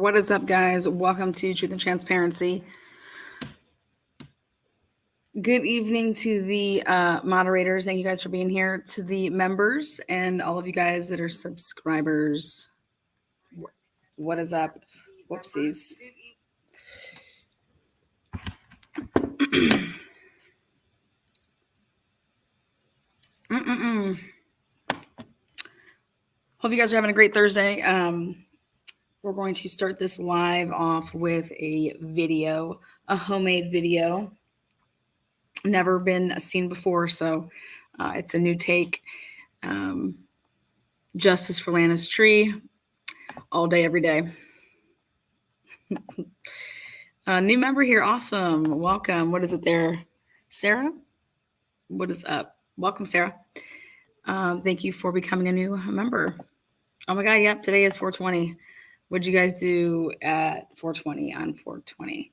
What is up, guys? Welcome to Truth and Transparency. Good evening to the moderators. Thank you guys for being here. To the members and all of you guys that are subscribers. What is up? Whoopsies. Hope you guys are having a great Thursday. We're going to start this live off with a video, a homemade video. Never been seen before, so it's a new take. Justice for Lana's tree, all day, every day. New member here, awesome. Welcome. What is it there, Sarah? What is up? Welcome, Sarah. Thank you for becoming a new member. Oh my God, yep, today is 420. What'd you guys do at 420 on 420?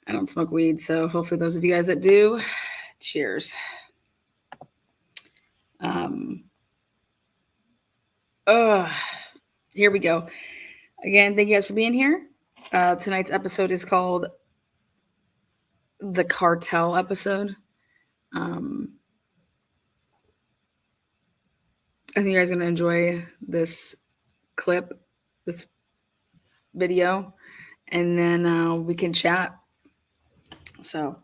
I don't smoke weed, so hopefully those of you guys that do, cheers. Here we go. Again, thank you guys for being here. Tonight's episode is called the Cartel episode. I think you guys are going to enjoy this clip, this video, and then we can chat. So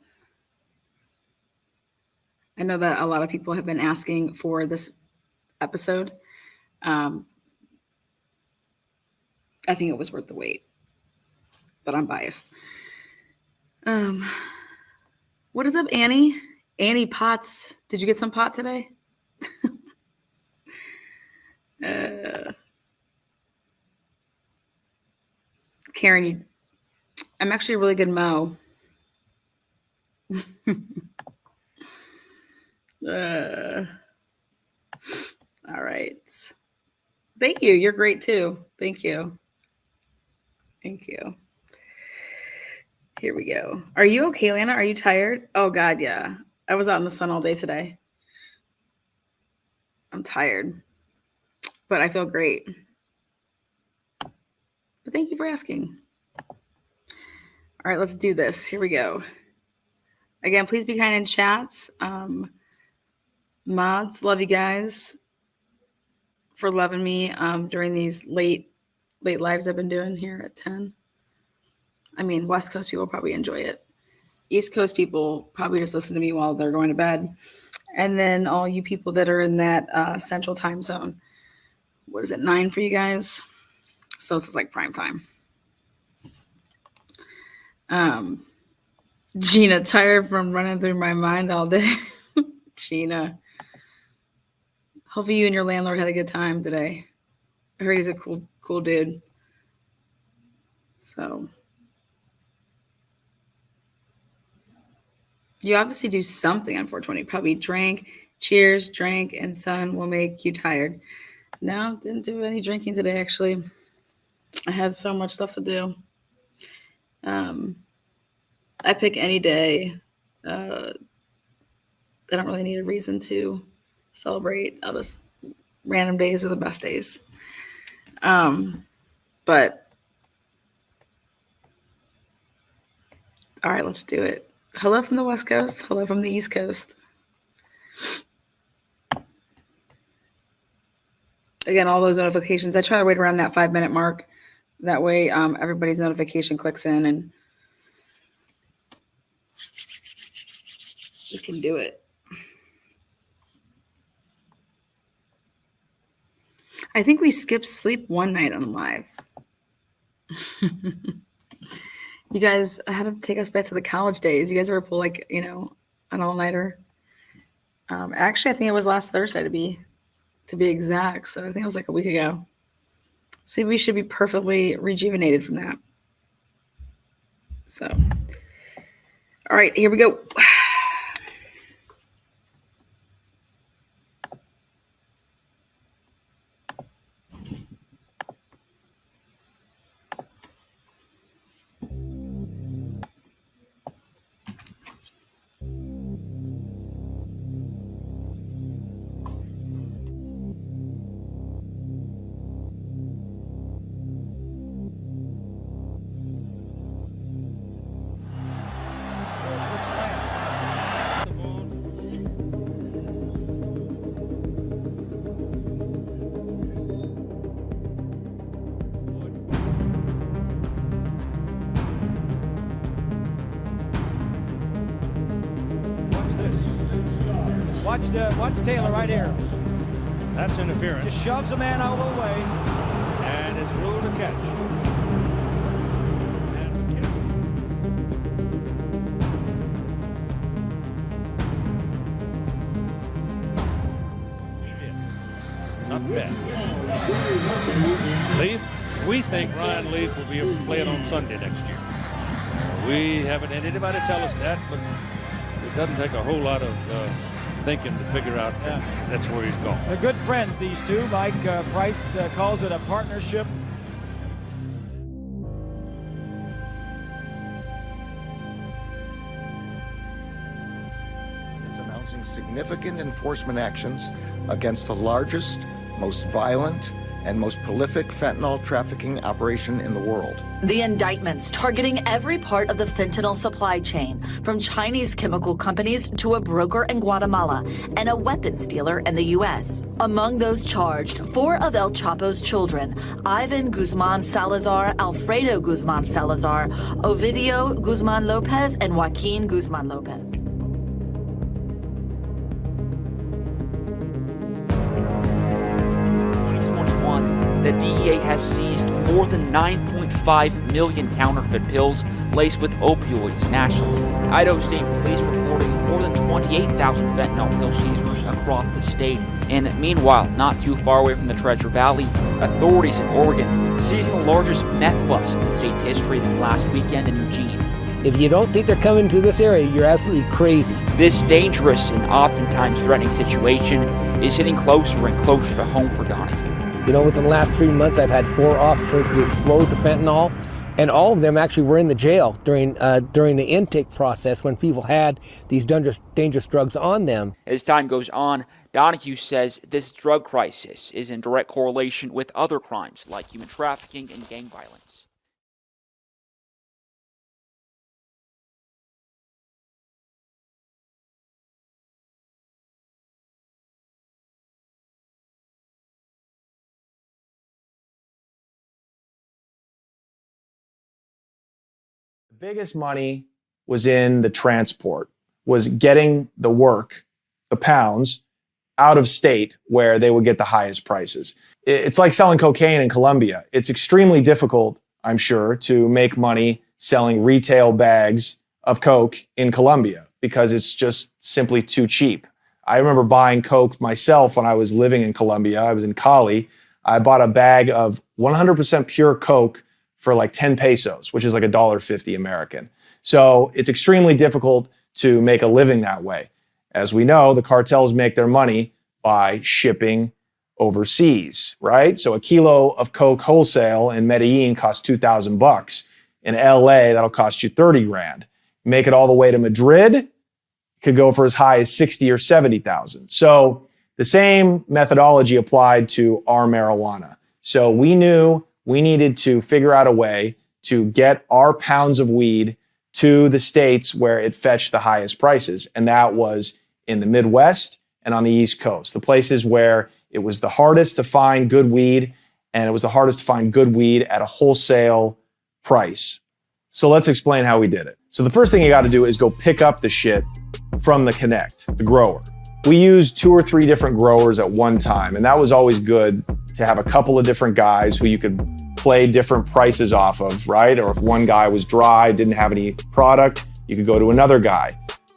I know that a lot of people have been asking for this episode. I think it was worth the wait, but I'm biased. What is up, Annie? Annie Potts. Did you get some pot today? Karen, I'm actually a really good mow. All right. Thank you. You're great too. Thank you. Thank you. Here we go. Are you okay, Lana? Are you tired? Oh God, yeah. I was out in the sun all day today. I'm tired, but I feel great. But thank you for asking. All right, let's do this. Here we go. Again, please be kind in chats. Mods, love you guys for loving me during these late lives I've been doing here at 10. I mean, West Coast people probably enjoy it. East Coast people probably just listen to me while they're going to bed. And then all you people that are in that central time zone. What is it, 9 for you guys? So this is like prime time. Gina, tired from running through my mind all day. Gina. Hopefully you and your landlord had a good time today. I heard he's a cool dude. So you obviously do something on 420. Probably drank, cheers, drank, and sun will make you tired. No, didn't do any drinking today, actually. I had so much stuff to do. I pick any day. I don't really need a reason to celebrate. I'll just random days are the best days. But all right, let's do it. Hello from the West Coast. Hello from the East Coast. Again, all those notifications. I try to wait around that 5-minute mark. That way, everybody's notification clicks in and we can do it. I think we skipped sleep one night on live. You guys had to take us back to the college days. You guys ever pull an all-nighter? Actually, I think it was last Thursday to be exact. So I think it was like a week ago. So we should be perfectly rejuvenated from that. So, all right, here we go. Watch Taylor right here. That's interference. Just shoves a man out of the way. And it's ruled a catch. Not bad. Leaf, we think Ryan Leaf will be able to play it on Sunday next year. We haven't had anybody tell us that, but it doesn't take a whole lot of thinking to figure out that's where he's going. They're good friends, these two. Mike Price calls it a partnership. Is announcing significant enforcement actions against the largest, most violent, and most prolific fentanyl trafficking operation in the world. The indictments targeting every part of the fentanyl supply chain, from Chinese chemical companies to a broker in Guatemala and a weapons dealer in the U.S. Among those charged, 4 of El Chapo's children: Ivan Guzman Salazar, Alfredo Guzman Salazar, Ovidio Guzman Lopez, and Joaquin Guzman Lopez. The DEA has seized more than 9.5 million counterfeit pills laced with opioids nationally. Idaho State Police reporting more than 28,000 fentanyl pill seizures across the state. And meanwhile, not too far away from the Treasure Valley, authorities in Oregon seizing the largest meth bust in the state's history this last weekend in Eugene. If you don't think they're coming to this area, you're absolutely crazy. This dangerous and oftentimes threatening situation is hitting closer and closer to home for Donahue. You know, within the last 3 months, I've had 4 officers be exposed to fentanyl, and all of them actually were in the jail during the intake process when people had these dangerous drugs on them. As time goes on, Donahue says this drug crisis is in direct correlation with other crimes like human trafficking and gang violence. Biggest money was in the transport, was getting the work, the pounds, out of state where they would get the highest prices. It's like selling cocaine in Colombia. It's extremely difficult, I'm sure, to make money selling retail bags of Coke in Colombia because it's just simply too cheap. I remember buying Coke myself when I was living in Colombia. I was in Cali. I bought a bag of 100% pure Coke for like 10 pesos, which is like $1.50 American. So it's extremely difficult to make a living that way. As we know, the cartels make their money by shipping overseas, right? So a kilo of Coke wholesale in Medellin costs 2,000 bucks. In LA, that'll cost you 30 grand. Make it all the way to Madrid, it could go for as high as 60 or 70,000. So the same methodology applied to our marijuana. So we knew we needed to figure out a way to get our pounds of weed to the states where it fetched the highest prices. And that was in the Midwest and on the East Coast, the places where it was the hardest to find good weed, and it was the hardest to find good weed at a wholesale price. So let's explain how we did it. So the first thing you got to do is go pick up the shit from the connect, the grower. We used 2 or 3 different growers at one time, and that was always good to have a couple of different guys who you could play different prices off of, right? Or if one guy was dry, didn't have any product, you could go to another guy.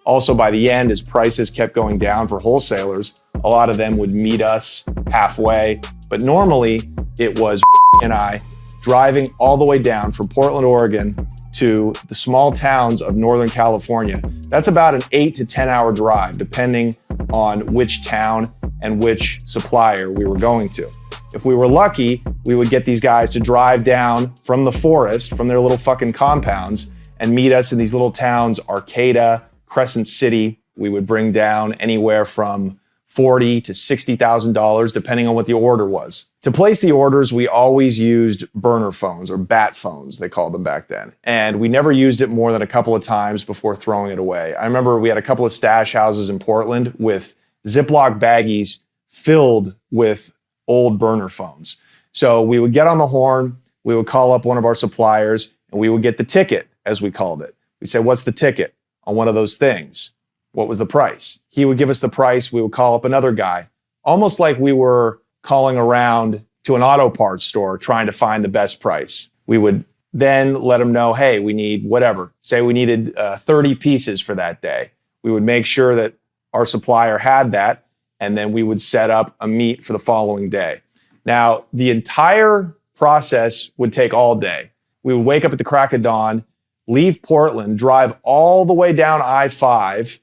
Also, by the end, as prices kept going down for wholesalers, a lot of them would meet us halfway. But normally, it was and I driving all the way down from Portland, Oregon to the small towns of Northern California. That's about an 8 to 10 hour drive, depending on which town and which supplier we were going to. If we were lucky, we would get these guys to drive down from the forest, from their little fucking compounds, and meet us in these little towns, Arcata, Crescent City. We would bring down anywhere from $40,000 to $60,000, depending on what the order was. To place the orders, we always used burner phones, or bat phones, they called them back then. And we never used it more than a couple of times before throwing it away. I remember we had a couple of stash houses in Portland with Ziploc baggies filled with old burner phones. So we would get on the horn, we would call up one of our suppliers, and we would get the ticket, as we called it. We'd say, what's the ticket on one of those things? what was the price. He would give us the price. We would call up another guy, almost like we were calling around to an auto parts store trying to find the best price. We would then let them know, hey, we need whatever. Say we needed 30 pieces for that day. We would make sure that our supplier had that, and then we would set up a meet for the following day. Now, the entire process would take all day. We would wake up at the crack of dawn, leave Portland, drive all the way down I-5,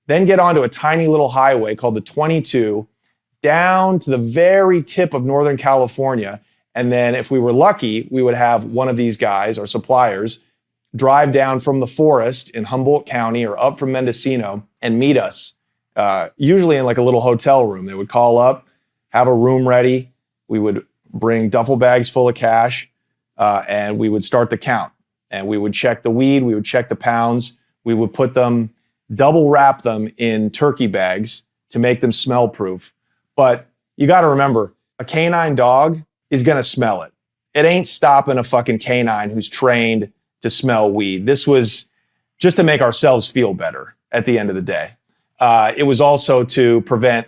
then get onto a tiny little highway called the 22, down to the very tip of Northern California. And then if we were lucky, we would have one of these guys, our suppliers, drive down from the forest in Humboldt County or up from Mendocino and meet us, usually in like a little hotel room. They would call up, have a room ready. We would bring duffel bags full of cash, and we would start the count. And we would check the weed, we would check the pounds, we would put them, double wrap them in turkey bags to make them smell proof. But you got to remember, a canine dog is going to smell it. It ain't stopping a fucking canine who's trained to smell weed. This was just to make ourselves feel better at the end of the day. It was also to prevent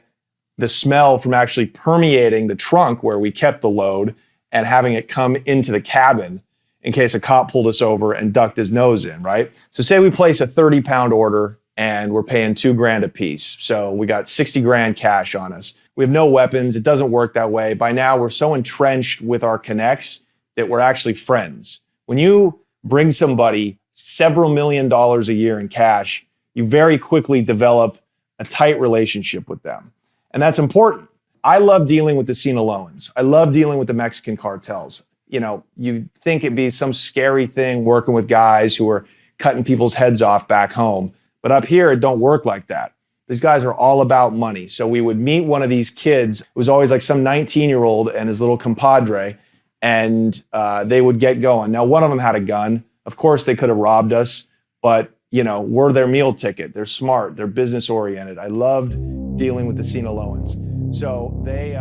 the smell from actually permeating the trunk where we kept the load and having it come into the cabin in case a cop pulled us over and ducked his nose in, right? So say we place a 30-pound order and we're paying $2,000 a piece. So we got 60 grand cash on us. We have no weapons. It doesn't work that way. By now, we're so entrenched with our connects that we're actually friends. When you bring somebody several $1 million a year in cash, you very quickly develop a tight relationship with them. And that's important. I love dealing with the Sinaloans. I love dealing with the Mexican cartels. You know, you think it'd be some scary thing working with guys who are cutting people's heads off back home. But up here, it don't work like that. These guys are all about money. So we would meet one of these kids. It was always like some 19-year-old and his little compadre, and they would get going. Now, one of them had a gun. Of course, they could have robbed us, but, you know, we're their meal ticket. They're smart. They're business-oriented. I loved dealing with the Sinaloans. So they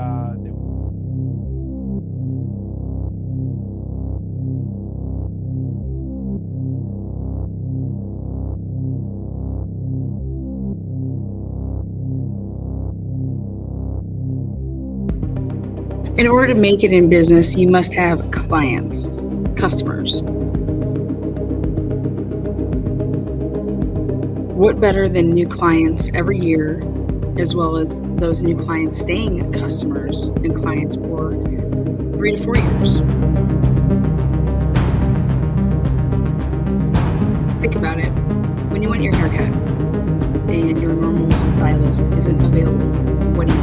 In order to make it in business, you must have clients, customers. What better than new clients every year, as well as those new clients staying customers and clients for 3 to 4 years? Think about it. When you want your haircut and your normal stylist isn't available, what do?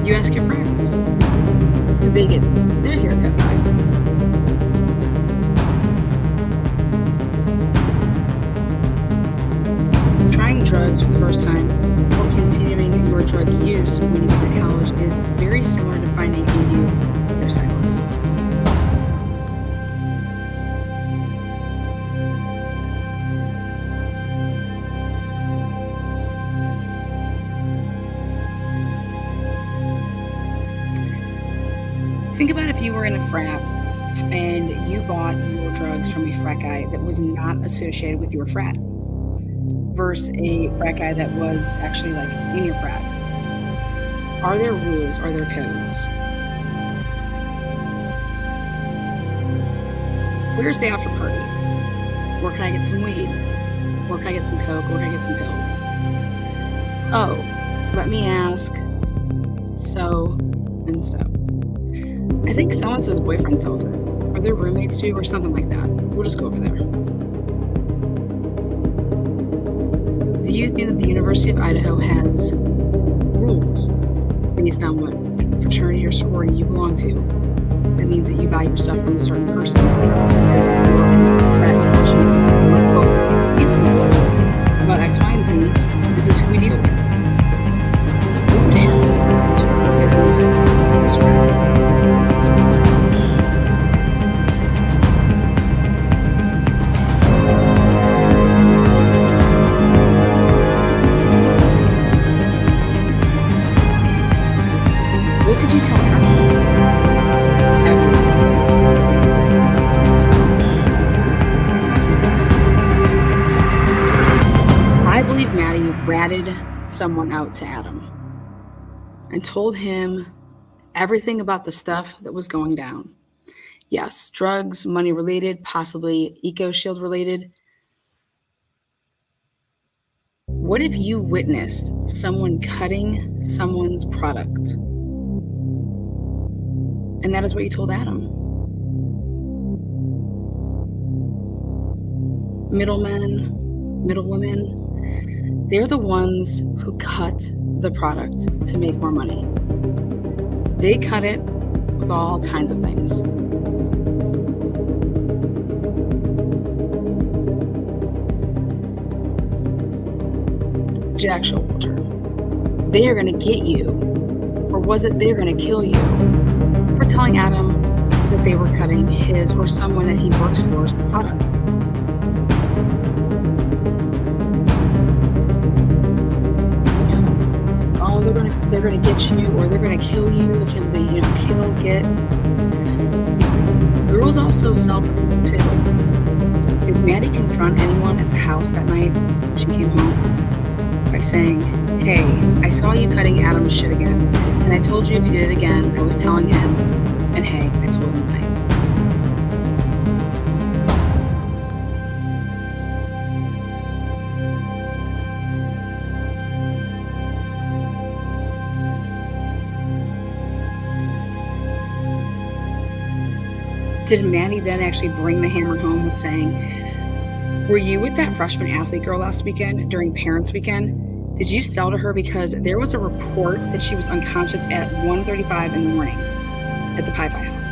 You ask your friends, who they get their haircut by. Trying drugs for the first time or continuing your drug use when you get to college is very similar to finding a new hairstylist. Think about if you were in a frat and you bought your drugs from a frat guy that was not associated with your frat versus a frat guy that was actually like in your frat. Are there rules? Are there codes? Where's the after party? Where can I get some weed? Where can I get some coke? Where can I get some pills? Oh, let me ask so and so. I think so-and-so's boyfriend sells it. Or their roommates do, or something like that. We'll just go over there. Do you think that the University of Idaho has rules based on what fraternity or sorority you belong to? That means that you buy your stuff from a certain person. Because you're from practitioner. Well, these are rules about X, Y, and Z. This is who we deal with. Who would have to our business this way? What did you tell her? someone out to Adam and told him everything about the stuff that was going down. Yes, drugs, money related, possibly EcoShield related. What if you witnessed someone cutting someone's product? And that is what you told Adam. Middlemen, middlewomen, they're the ones who cut the product to make more money. They cut it with all kinds of things. Jack Showalter. They are going to get you, or was it they're going to kill you for telling Adam that they were cutting his or someone that he works for's product? Oh, they're gonna get you, or they're gonna kill you. It can be, kill, get. Girls also self-report too. Did Maddie confront anyone at the house that night when she came home by saying, "Hey, I saw you cutting Adam's shit again, and I told you if you did it again, I was telling him, and hey, I told him I." Did Maddie then actually bring the hammer home with saying, "Were you with that freshman athlete girl last weekend during Parents Weekend? Did you sell to her because there was a report that she was unconscious at 1:35 in the morning at the Pi-Fi house?"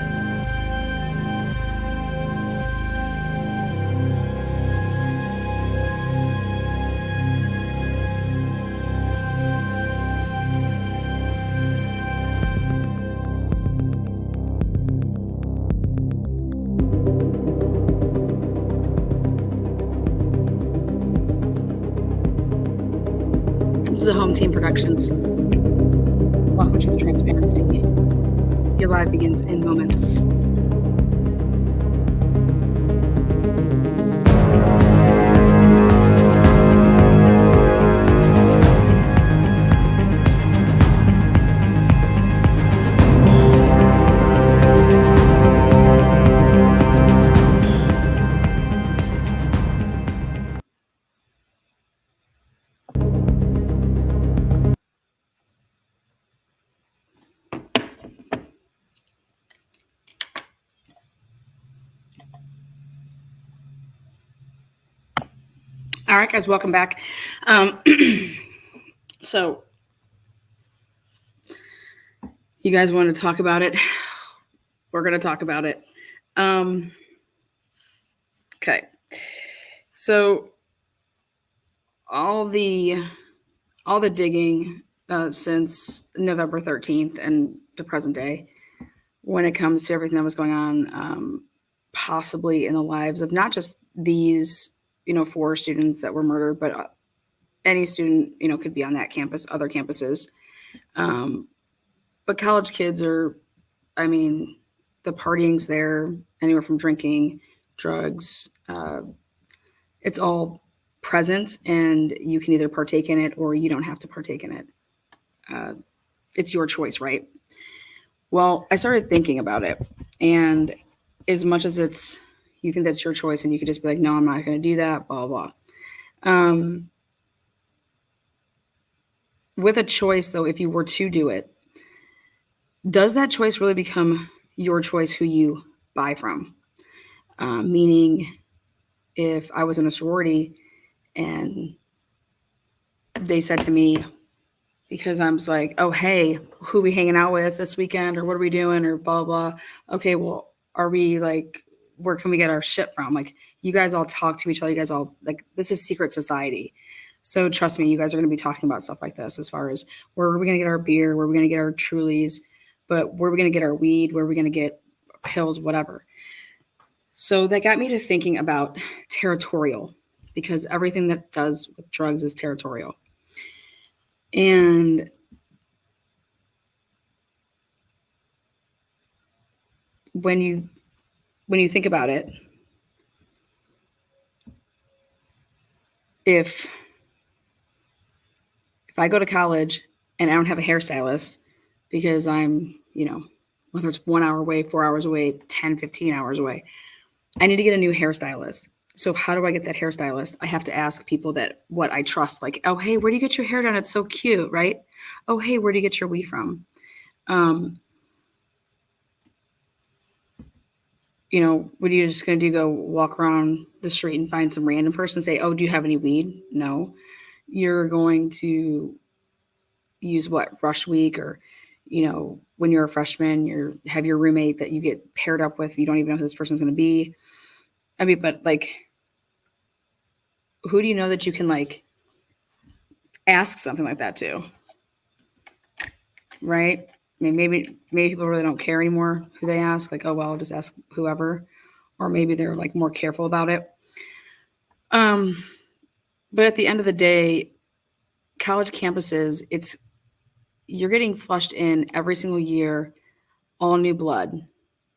This is a Home Team Productions. Welcome to the Transparency. Your live begins in moments. All right, guys, welcome back. So, you guys want to talk about it? We're going to talk about it. Okay. So, all the digging since November 13th and the present day, when it comes to everything that was going on, possibly in the lives of not just these 4 students that were murdered, but any student, could be on that campus, other campuses. But college kids are, the partying's there, anywhere from drinking, drugs. It's all present, and you can either partake in it or you don't have to partake in it. It's your choice, right? Well, I started thinking about it, and as much as you think that's your choice, and you could just be like, no, I'm not going to do that, blah, blah, blah. With a choice, though, if you were to do it, does that choice really become your choice who you buy from? Meaning, if I was in a sorority and they said to me, because I was like, oh, hey, who we hanging out with this weekend, or what are we doing, or blah, blah. Okay, well, are we like, where can we get our shit from? Like, you guys all talk to each other. You guys all, like, this is secret society. So trust me, you guys are going to be talking about stuff like this, as far as where are we going to get our beer, where are we going to get our Trulies, but where are we going to get our weed, where are we going to get pills, whatever. So that got me to thinking about territorial, because everything that does with drugs is territorial. And when you think about it, if I go to college and I don't have a hairstylist because I'm, whether it's 1 hour away, 4 hours away, 10, 15 hours away, I need to get a new hairstylist. So how do I get that hairstylist? I have to ask people that what I trust, like, oh, hey, where do you get your hair done? It's so cute, right? Oh, hey, where do you get your weed from? What are you just going to do? Go walk around the street and find some random person and say, oh, do you have any weed? No. You're going to use what? Rush Week, or, when you're a freshman, you have your roommate that you get paired up with. You don't even know who this person's going to be. I mean, but like, who do you know that you can like ask something like that to? Right? I mean, maybe people really don't care anymore who they ask. Like, oh, well, I'll just ask whoever. Or maybe they're like more careful about it. But at the end of the day, college campuses, you're getting flushed in every single year, all new blood.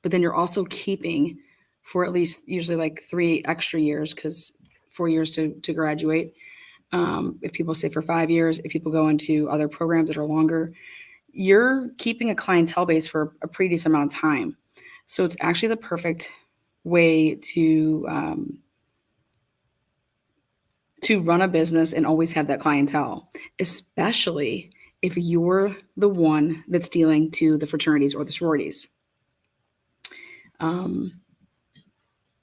But then you're also keeping for at least usually like 3 extra years, because 4 years to graduate. If people stay for 5 years, if people go into other programs that are longer, you're keeping a clientele base for a pretty decent amount of time. So it's actually the perfect way to run a business and always have that clientele, especially if you're the one that's dealing to the fraternities or the sororities.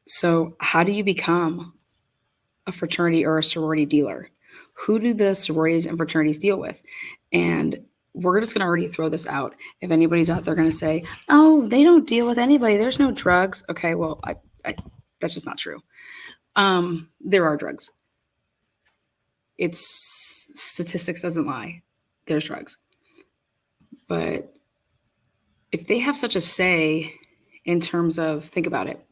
So how do you become a fraternity or a sorority dealer? Who do the sororities and fraternities deal with? And we're just going to already throw this out. If anybody's out there going to say, oh, they don't deal with anybody, there's no drugs. Okay, well, that's just not true. There are drugs. Statistics doesn't lie. There's drugs. But if they have such a say in terms of, think about it,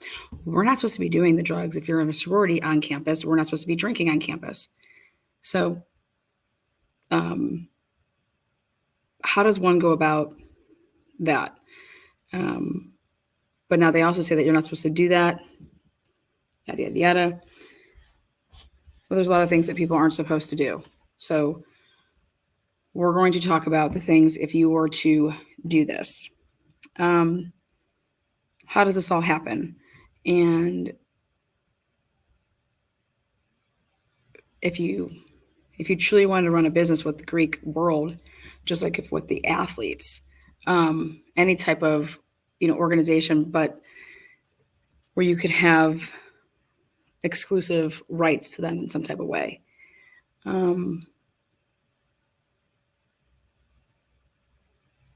we're not supposed to be doing the drugs if you're in a sorority on campus. We're not supposed to be drinking on campus. So how does one go about that? But now they also say that you're not supposed to do that, yada, yada, yada. Well, there's a lot of things that people aren't supposed to do. So we're going to talk about the things if you were to do this. How does this all happen? And if you truly want to run a business with the Greek world, just like if with the athletes, any type of organization, but where you could have exclusive rights to them in some type of way.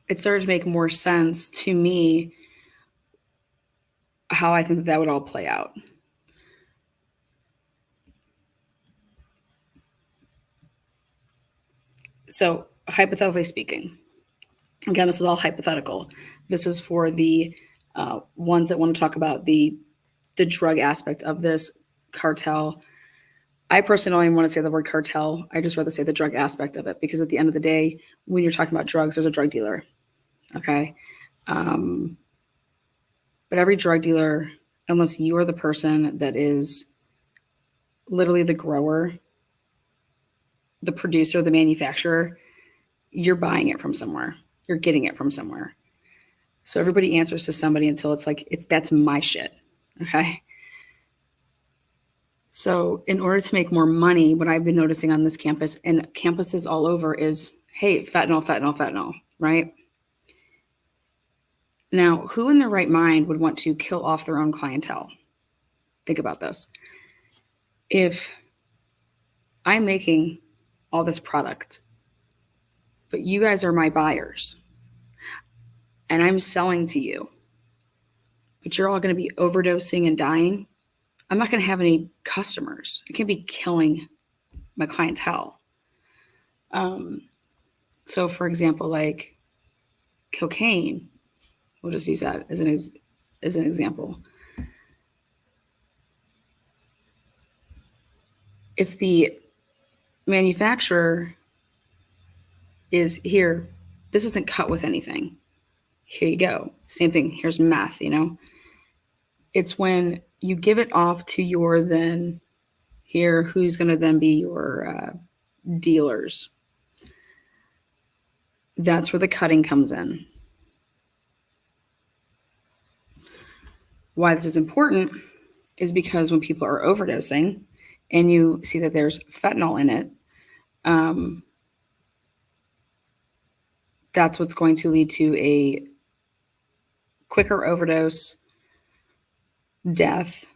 It started to make more sense to me how I think that would all play out. So hypothetically speaking, again, this is all hypothetical. This is for the ones that want to talk about the drug aspect of this cartel. I personally don't even want to say the word cartel. I just rather say the drug aspect of it, because at the end of the day, when you're talking about drugs, there's a drug dealer. Okay. But every drug dealer, unless you are the person that is literally the grower, the producer, the manufacturer, you're buying it from somewhere. You're getting it from somewhere. So everybody answers to somebody until it's like, that's my shit. Okay. So in order to make more money, what I've been noticing on this campus and campuses all over is, hey, fentanyl, fentanyl, fentanyl, right? Now, who in their right mind would want to kill off their own clientele? Think about this. If I'm making all this product, but you guys are my buyers, and I'm selling to you, but you're all going to be overdosing and dying, I'm not going to have any customers. I can't be killing my clientele. So for example, like cocaine, we'll just use that as an example. If the manufacturer is here, this isn't cut with anything. Here you go. Same thing. Here's meth, It's when you give it off to your then here, who's going to then be your dealers. That's where the cutting comes in. Why this is important is because when people are overdosing and you see that there's fentanyl in it, that's what's going to lead to a quicker overdose, death,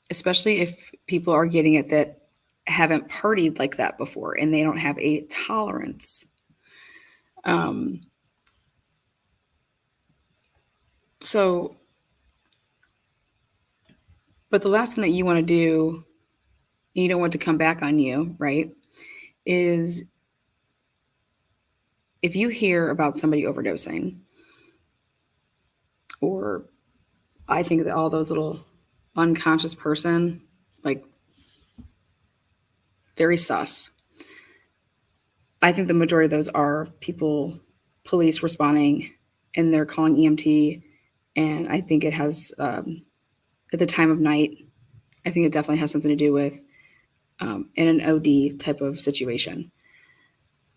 especially if people are getting it that haven't partied like that before and they don't have a tolerance. But the last thing that you want to do, you don't want to come back on you, right, is if you hear about somebody overdosing, or I think that all those little unconscious person, like, very sus. I think the majority of those are people, police responding, and they're calling EMT. And I think it has, at the time of night, I think it definitely has something to do with in an OD type of situation.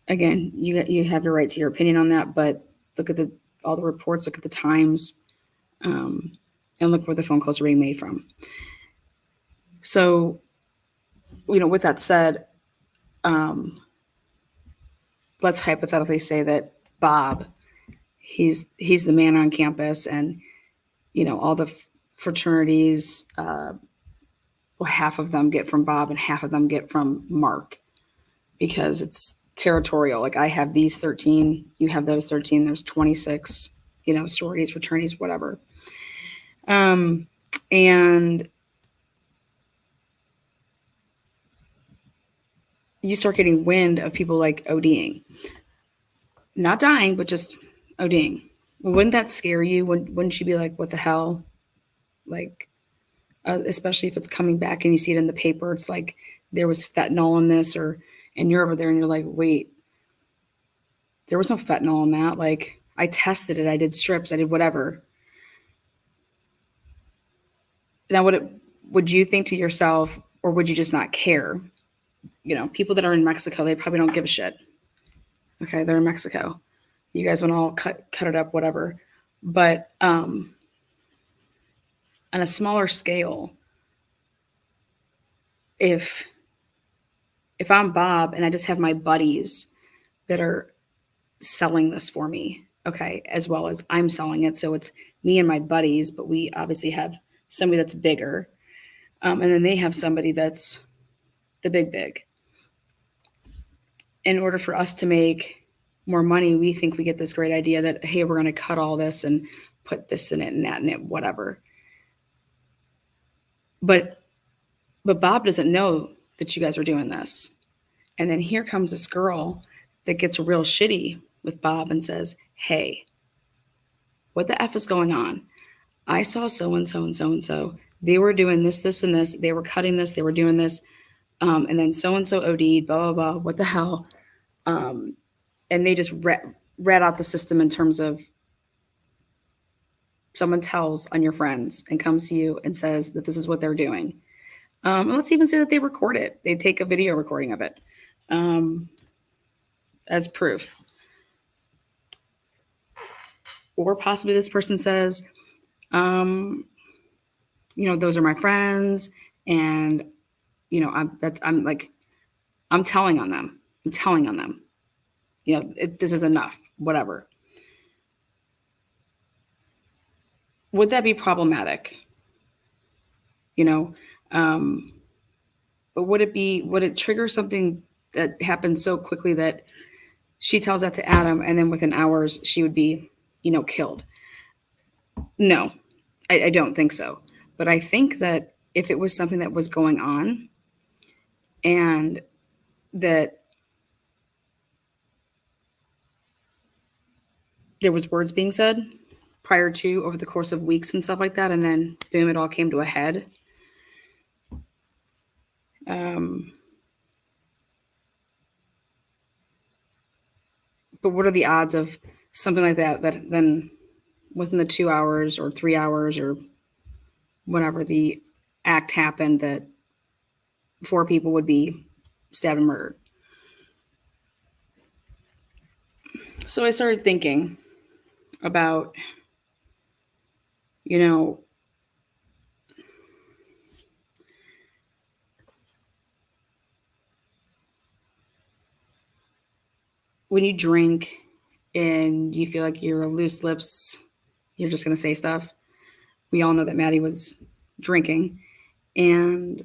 Again, you have your right to your opinion on that, but look at all the reports, look at the times, and look where the phone calls are being made from. So, with that said, let's hypothetically say that Bob, he's the man on campus, and all the fraternities, half of them get from Bob and half of them get from Mark, because it's territorial. Like, I have these 13, you have those 13, there's 26, sororities, fraternities, whatever. And you start getting wind of people like ODing, not dying, but just ODing. Wouldn't that scare you? Wouldn't you be like, what the hell? Like, especially if it's coming back and you see it in the paper, it's like there was fentanyl in this, and you're over there and you're like, wait, there was no fentanyl in that. Like, I tested it, I did strips, I did whatever. Now, would you think to yourself, or would you just not care? People that are in Mexico, they probably don't give a shit. Okay, they're in Mexico. You guys want to all cut it up, whatever. But on a smaller scale, if I'm Bob and I just have my buddies that are selling this for me, okay, as well as I'm selling it, so it's me and my buddies, but we obviously have somebody that's bigger, and then they have somebody that's the big. In order for us to make more money, we think we get this great idea that, hey, we're going to cut all this and put this in it and that in it, whatever. But Bob doesn't know that you guys are doing this. And then here comes this girl that gets real shitty with Bob and says, hey, what the F is going on? I saw so-and-so and so-and-so. They were doing this, this, and this. They were cutting this. They were doing this. And then so-and-so OD'd, blah, blah, blah. What the hell? And they just rat out the system in terms of someone tells on your friends and comes to you and says that this is what they're doing. And let's even say that they record it. They take a video recording of it as proof. Or possibly this person says, those are my friends, and I'm telling on them. This is enough, whatever. Would that be problematic? But would it trigger something that happened so quickly that she tells that to Adam and then within hours she would be, killed? No, I don't think so. But I think that if it was something that was going on and that there was words being said prior to, over the course of weeks and stuff like that, and then boom, it all came to a head. But what are the odds of something like that then within the 2 hours or 3 hours or whenever the act happened, that 4 people would be stabbed and murdered? So I started thinking about, you know, when you drink and you feel like you're loose lips, you're just going to say stuff. We all know that Maddie was drinking and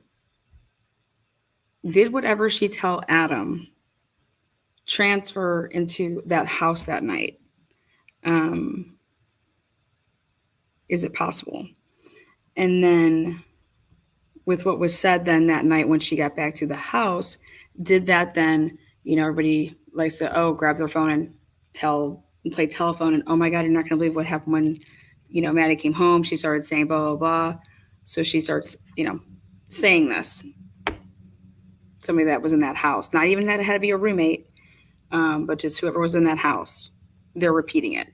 did whatever she tell Adam transfer into that house that night. Is it possible? And then with what was said then that night when she got back to the house, did that then, everybody likes to, grab their phone and play telephone and, oh my God, you're not going to believe what happened when, Maddie came home. She started saying blah, blah, blah. So she starts, saying this. Somebody that was in that house, not even that it had to be a roommate, but just whoever was in that house, they're repeating it.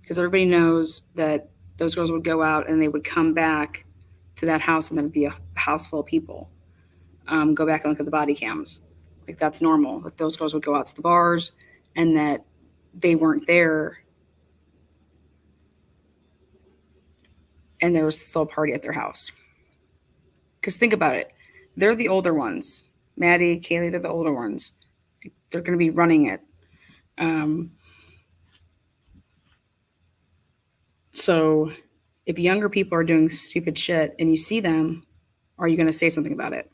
Because everybody knows that those girls would go out and they would come back to that house and there would be a house full of people. Go back and look at the body cams. Like that's normal. Like those girls would go out to the bars and that they weren't there and there was still a party at their house. Because think about it. They're the older ones. Maddie, Kaylee, they're the older ones. They're going to be running it. So if younger people are doing stupid shit and you see them, are you going to say something about it?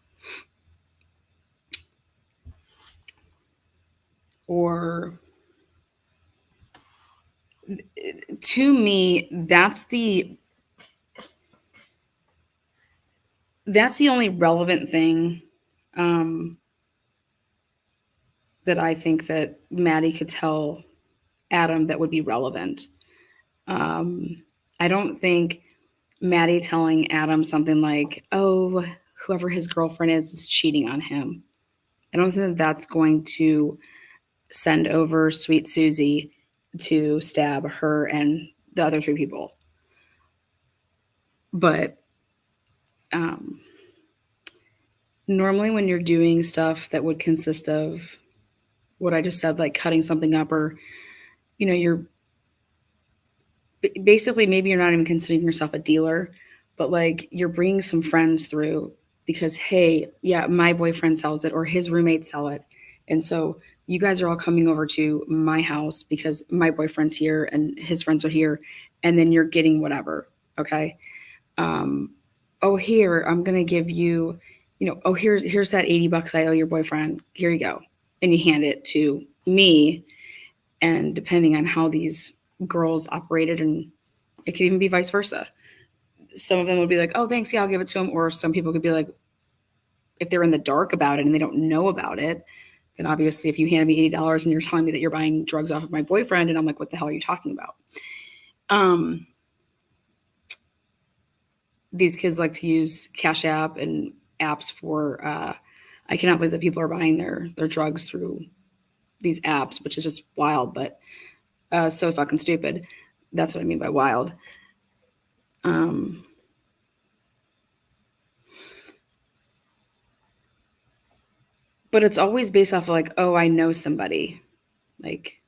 Or to me, that's the only relevant thing that I think that Maddie could tell Adam that would be relevant. I don't think Maddie telling Adam something like, oh, whoever his girlfriend is cheating on him. I don't think that that's going to send over Sweet Susie to stab her and the other 3 people. But normally when you're doing stuff that would consist of what I just said, like cutting something up or, you're basically, maybe you're not even considering yourself a dealer, but like you're bringing some friends through because, hey, yeah, my boyfriend sells it or his roommates sell it. And so you guys are all coming over to my house because my boyfriend's here and his friends are here. And then you're getting whatever. Okay. Here, I'm going to give you, here's that $80 I owe your boyfriend. Here you go. And you hand it to me. And depending on how these girls operated, and it could even be vice versa. Some of them would be like, oh, thanks. Yeah, I'll give it to him. Or some people could be like, if they're in the dark about it and they don't know about it, then obviously if you handed me $80 and you're telling me that you're buying drugs off of my boyfriend, and I'm like, what the hell are you talking about? These kids like to use Cash App and apps for, I cannot believe that people are buying their drugs through these apps, which is just wild, but so fucking stupid. That's what I mean by wild. But it's always based off of like, oh, I know somebody. Like,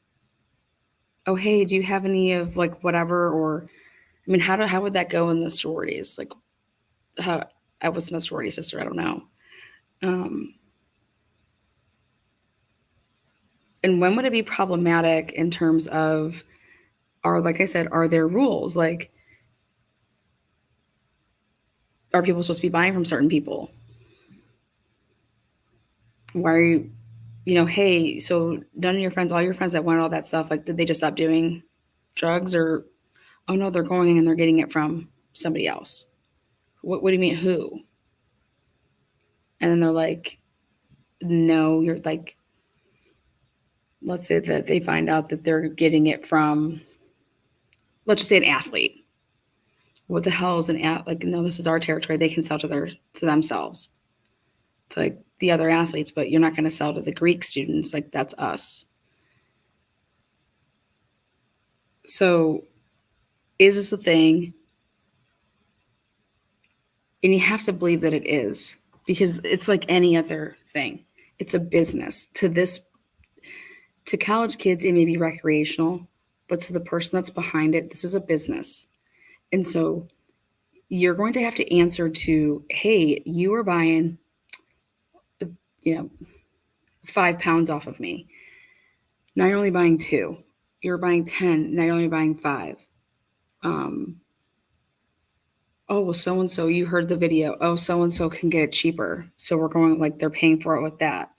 oh, hey, do you have any of like whatever? Or, I mean, how would that go in the sororities? Like, I wasn't a sorority sister. I don't know. And when would it be problematic in terms of, like I said, are there rules? Like, are people supposed to be buying from certain people? Why are you, hey, so none of your friends, all your friends that want all that stuff, like, did they just stop doing drugs? Or, oh no, they're going and they're getting it from somebody else. What do you mean, who? And then they're like, no, you're like, let's say that they find out that they're getting it from, let's just say an athlete. What the hell is an like, no, this is our territory. They can sell to themselves, to like the other athletes, but you're not going to sell to the Greek students. Like, that's us. So is this a thing? And you have to believe that it is, because it's like any other thing. It's a business. To To college kids, it may be recreational, but to the person that's behind it, this is a business. And so you're going to have to answer to, hey, you are buying, 5 pounds off of me. Now you're only buying 2. You're buying 10. Now you're only buying 5. Oh, well, so-and-so, you heard the video. Oh, so-and-so can get it cheaper. So we're going, like, they're paying for it with that.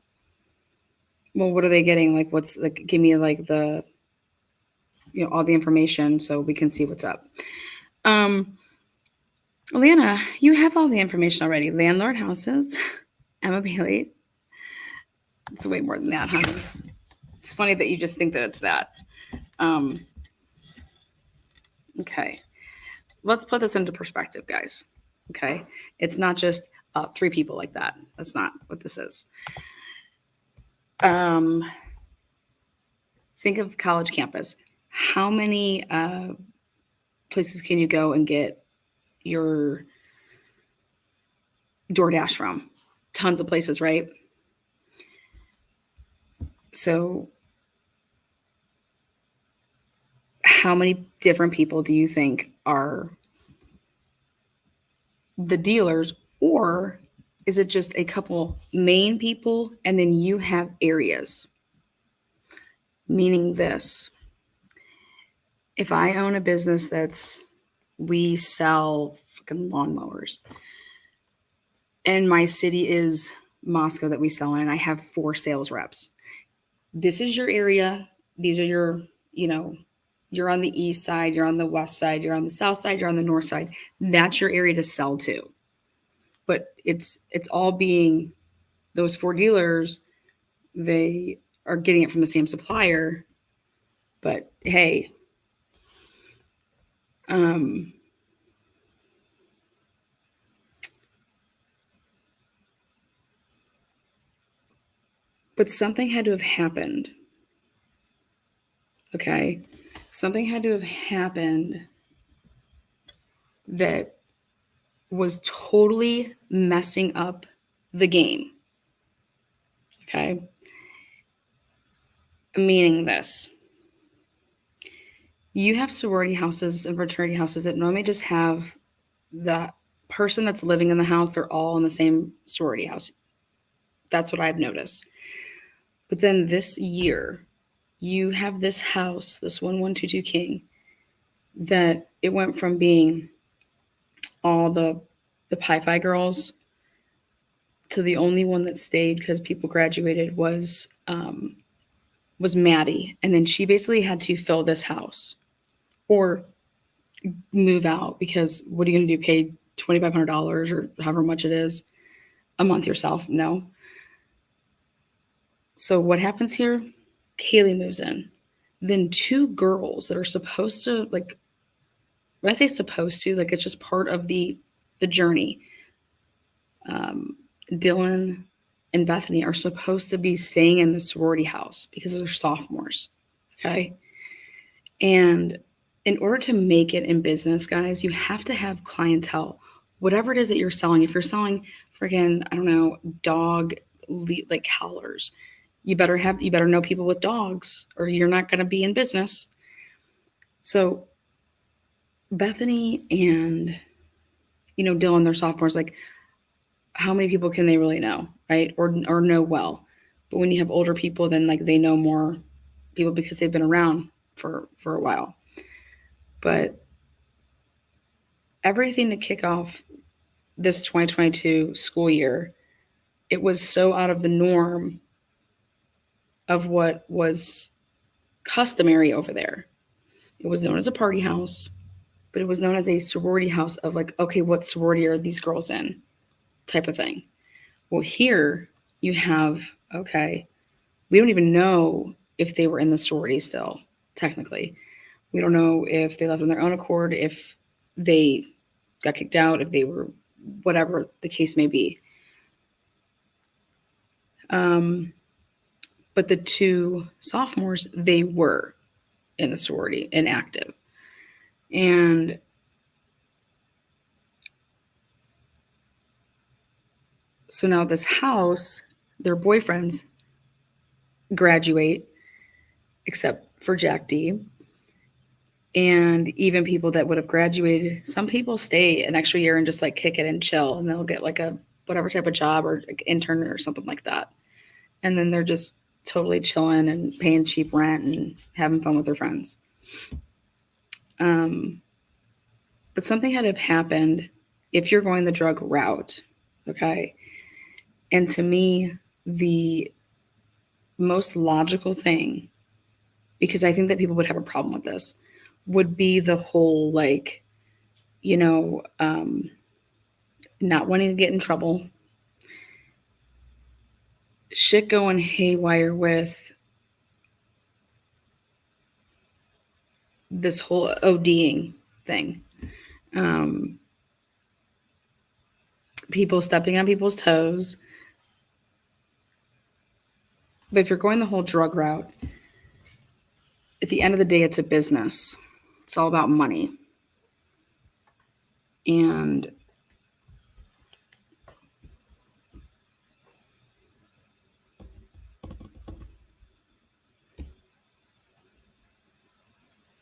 Well, what are they getting? Like, what's, like, give me, like, the, all the information so we can see what's up. Lana, you have all the information already. Landlord houses, Emma Bailey. It's way more than that, honey. It's funny that you just think that it's that. Okay. Let's put this into perspective, guys. Okay. It's not just 3 people like that. That's not what this is. Think of college campus. How many places can you go and get your DoorDash from? Tons of places, right? So how many different people do you think are the dealers, or is it just a couple main people and then you have areas? Meaning this, if I own a business we sell fucking lawnmowers, and my city is Moscow that we sell in, and I have 4 sales reps. This is your area. These are your, you're on the east side, you're on the west side, you're on the south side, you're on the north side. That's your area to sell to. But it's all being those 4 dealers, they are getting it from the same supplier. But hey, but something had to have happened. Okay. Something had to have happened that was totally messing up the game. Okay. Meaning this. You have sorority houses and fraternity houses that normally just have the person that's living in the house, they're all in the same sorority house. That's what I've noticed. But then this year, you have this house, this 1122 King, that it went from being all the Pi Phi girls to the only one that stayed because people graduated was Maddie. And then she basically had to fill this house or move out, because what are you going to do? Pay $2,500 or however much it is a month yourself? No. So what happens here? Kaylee moves in. Then 2 girls that are supposed to, like, when I say supposed to, like, it's just part of the journey. Dylan and Bethany are supposed to be staying in the sorority house because they're sophomores. Okay. And in order to make it in business, guys, you have to have clientele. Whatever it is that you're selling, if you're selling freaking, I don't know, dog like collars, you better know people with dogs, or you're not going to be in business. So Bethany and, Dylan, they're sophomores, like, how many people can they really know, right? Or know well. But when you have older people, then, like, they know more people because they've been around for a while. But everything to kick off this 2022 school year, it was so out of the norm of what was customary over there. It was known as a party house, but it was known as a sorority house of, like, okay, what sorority are these girls in, type of thing. Well, here you have, okay, we don't even know if they were in the sorority still, technically. We don't know if they left on their own accord, if they got kicked out, if they were, whatever the case may be. But the 2 sophomores, they were in the sorority and active. And so now this house, their boyfriends graduate, except for Jack D. And even people that would have graduated, some people stay an extra year and just like kick it and chill, and they'll get like a whatever type of job or like intern or something like that. And then they're just totally chilling and paying cheap rent and having fun with their friends. But something had to have happened if you're going the drug route, okay? And to me, the most logical thing, because I think that people would have a problem with this, would be the whole like, not wanting to get in trouble, shit going haywire with this whole ODing thing. People stepping on people's toes. But if you're going the whole drug route, at the end of the day, it's a business. It's all about money. And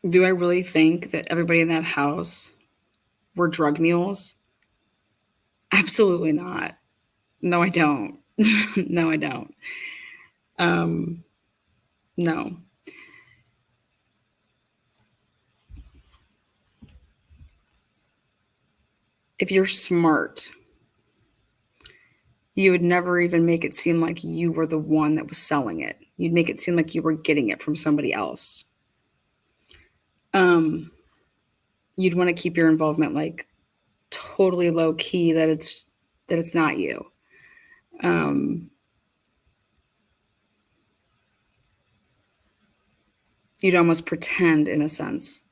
do I really think that everybody in that house were drug mules? Absolutely not. No, I don't. No, I don't. No. If you're smart, you would never even make it seem like you were the one that was selling it. You'd make it seem like you were getting it from somebody else. You'd want to keep your involvement like totally low key, that it's not you. You'd almost pretend, in a sense,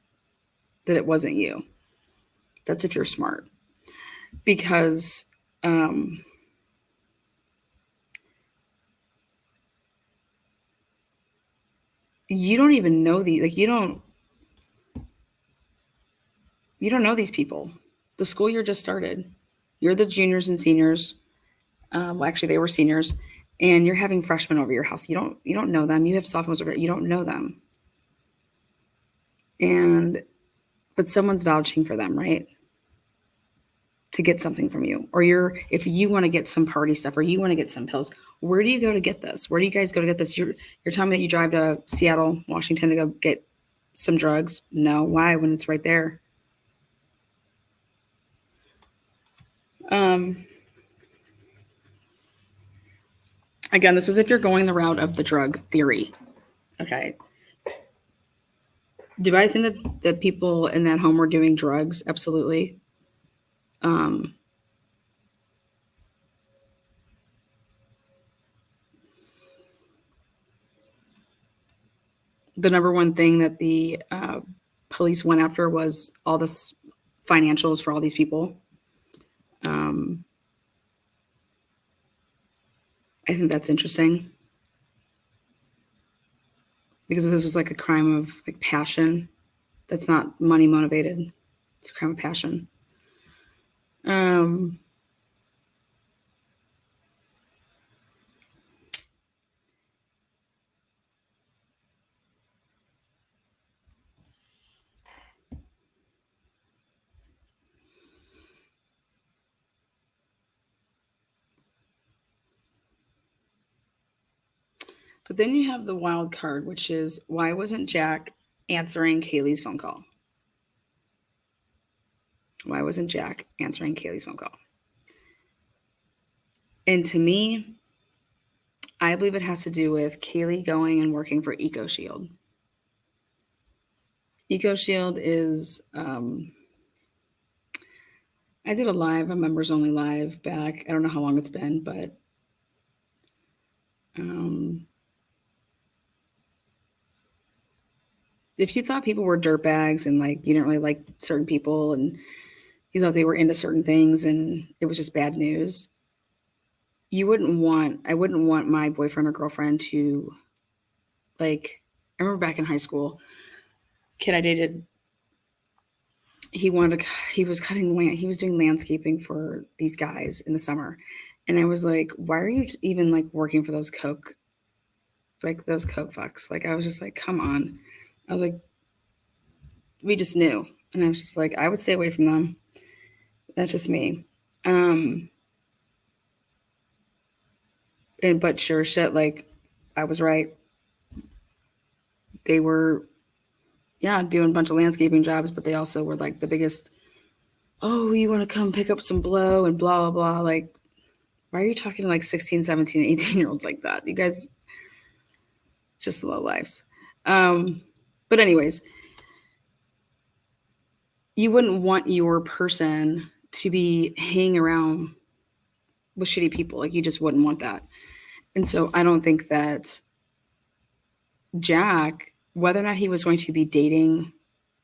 that it wasn't you. That's if you're smart. Because you don't even know you don't know these people. The school year just started. You're the juniors and seniors. Well, actually, they were seniors, and you're having freshmen over your house. You don't know them. You have sophomores over. You don't know them. But someone's vouching for them, right? To get something from you, or if you want to get some party stuff, or you want to get some pills, where do you go to get this? Where do you guys go to get this? You're telling me that you drive to Seattle, Washington to go get some drugs? No, why? When it's right there. Again, this is if you're going the route of the drug theory. Okay. Do I think that people in that home were doing drugs? Absolutely. The number one thing that the police went after was all this financials for all these people. I think that's interesting, because if this was like a crime of like passion, that's not money motivated. It's a crime of passion. But then you have the wild card, which is, why wasn't Jack answering Kaylee's phone call? Why wasn't Jack answering Kaylee's phone call? And to me, I believe it has to do with Kaylee going and working for EcoShield. EcoShield is, I did a members only live back. I don't know how long it's been, but if you thought people were dirtbags and like you didn't really like certain people and you thought they were into certain things and it was just bad news, I wouldn't want my boyfriend or girlfriend to, like, I remember back in high school, kid I dated, he was doing landscaping for these guys in the summer. And I was like, why are you even like working for those like those coke fucks. Like, I was just like, come on. I was like, we just knew. And I was just like, I would stay away from them. That's just me. But sure shit, like, I was right. They were, doing a bunch of landscaping jobs, but they also were like the biggest, oh, you want to come pick up some blow and blah, blah, blah. Like, why are you talking to like 16, 17, 18-year-olds like that? You guys, just low lives. But anyways, you wouldn't want your person to be hanging around with shitty people. Like, you just wouldn't want that. And so I don't think that Jack, whether or not he was going to be dating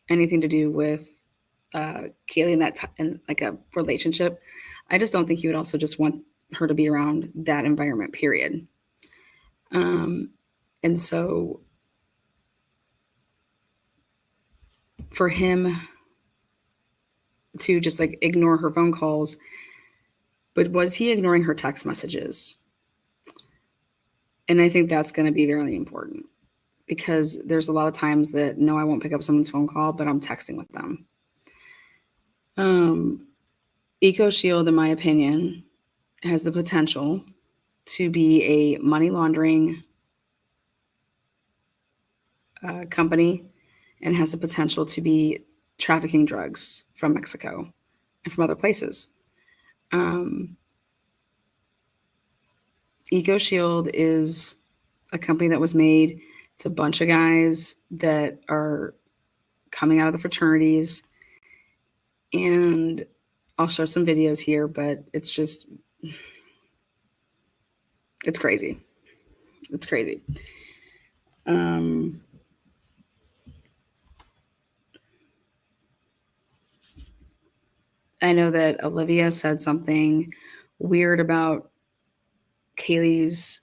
anything to do with Kaylee in in like a relationship, I just don't think he would also just want her to be around that environment, period. And so for him to just like ignore her phone calls, but was he ignoring her text messages? And I think that's going to be very important, because there's a lot of times that, no, I won't pick up someone's phone call, but I'm texting with them. EcoShield, in my opinion, has the potential to be a money laundering company, and has the potential to be trafficking drugs from Mexico and from other places. EcoShield is a company that was made. It's a bunch of guys that are coming out of the fraternities, and I'll show some videos here, but it's just, it's crazy. It's crazy. I know that Olivia said something weird about Kaylee's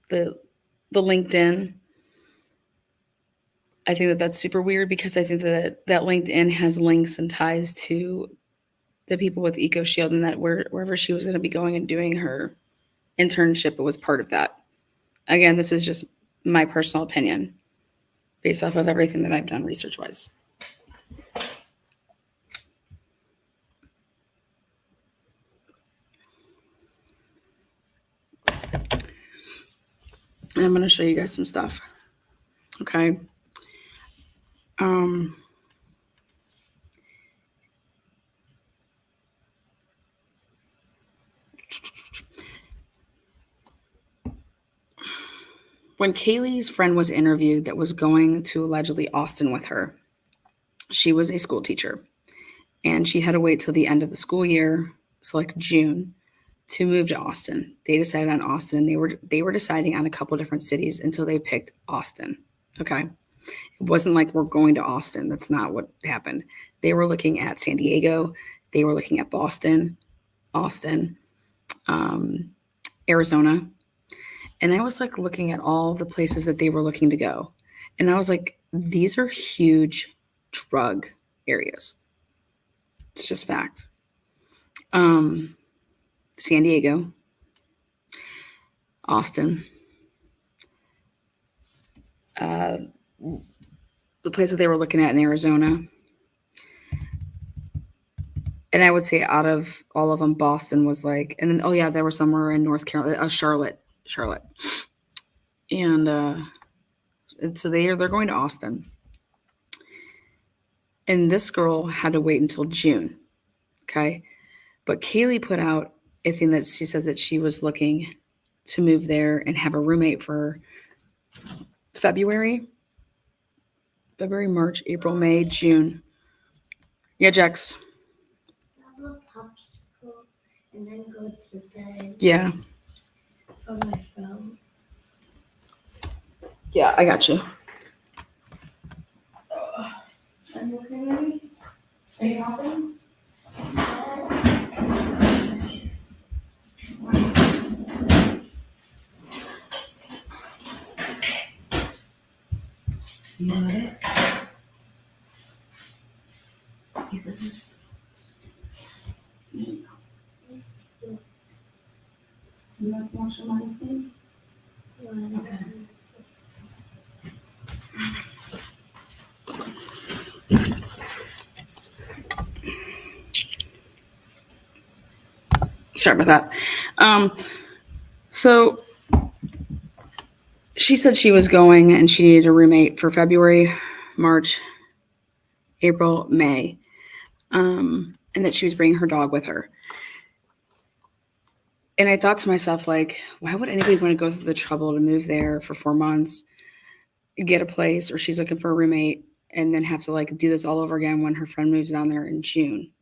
the LinkedIn. I think that that's super weird, because I think that LinkedIn has links and ties to the people with EcoShield, and that wherever she was going to be going and doing her internship, it was part of that. Again, this is just my personal opinion based off of everything that I've done research-wise. And I'm going to show you guys some stuff. Okay. When Kaylee's friend was interviewed that was going to allegedly Austin with her, she was a school teacher, and she had to wait till the end of the school year, so like June, to move to Austin. They decided on Austin, and they were deciding on a couple different cities until they picked Austin. Okay. It wasn't like, we're going to Austin. That's not what happened. They were looking at San Diego. They were looking at Boston, Austin, Arizona. And I was like looking at all the places that they were looking to go. And I was like, these are huge drug areas. It's just fact. San Diego, Austin, the place that they were looking at in Arizona. And I would say out of all of them, Boston was like, and then, oh yeah, there were somewhere in North Carolina, Charlotte. And so they're going to Austin. And this girl had to wait until June. Okay. But Kaylee put out a thing that she said that she was looking to move there and have a roommate for February, March, April, May, June. Yeah, Jax. Have a popsicle and then go to bed. Yeah. On my phone. Yeah, I got you. Are you okay, Mommy? Are you helping? You got it? He says no. want some extra medicine? Okay. Sorry about that. So she said she was going and she needed a roommate for February, March, April, May, and that she was bringing her dog with her. And I thought to myself, like, why would anybody want to go through the trouble to move there for 4 months, get a place, or she's looking for a roommate, and then have to like do this all over again when her friend moves down there in June?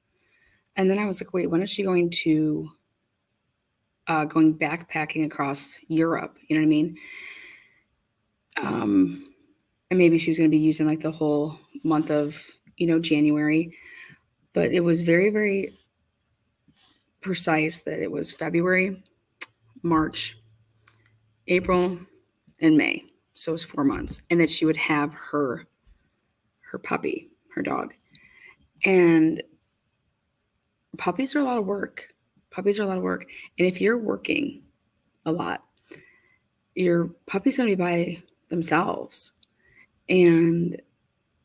And then I was like, wait, when is she going to going backpacking across Europe? You know what I mean? And maybe she was going to be using like the whole month of, January, but it was very, very precise that it was February, March, April, and May. So it was 4 months, and that she would have her puppy, her dog. And puppies are a lot of work. Puppies are a lot of work. And if you're working a lot, your puppy's going to be by themselves. And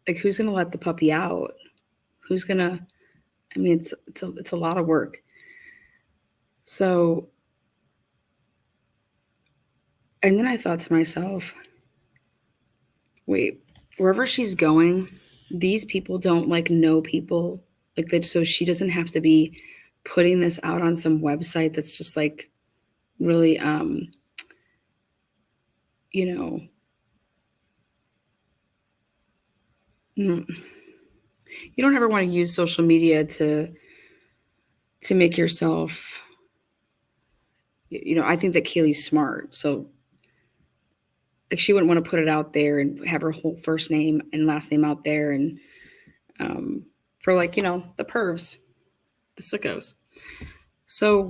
like, who's going to let the puppy out? Who's going to, it's a lot of work. So, and then I thought to myself, wait, wherever she's going, these people don't like know people like that. So she doesn't have to be putting this out on some website that's just like really, you don't ever want to use social media to make yourself, I think that Kaylee's smart. So like, she wouldn't want to put it out there and have her whole first name and last name out there. And for like, the pervs, the sickos. So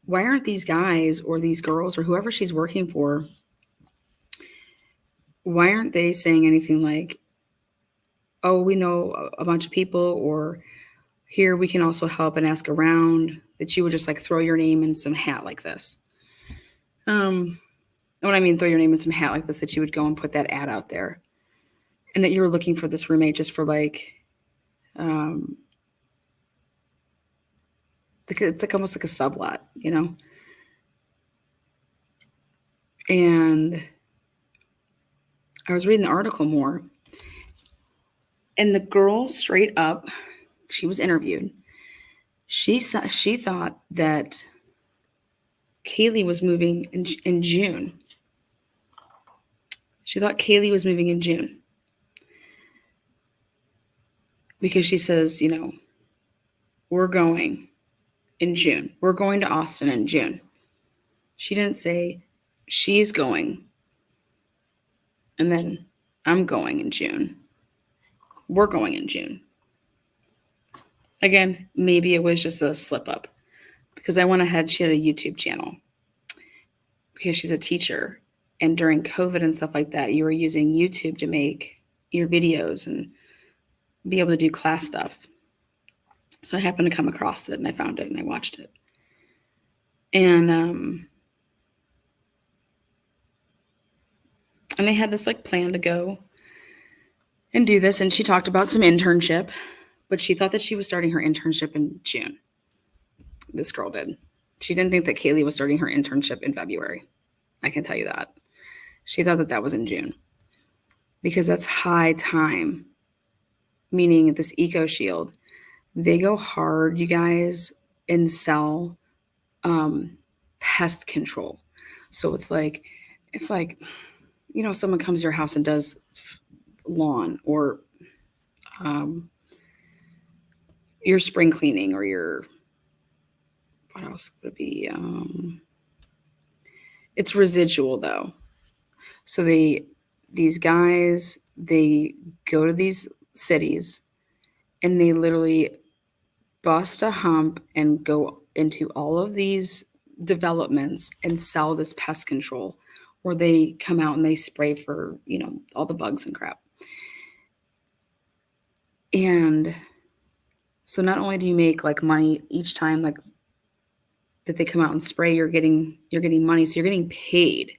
why aren't these guys or these girls or whoever she's working for, why aren't they saying anything like, oh, we know a bunch of people, or here we can also help and ask around, that you would just like throw your name in some hat like this? When I mean throw your name in some hat like this, that you would go and put that ad out there, and that you were looking for this roommate just for like, it's like almost like a sublet, And I was reading the article more, and the girl straight up, she was interviewed. She thought that Kaylee was moving in June. She thought Kaylee was moving in June because she says, we're going in June. We're going to Austin in June. She didn't say she's going and then I'm going in June. We're going in June. Again, maybe it was just a slip up, because I went ahead. She had a YouTube channel because she's a teacher. And during COVID and stuff like that, you were using YouTube to make your videos and be able to do class stuff. So I happened to come across it and I found it and I watched it. And they had this like plan to go and do this. And she talked about some internship, but she thought that she was starting her internship in June. This girl did. She didn't think that Kaylee was starting her internship in February. I can tell you that. She thought that was in June, because that's high time, meaning this Eco Shield, they go hard, you guys, and sell pest control. So it's like, someone comes to your house and does lawn, or your spring cleaning, or your, what else would it be? It's residual though. So these guys, they go to these cities and they literally bust a hump and go into all of these developments and sell this pest control, or they come out and they spray for, all the bugs and crap. And so not only do you make like money each time, like that they come out and spray, you're getting money. So you're getting paid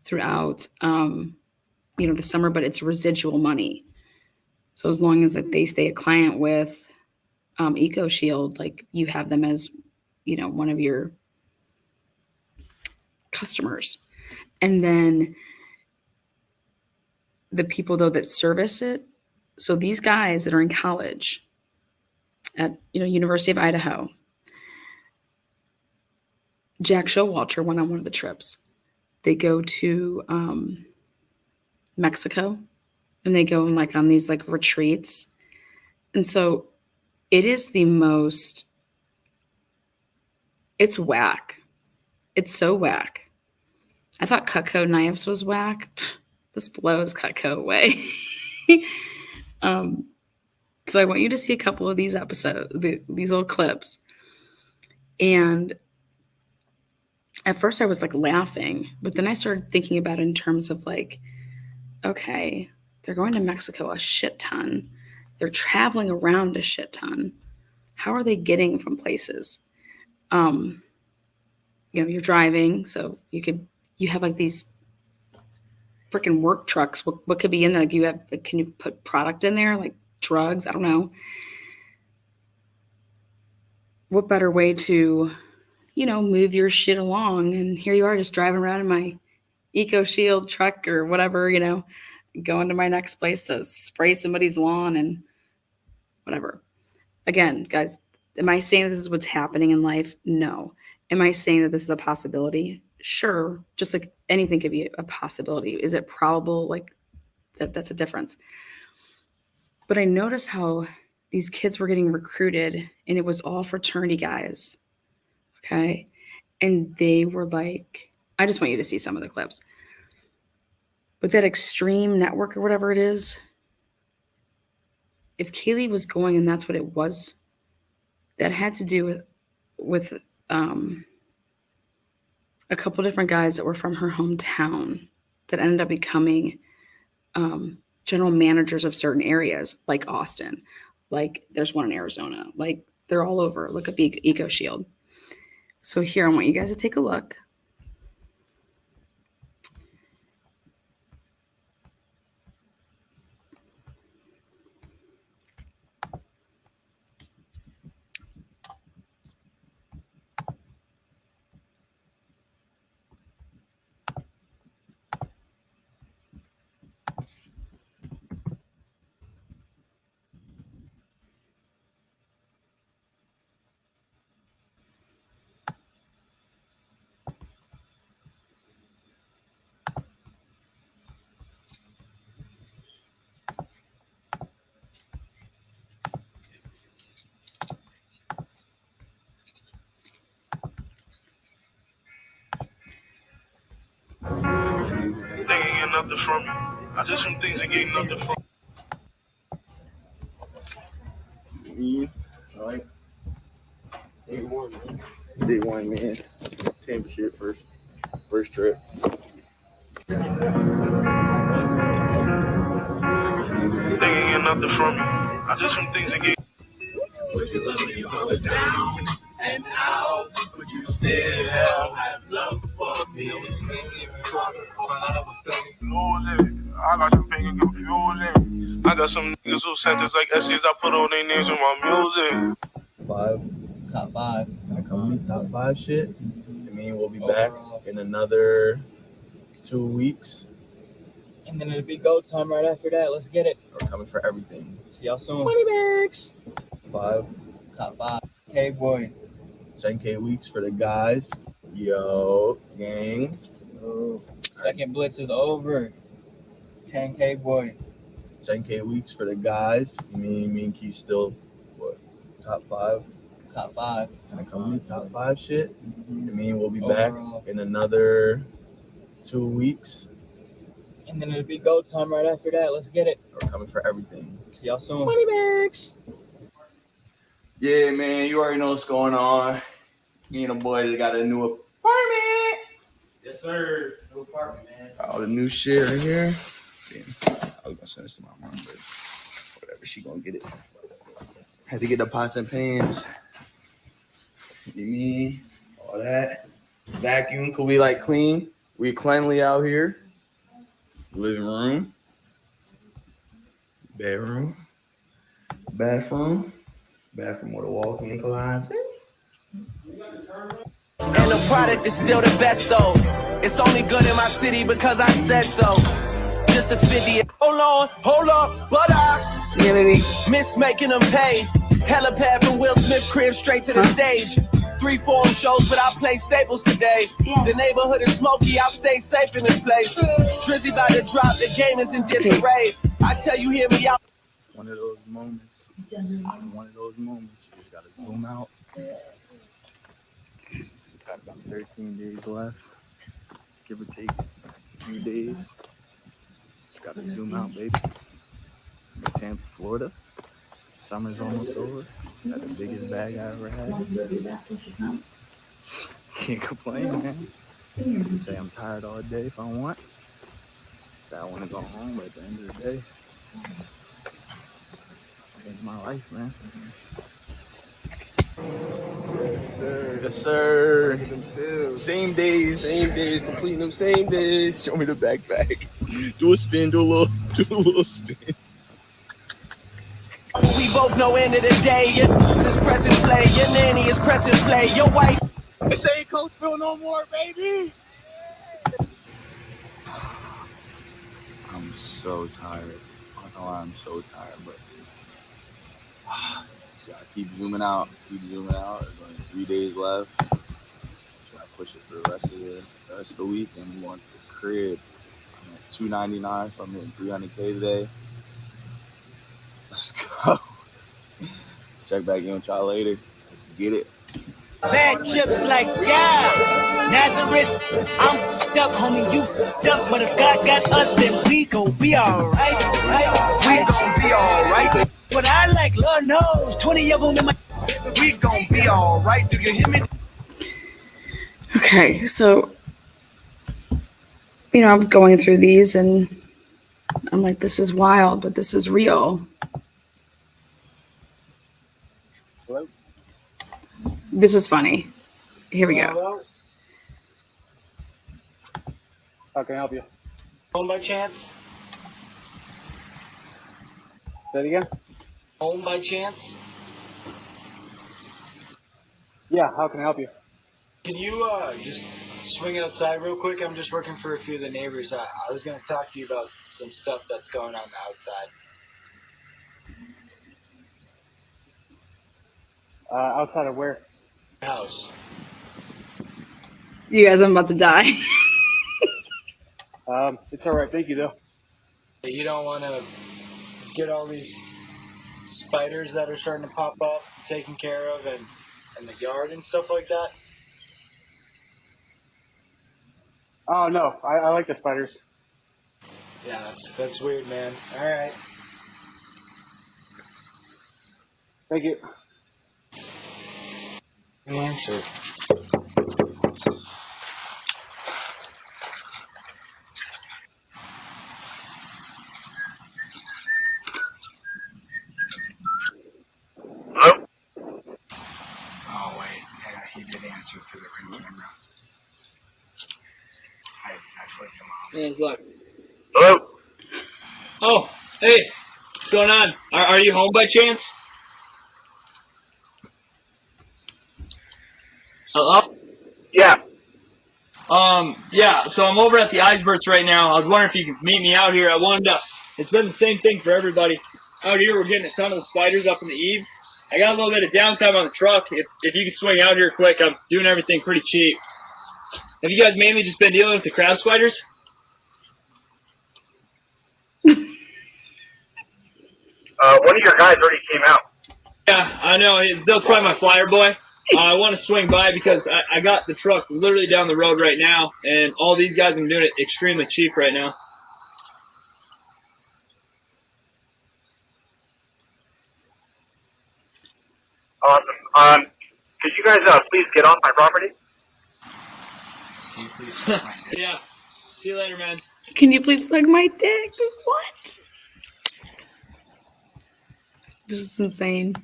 throughout, the summer, but it's residual money. So as long as like they stay a client with EcoShield, like you have them as, one of your customers. And then the people though that service it. So these guys that are in college at, University of Idaho, Jack Showalter went on one of the trips. They go to Mexico, and they go on these like retreats. And so it is it's whack. It's so whack. I thought Cutco knives was whack. This blows Cutco away. So I want you to see a couple of these episodes, these little clips. And at first I was like laughing, but then I started thinking about it in terms of like, okay, they're going to Mexico a shit ton. They're traveling around a shit ton. How are they getting from places? You're driving, so you have like these freaking work trucks. What could be in there? Like can you put product in there? Like drugs? I don't know. What better way to, move your shit along? And here you are just driving around in my EcoShield truck or whatever, going to my next place to spray somebody's lawn and whatever. Again, guys, am I saying this is what's happening in life? No. Am I saying that this is a possibility? Sure. Just like anything could be a possibility. Is it probable? Like that's a difference. But I noticed how these kids were getting recruited, and it was all fraternity guys. Okay. And they were like, I just want you to see some of the clips. But that Extreme Network or whatever it is, if Kaylee was going and that's what it was, that had to do with a couple different guys that were from her hometown that ended up becoming general managers of certain areas, like Austin, like there's one in Arizona, like they're all over. Look up EcoShield. So here, I want you guys to take a look. They ain't getting nothing from me. I did some things and getting nothing from me. All right. Day one, man. Day one, man. Tampa shit first trip. They ain't getting nothing from me. I did some things and getting. Would you love me if I was down and out? Would you still have love for me? I got some fingers confusing. I got some niggas who sent us like essays. I put on their names in my music. Top five. Company top five shit. I mean, we'll be back in another 2 weeks. And then it'll be go time right after that. Let's get it. We're coming for everything. See y'all soon. Money bags. Top five. K boys. 10K weeks for the guys. Yo, gang. Second blitz is over. 10K boys. 10K weeks for the guys. Me and Keith still, top five? Top five. Company top five shit. I mean, we'll be back in another 2 weeks. And then it'll be go time right after that. Let's get it. We're coming for everything. See y'all soon. Money bags. Yeah, man, you already know what's going on. Me and a boy that got a new apartment. Yes, sir. New apartment, man. All the new shit right here. Damn, I was gonna send this to my mom, but whatever, she gonna get it. Had to get the pots and pans. You mean? all that. Vacuum, could we like clean? We cleanly out here. Living room, bedroom, bathroom with a walk-in closet. And the product is still the best though. It's only good in my city because I said so. Just a 50. Hold on, but Yeah, baby. miss making them pay. Helipad from Will Smith crib straight to the stage. 3 forum shows, but I play staples today. The neighborhood is smoky, I'll stay safe in this place. Drizzy about to drop, the game is in disarray. I tell you, hear me out. It's one of those moments. You just gotta zoom out. Got about 13 days left, give or take a few days. Just gotta zoom out, baby. I'm in Tampa, Florida. Summer's almost over. Got the biggest bag I ever had. Can't complain, man. Say I'm tired all day if I want. Say I want to go home, but at the end of the day, changed my life, man. Yes, sir. Same days, completing them same days. Show me the backpack. Do a spin, do a little spin. We both know end of the day, your is pressing play, your nanny is pressing play, your wife. This ain't Coachville no more, baby. I'm so tired. I don't know why I'm so tired, but so I keep zooming out. There's only 3 days left. So I push it for the rest of the week, and I'm going to the crib. I'm at $299, so I'm hitting $300K today. Let's go. Check back in with y'all later. Let's get it. Bad chips like yeah, Nazareth. I'm f***ed up, homie. You f***ed up, but if God got us, then we gon' be alright. We gon' be alright. What I like, Lord knows, 20 of them in my. We gon' be alright. Do you hear me? Okay, so I'm going through these and I'm like, this is wild, but this is real. Hello? This is funny. Here we go. Hello? How can I help you? Home by chance? Say it again? Home by chance? Yeah, how can I help you? Can you just swing outside real quick? I'm just working for a few of the neighbors. I was going to talk to you about some stuff that's going on outside. Outside of where? House. You guys, I'm about to die. It's all right. Thank you, though. You don't want to get all these spiders that are starting to pop up taken care of and the yard and stuff like that? Oh, no. I like the spiders. Yeah, that's weird, man. All right. Thank you. Answer. Hello? Oh, wait. Yeah, he did answer through the ring camera. I flicked him off. Look. Hello? Oh, hey. What's going on? Are you home by chance? Hello? Yeah. Yeah, so I'm over at the Icebergs right now. I was wondering if you could meet me out here. It's been the same thing for everybody. Out here, we're getting a ton of the spiders up in the eaves. I got a little bit of downtime on the truck. If you could swing out here quick, I'm doing everything pretty cheap. Have you guys mainly just been dealing with the crab spiders? One of your guys already came out. Yeah, I know. That was probably my flyer boy. I want to swing by because I got the truck literally down the road right now, and all these guys are doing it extremely cheap right now. Awesome. Could you guys please get off my property? Yeah. See you later, man. Can you please suck my dick? What? This is insane.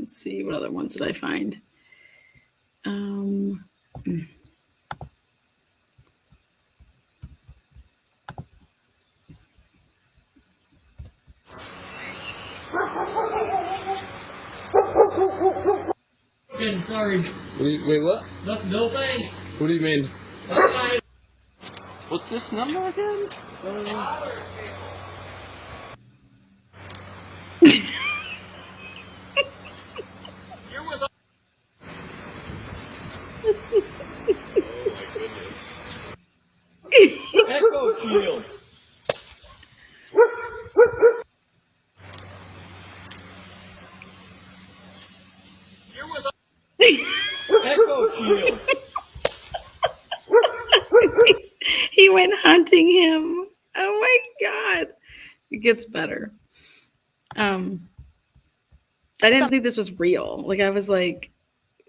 Let's see, what other ones did I find? Sorry. Wait, what? No thing. What do you mean? What's this number again? Echo Shield. Echo Shield. He went hunting him. Oh my god. It gets better. I didn't think this was real. Like I was like,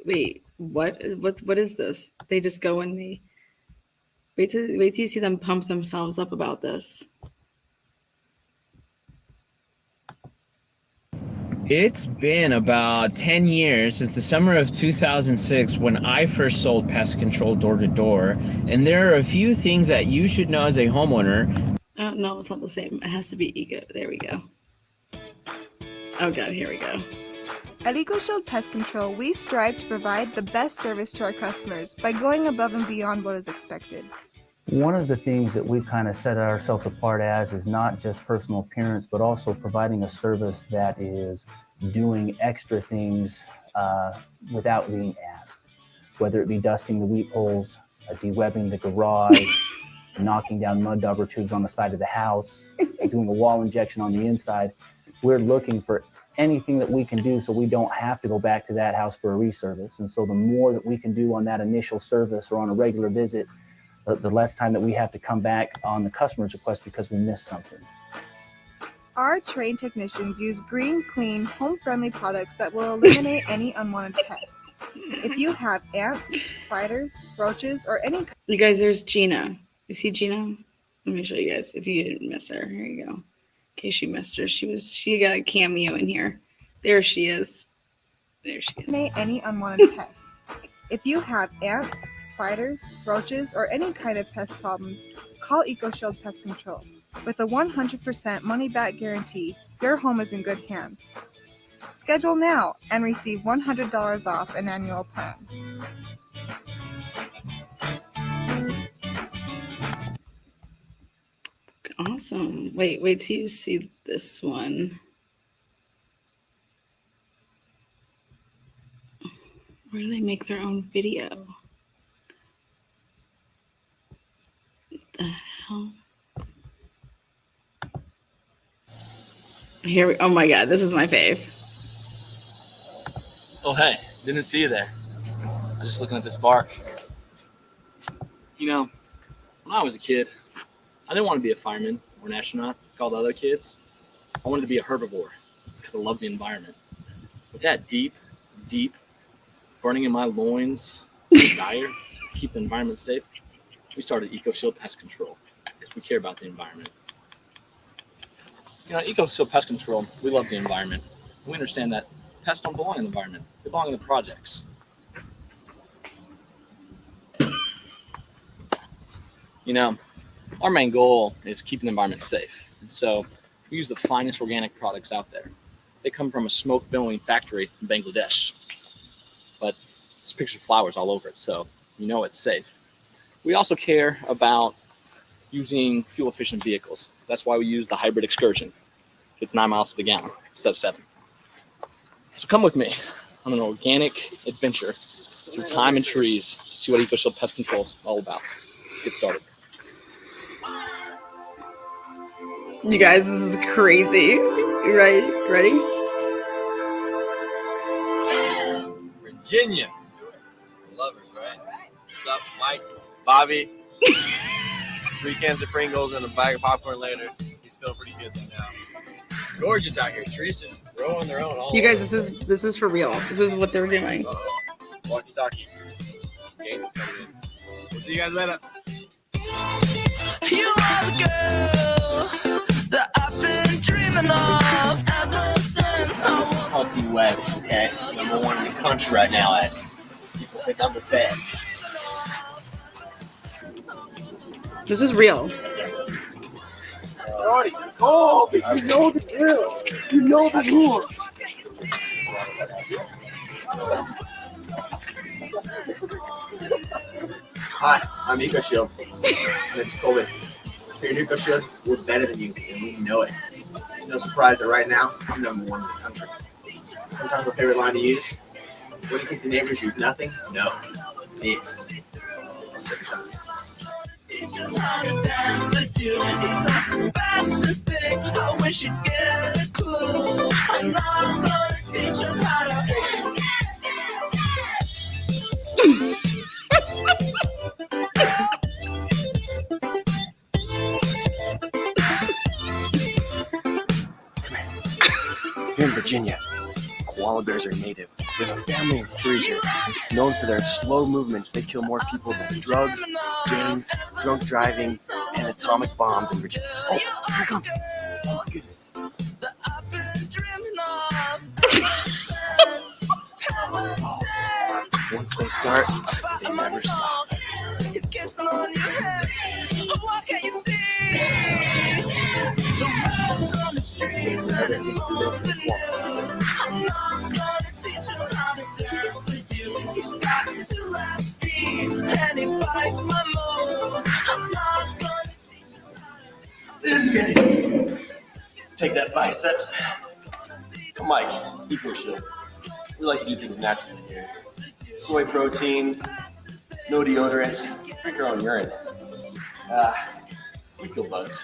wait, what is this? They just go and they wait till you see them pump themselves up about this. It's been about 10 years since the summer of 2006 when I first sold pest control door to door, and there are a few things that you should know as a homeowner. No, it's not the same. It has to be Ego. There we go. Oh god, here we go. At EcoShield Pest Control, we strive to provide the best service to our customers by going above and beyond what is expected. One of the things that we've kind of set ourselves apart as is not just personal appearance, but also providing a service that is doing extra things without being asked. Whether it be dusting the wheat poles, de-webbing the garage, knocking down mud dauber tubes on the side of the house, doing a wall injection on the inside. We're looking for anything that we can do so we don't have to go back to that house for a reservice. And so the more that we can do on that initial service or on a regular visit, the less time that we have to come back on the customer's request because we missed something. Our trained technicians use green, clean, home-friendly products that will eliminate any unwanted pests. If you have ants, spiders, roaches, or any... You guys, there's Gina. You see Gina? Let me show you guys if you didn't miss her. Here you go. In case you missed her. She got a cameo in here. There she is. There she is. Eliminate any unwanted pests. If you have ants, spiders, roaches, or any kind of pest problems, call EcoShield Pest Control. With a 100% money-back guarantee, your home is in good hands. Schedule now and receive $100 off an annual plan. Awesome. Wait till you see this one. Where do they make their own video? What the hell? Here we, oh my god, this is my fave. Oh hey, didn't see you there. I was just looking at this bark. You know, when I was a kid, I didn't want to be a fireman or an astronaut like all the other kids. I wanted to be a herbivore because I love the environment. With that deep burning in my loins desire to keep the environment safe, we started EcoShield Pest Control because we care about the environment. You know, EcoShield Pest Control, we love the environment. We understand that pests don't belong in the environment. They belong in the projects. You know, our main goal is keeping the environment safe. And so we use the finest organic products out there. They come from a smoke billowing factory in Bangladesh. But there's pictures of flowers all over it, so you know it's safe. We also care about using fuel-efficient vehicles. That's why we use the hybrid Excursion. It's 9 miles to the gallon instead of 7. So come with me on an organic adventure through time and trees to see what EcoShield Pest Control is all about. Let's get started. You guys, this is crazy. Right? Ready? Virginia. Lovers, right? What's up, Mike? Bobby? 3 cans of Pringles and a bag of popcorn later. He's feeling pretty good right now. It's gorgeous out here. Trees just grow on their own. All You guys, over. this is for real. This is what they're doing. Walkie-talkie. Gaines is coming in. We'll see you guys later. You are the girl that I've been dreaming of ever since I was This is called U.S., okay? #1 in the country right now, Ed. People think I'm the best. This is real. Oh, you know the drill. You know the rules. Hi, I'm EcoShield. My name's Colby. Here at EcoShield, we're better than you, and we know it. It's no surprise that right now, I'm #1 in the country. Sometimes my favorite line to use, what do you think the neighbors use? Nothing? No. This. Teach him how to dance with you. He dances back the thing. I wish you'd get a clue. I'm not gonna teach him how to dance. Here in Virginia, koala bears are native. We have a family of 3 here, known for their slow movements. They kill more people than drugs, gangs, drunk driving, and atomic bombs in Virginia. Oh, here it comes. Oh my goodness. Once they start, they never stop. He's kissing on your head. What can you see? The world's on the streets and it's all over the news. I'm not gonna teach him how to dance with you. He's got 2 left feet and he bites my moves. I'm not gonna teach him how to Take that biceps. I'm Mike, EcoShield. We like to do things naturally here. Soy protein, no deodorant, drink your own urine. We kill bugs.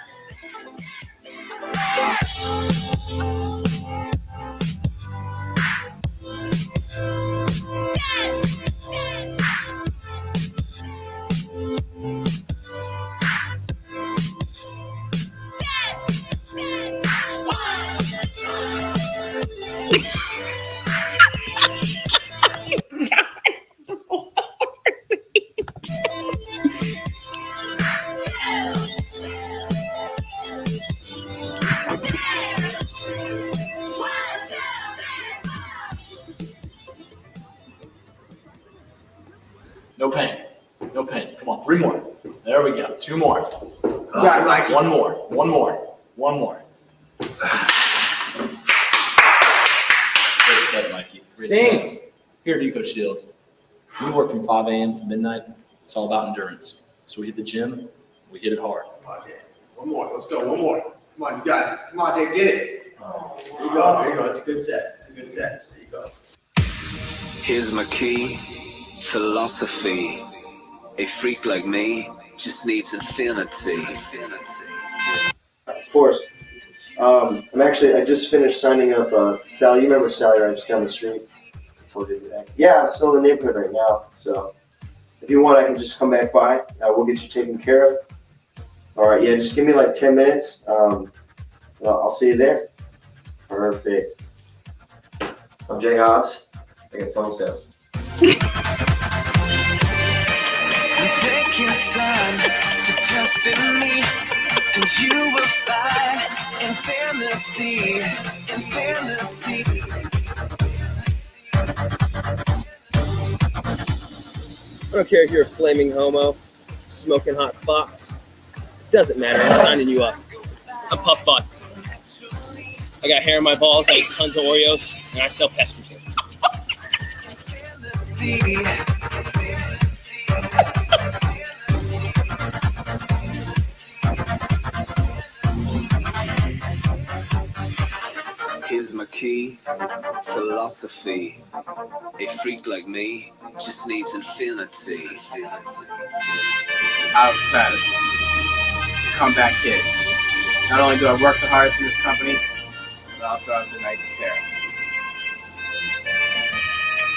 No pain. No pain. Come on, 3 more. There we go. 2 more. Got it, Mikey. 1 more. 1 more. 1 more. Great set, Mikey. Great Stings. set. Here at EcoShield, we work from 5 a.m. to midnight. It's all about endurance. So we hit the gym, we hit it hard. Okay. 1 more. Let's go. 1 more. Come on, you got it. Come on, Jake, get it. Oh, there you go. There you go. It's a good set. It's a good set. There you go. Here's my key, philosophy. A freak like me just needs infinity. Of course. I just finished signing up Sally. You remember Sally, right? Just down the street. Told you today. Yeah, I'm still in the neighborhood right now. So if you want, I can just come back by. We'll get you taken care of. All right. Yeah, just give me like 10 minutes. I'll see you there. Perfect. I'm Jay Hobbs. I got phone sales. take your time to trust in me, and you will find infinity, infinity. I don't care if you're a flaming homo, smoking hot fox. Doesn't matter. I'm signing you up. I'm Puff Butts. I got hair in my balls. I eat tons of Oreos, and I sell pest control. Here's my key, philosophy. A freak like me just needs infinity. Alex Patterson, comeback kid. Not only do I work the hardest in this company, but I also have the nicest hair.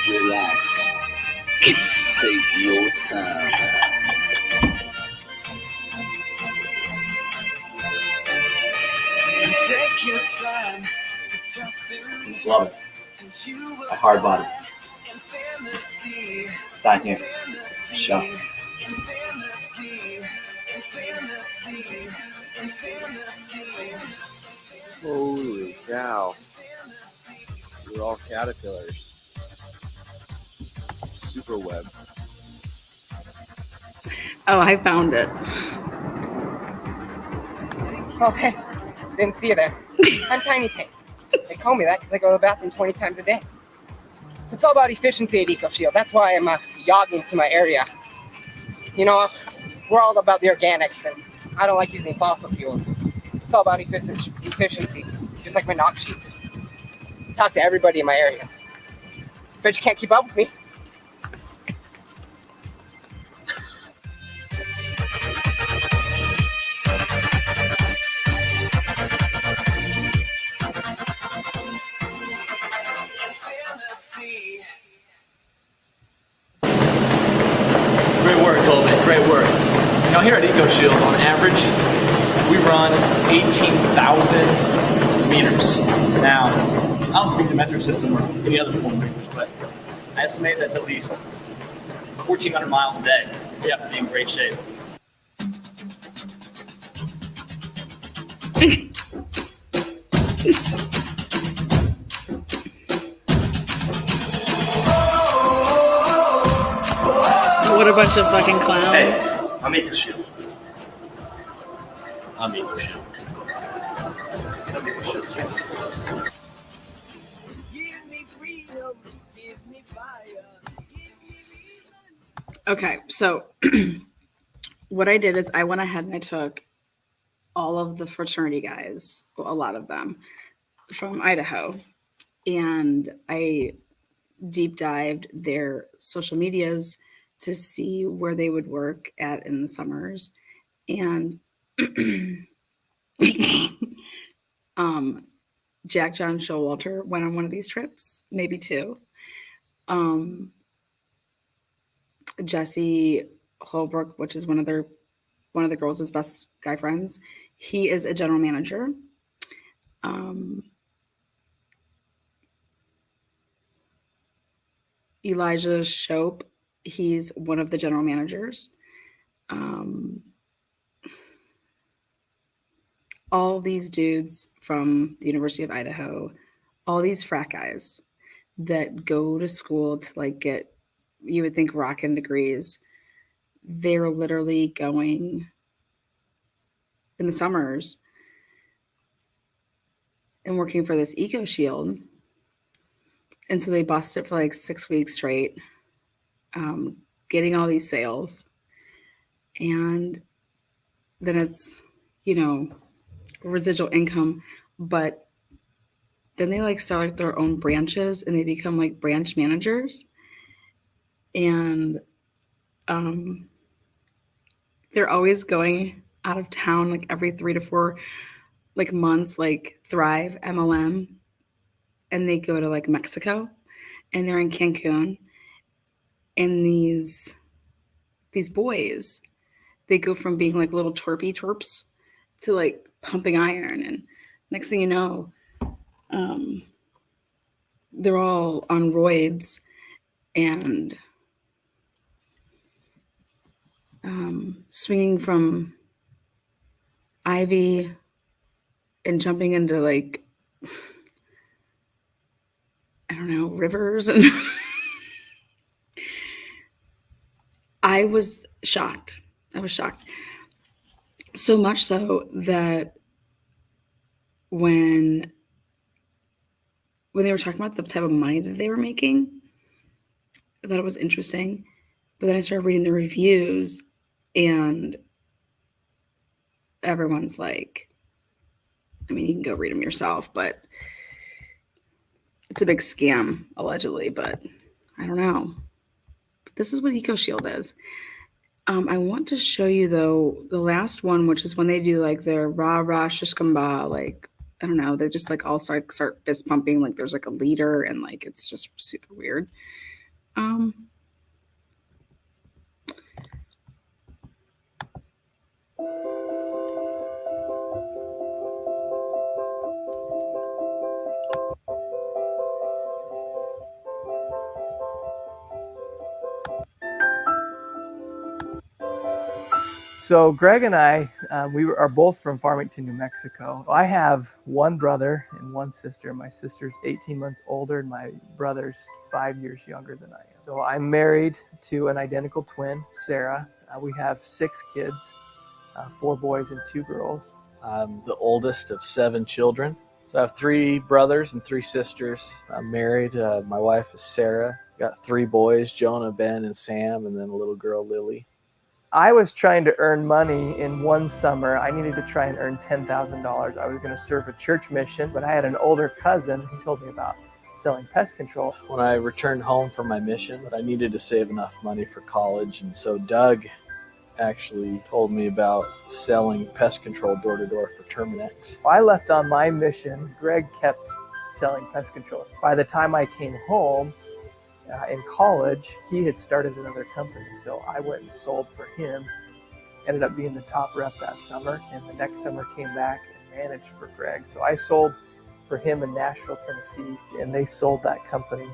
Relax. Take your time. Take your time to trust in me. Love it. A hard body. Sign here. Shop. Holy cow. We're all caterpillars. Super web. Oh, I found it. Oh, hey, didn't see you there. I'm Tiny Pink. They call me that because I go to the bathroom 20 times a day. It's all about efficiency at EcoShield. That's why I'm yogging to my area. You know, we're all about the organics, and I don't like using fossil fuels. It's all about efficiency, just like my knock sheets. Talk to everybody in my area. Bet you can't keep up with me. Great work, Colby. Great work. Now here at EcoShield, on average, we run 18,000 meters. Now, I don't speak the metric system or any other form of meters, but I estimate that's at least 1,400 miles a day. We have to be in great shape. What a bunch of fucking clowns. Hey, I'm EcoShield. I'm EcoShield. I'm EcoShield. Okay, so what I did is I went ahead and I took all of the fraternity guys, well, a lot of them, from Idaho, and I deep dived their social medias to see where they would work at in the summers. And Jack John Showalter went on one of these trips, maybe two. Jesse Holbrook, which is one of the girls' best guy friends, he is a general manager. Elijah Shope, he's one of the general managers. All these dudes from the University of Idaho, all these frat guys that go to school to like get, you would think, rockin' degrees, they're literally going in the summers and working for this EcoShield. And so they bust it for like 6 weeks straight, getting all these sales. And then it's, residual income. But then they like start like their own branches and they become like branch managers. And they're always going out of town like every 3 to 4 like months, like Thrive MLM. And they go to like Mexico and they're in Cancun. And these boys, they go from being like little twerps to like pumping iron. And next thing you know, they're all on roids and swinging from ivy and jumping into like, I don't know, rivers. And I was shocked. So much so that when they were talking about the type of money that they were making, I thought it was interesting. But then I started reading the reviews and everyone's like, I mean, you can go read them yourself, but it's a big scam, allegedly, but I don't know. This is what EcoShield is. I want to show you, though, the last one, which is when they do like their rah-rah shishkamba, like, I don't know, they just like all start fist pumping, like there's like a leader and like it's just super weird. So Greg and I We are both from Farmington, New Mexico. I have one brother and one sister. My sister's 18 months older and my brother's 5 years younger than I am. So I'm married to an identical twin, Sarah. We have 6 kids, 4 boys and 2 girls. I'm the oldest of 7 children. So I have 3 brothers and 3 sisters. I'm married. My wife is Sarah. Got 3 boys, Jonah, Ben, and Sam, and then a little girl, Lily. I was trying to earn money in one summer. I needed to try and earn $10,000. I was going to serve a church mission, but I had an older cousin who told me about selling pest control. When I returned home from my mission, I needed to save enough money for college, and so Doug actually told me about selling pest control door-to-door for Terminex. I left on my mission. Greg kept selling pest control. By the time I came home, in college, he had started another company, so I went and sold for him. Ended up being the top rep that summer, and the next summer came back and managed for Greg. So I sold for him in Nashville, Tennessee, and they sold that company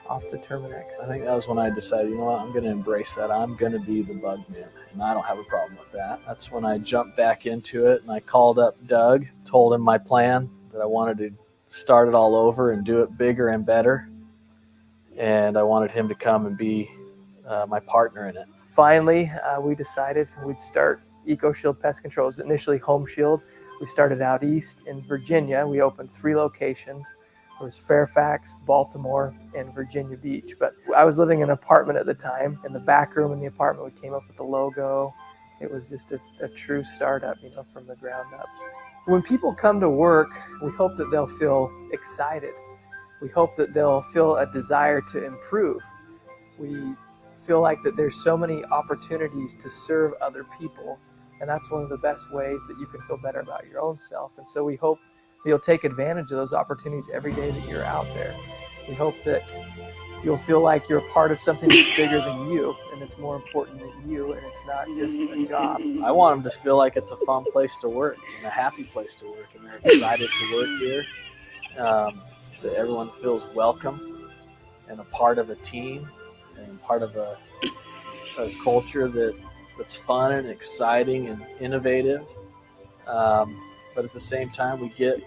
off to Terminex. I think that was when I decided, you know what, I'm going to embrace that. I'm going to be the bug man, and I don't have a problem with that. That's when I jumped back into it, and I called up Doug, told him my plan, that I wanted to start it all over and do it bigger and better. And I wanted him to come and be my partner in it. Finally, we decided we'd start EcoShield Pest Control. It was initially Home Shield. We started out east in Virginia. We opened 3 locations. It was Fairfax, Baltimore, and Virginia Beach. But I was living in an apartment at the time. In the back room in the apartment, we came up with the logo. It was just a true startup, from the ground up. When people come to work, we hope that they'll feel excited. We hope that they'll feel a desire to improve. We feel like that there's so many opportunities to serve other people, and that's one of the best ways that you can feel better about your own self. And so we hope that you'll take advantage of those opportunities every day that you're out there. We hope that you'll feel like you're a part of something that's bigger than you, and it's more important than you, and it's not just a job. I want them to feel like it's a fun place to work and a happy place to work, and they're excited to work here. That everyone feels welcome and a part of a team and part of a culture that's fun and exciting and innovative. But at the same time, we get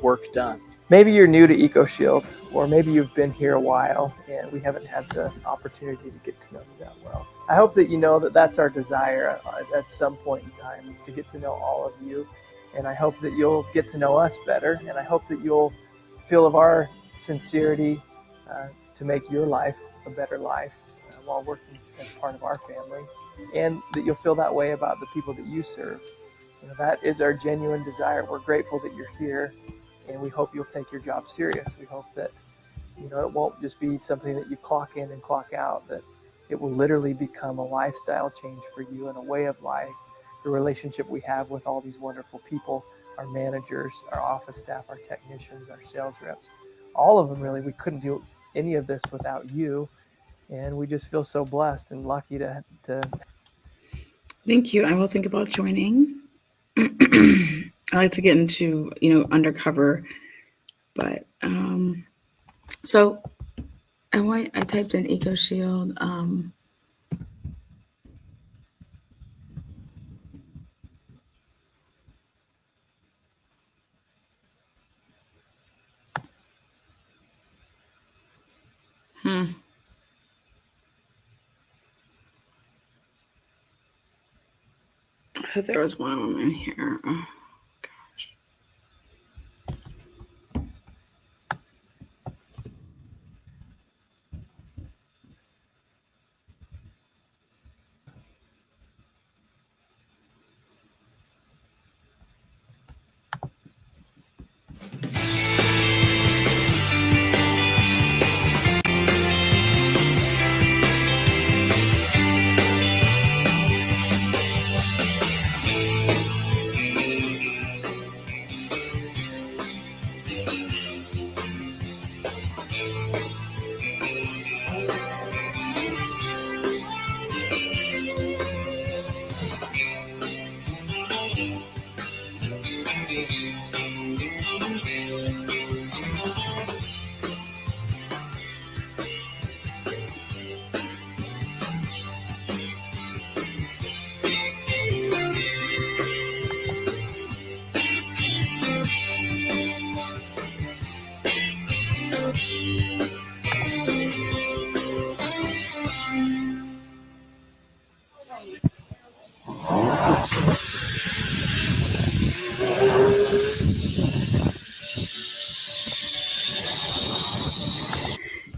work done. Maybe you're new to EcoShield, or maybe you've been here a while and we haven't had the opportunity to get to know you that well. I hope that you know that that's our desire at some point in time, is to get to know all of you. And I hope that you'll get to know us better. And I hope that you'll feel of our sincerity to make your life a better life while working as part of our family, and that you'll feel that way about the people that you serve. That is our genuine desire. We're grateful that you're here, and we hope you'll take your job serious. We hope that it won't just be something that you clock in and clock out, that it will literally become a lifestyle change for you and a way of life. The relationship we have with all these wonderful people, our managers, our office staff, our technicians, our sales reps, all of them really. We couldn't do any of this without you, and we just feel so blessed and lucky to Thank you. I will think about joining. I like to get into undercover, but so I typed in EcoShield. I thought there was one of them in here. Oh,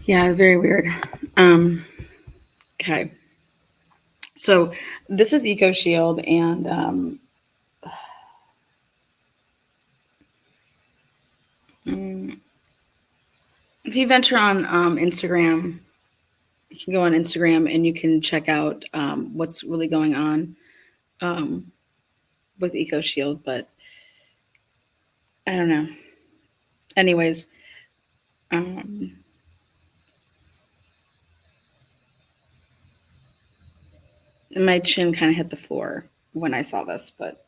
Yeah, it's very weird. Okay. So this is Eco Shield, and if you venture on Instagram, you can go on Instagram and you can check out what's really going on with Eco Shield, but I don't know. Anyways, my chin kind of hit the floor when I saw this, but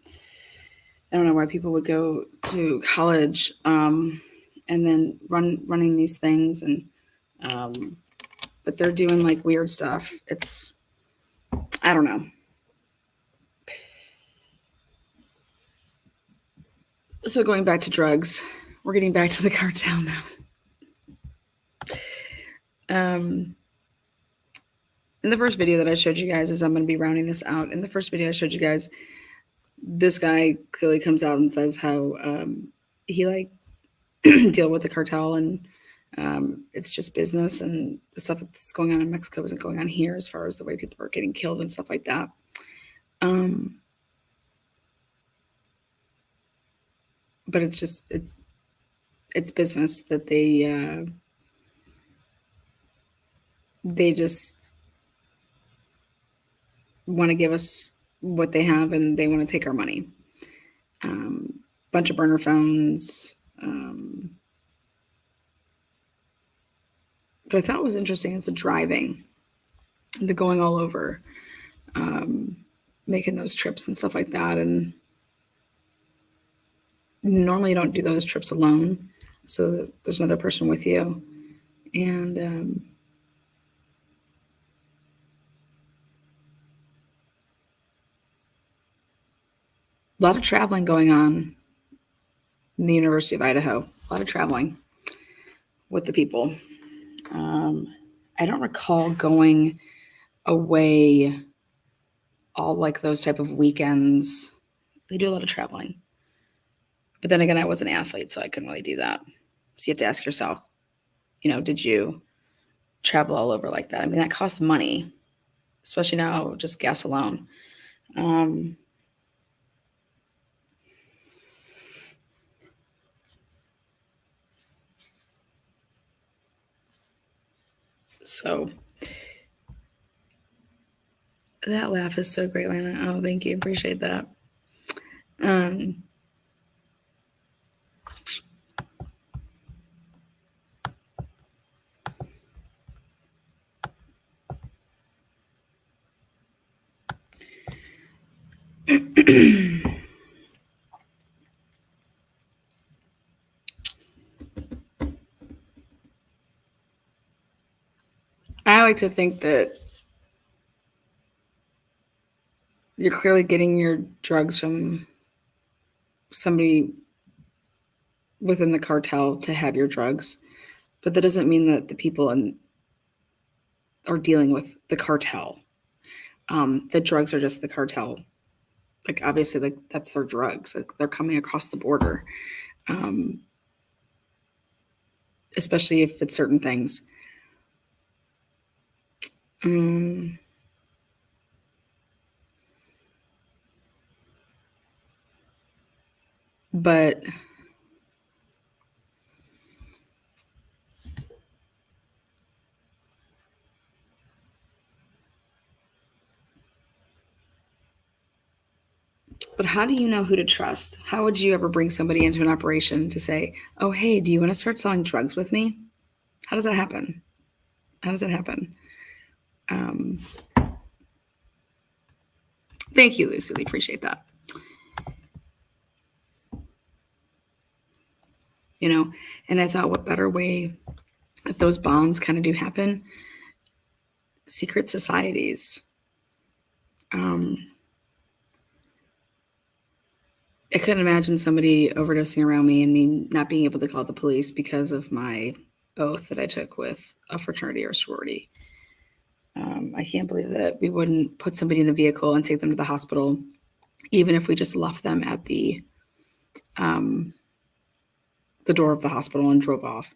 I don't know why people would go to college and then running these things, and but they're doing like weird stuff. It's, I don't know. So going back to drugs, we're getting back to the cartel now. In the first video that I showed you guys, as I'm going to be rounding this out, in the first video I showed you guys, this guy clearly comes out and says how he like deal with the cartel, and it's just business, and the stuff that's going on in Mexico isn't going on here as far as the way people are getting killed and stuff like that. But it's just it's business that they just want to give us what they have, and they want to take our money. Bunch of burner phones. But I thought what was interesting is the driving, the going all over, making those trips and stuff like that. And normally you don't do those trips alone, so there's another person with you. And a lot of traveling going on in the University of Idaho. A lot of traveling with the people. I don't recall going away all like those type of weekends. They do a lot of traveling. But then again, I was an athlete, so I couldn't really do that. So you have to ask yourself, did you travel all over like that? I mean, that costs money, especially now, just gas alone. So that laugh is so great, Lana. Oh, thank you. Appreciate that. I like to think that you're clearly getting your drugs from somebody within the cartel to have your drugs, but that doesn't mean that the people are dealing with the cartel. The drugs are just the cartel. Like, obviously, like that's their drugs. Like, they're coming across the border, especially if it's certain things. But how do you know who to trust? How would you ever bring somebody into an operation to say, oh, hey, do you want to start selling drugs with me? How does that happen? How does that happen? Thank you, Lucy. We appreciate that. And I thought, what better way that those bonds kind of do happen? Secret societies. I couldn't imagine somebody overdosing around me and me not being able to call the police because of my oath that I took with a fraternity or sorority. I can't believe that we wouldn't put somebody in a vehicle and take them to the hospital, even if we just left them at the door of the hospital and drove off.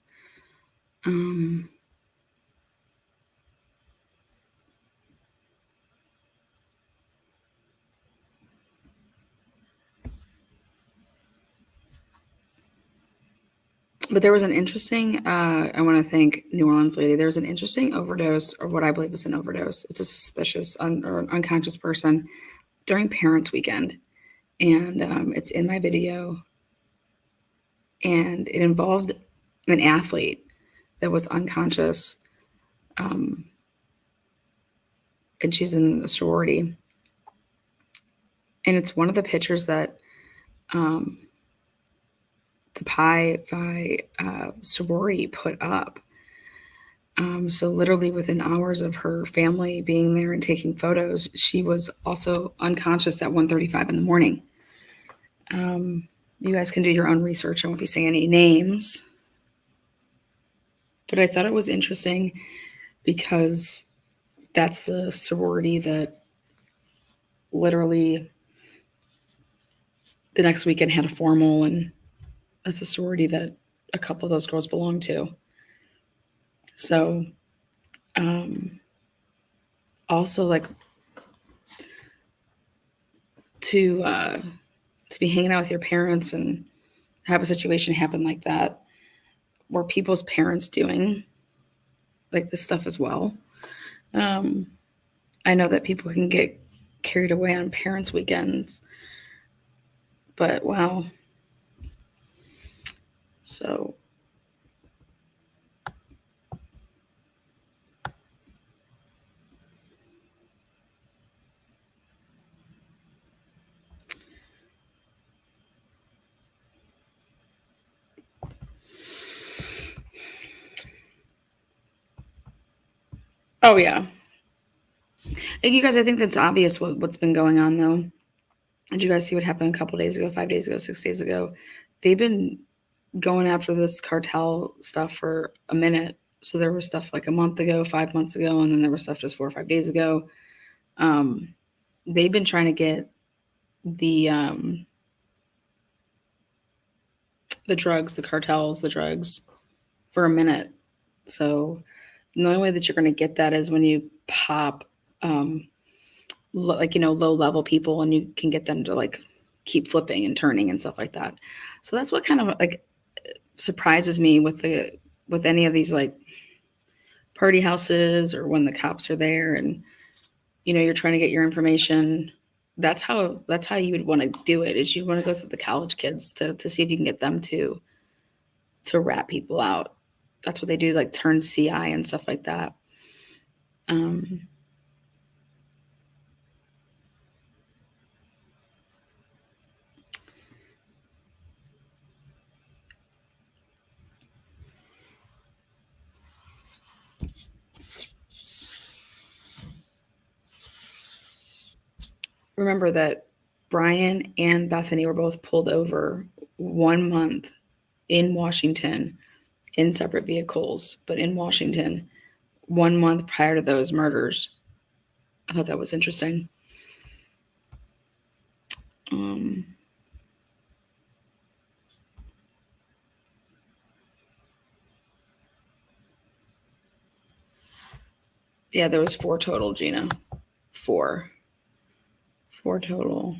But there was an interesting, I want to thank New Orleans lady. There was an interesting overdose, or what I believe is an overdose. It's a suspicious or an unconscious person during Parents Weekend. And it's in my video. And it involved an athlete that was unconscious. And she's in a sorority. And it's one of the pictures that the Pi Phi sorority put up. So literally within hours of her family being there and taking photos, she was also unconscious at 1:35 in the morning. You guys can do your own research. I won't be saying any names. But I thought it was interesting because that's the sorority that literally the next weekend had a formal, and that's a sorority that a couple of those girls belong to. So also like to be hanging out with your parents and have a situation happen like that, were people's parents doing like this stuff as well? I know that people can get carried away on parents' weekends, but wow. So oh yeah. And you guys, I think that's obvious what's been going on though. Did you guys see what happened a couple days ago, 5 days ago, 6 days ago? They've been going after this cartel stuff for a minute. So there was stuff like a month ago, 5 months ago, and then there was stuff just 4 or 5 days ago. They've been trying to get the drugs, the cartels, the drugs for a minute. So the only way that you're going to get that is when you pop like, low level people, and you can get them to like keep flipping and turning and stuff like that. So that's what kind of like surprises me with any of these like party houses, or when the cops are there and you're trying to get your information. That's how you would want to do it, is you want to go through the college kids to see if you can get them to rat people out. That's what they do, like turn CI and stuff like that. Remember that Brian and Bethany were both pulled over 1 month in Washington in separate vehicles, but in Washington 1 month prior to those murders. I thought that was interesting. Yeah, there was 4 total, Gina. 4 total.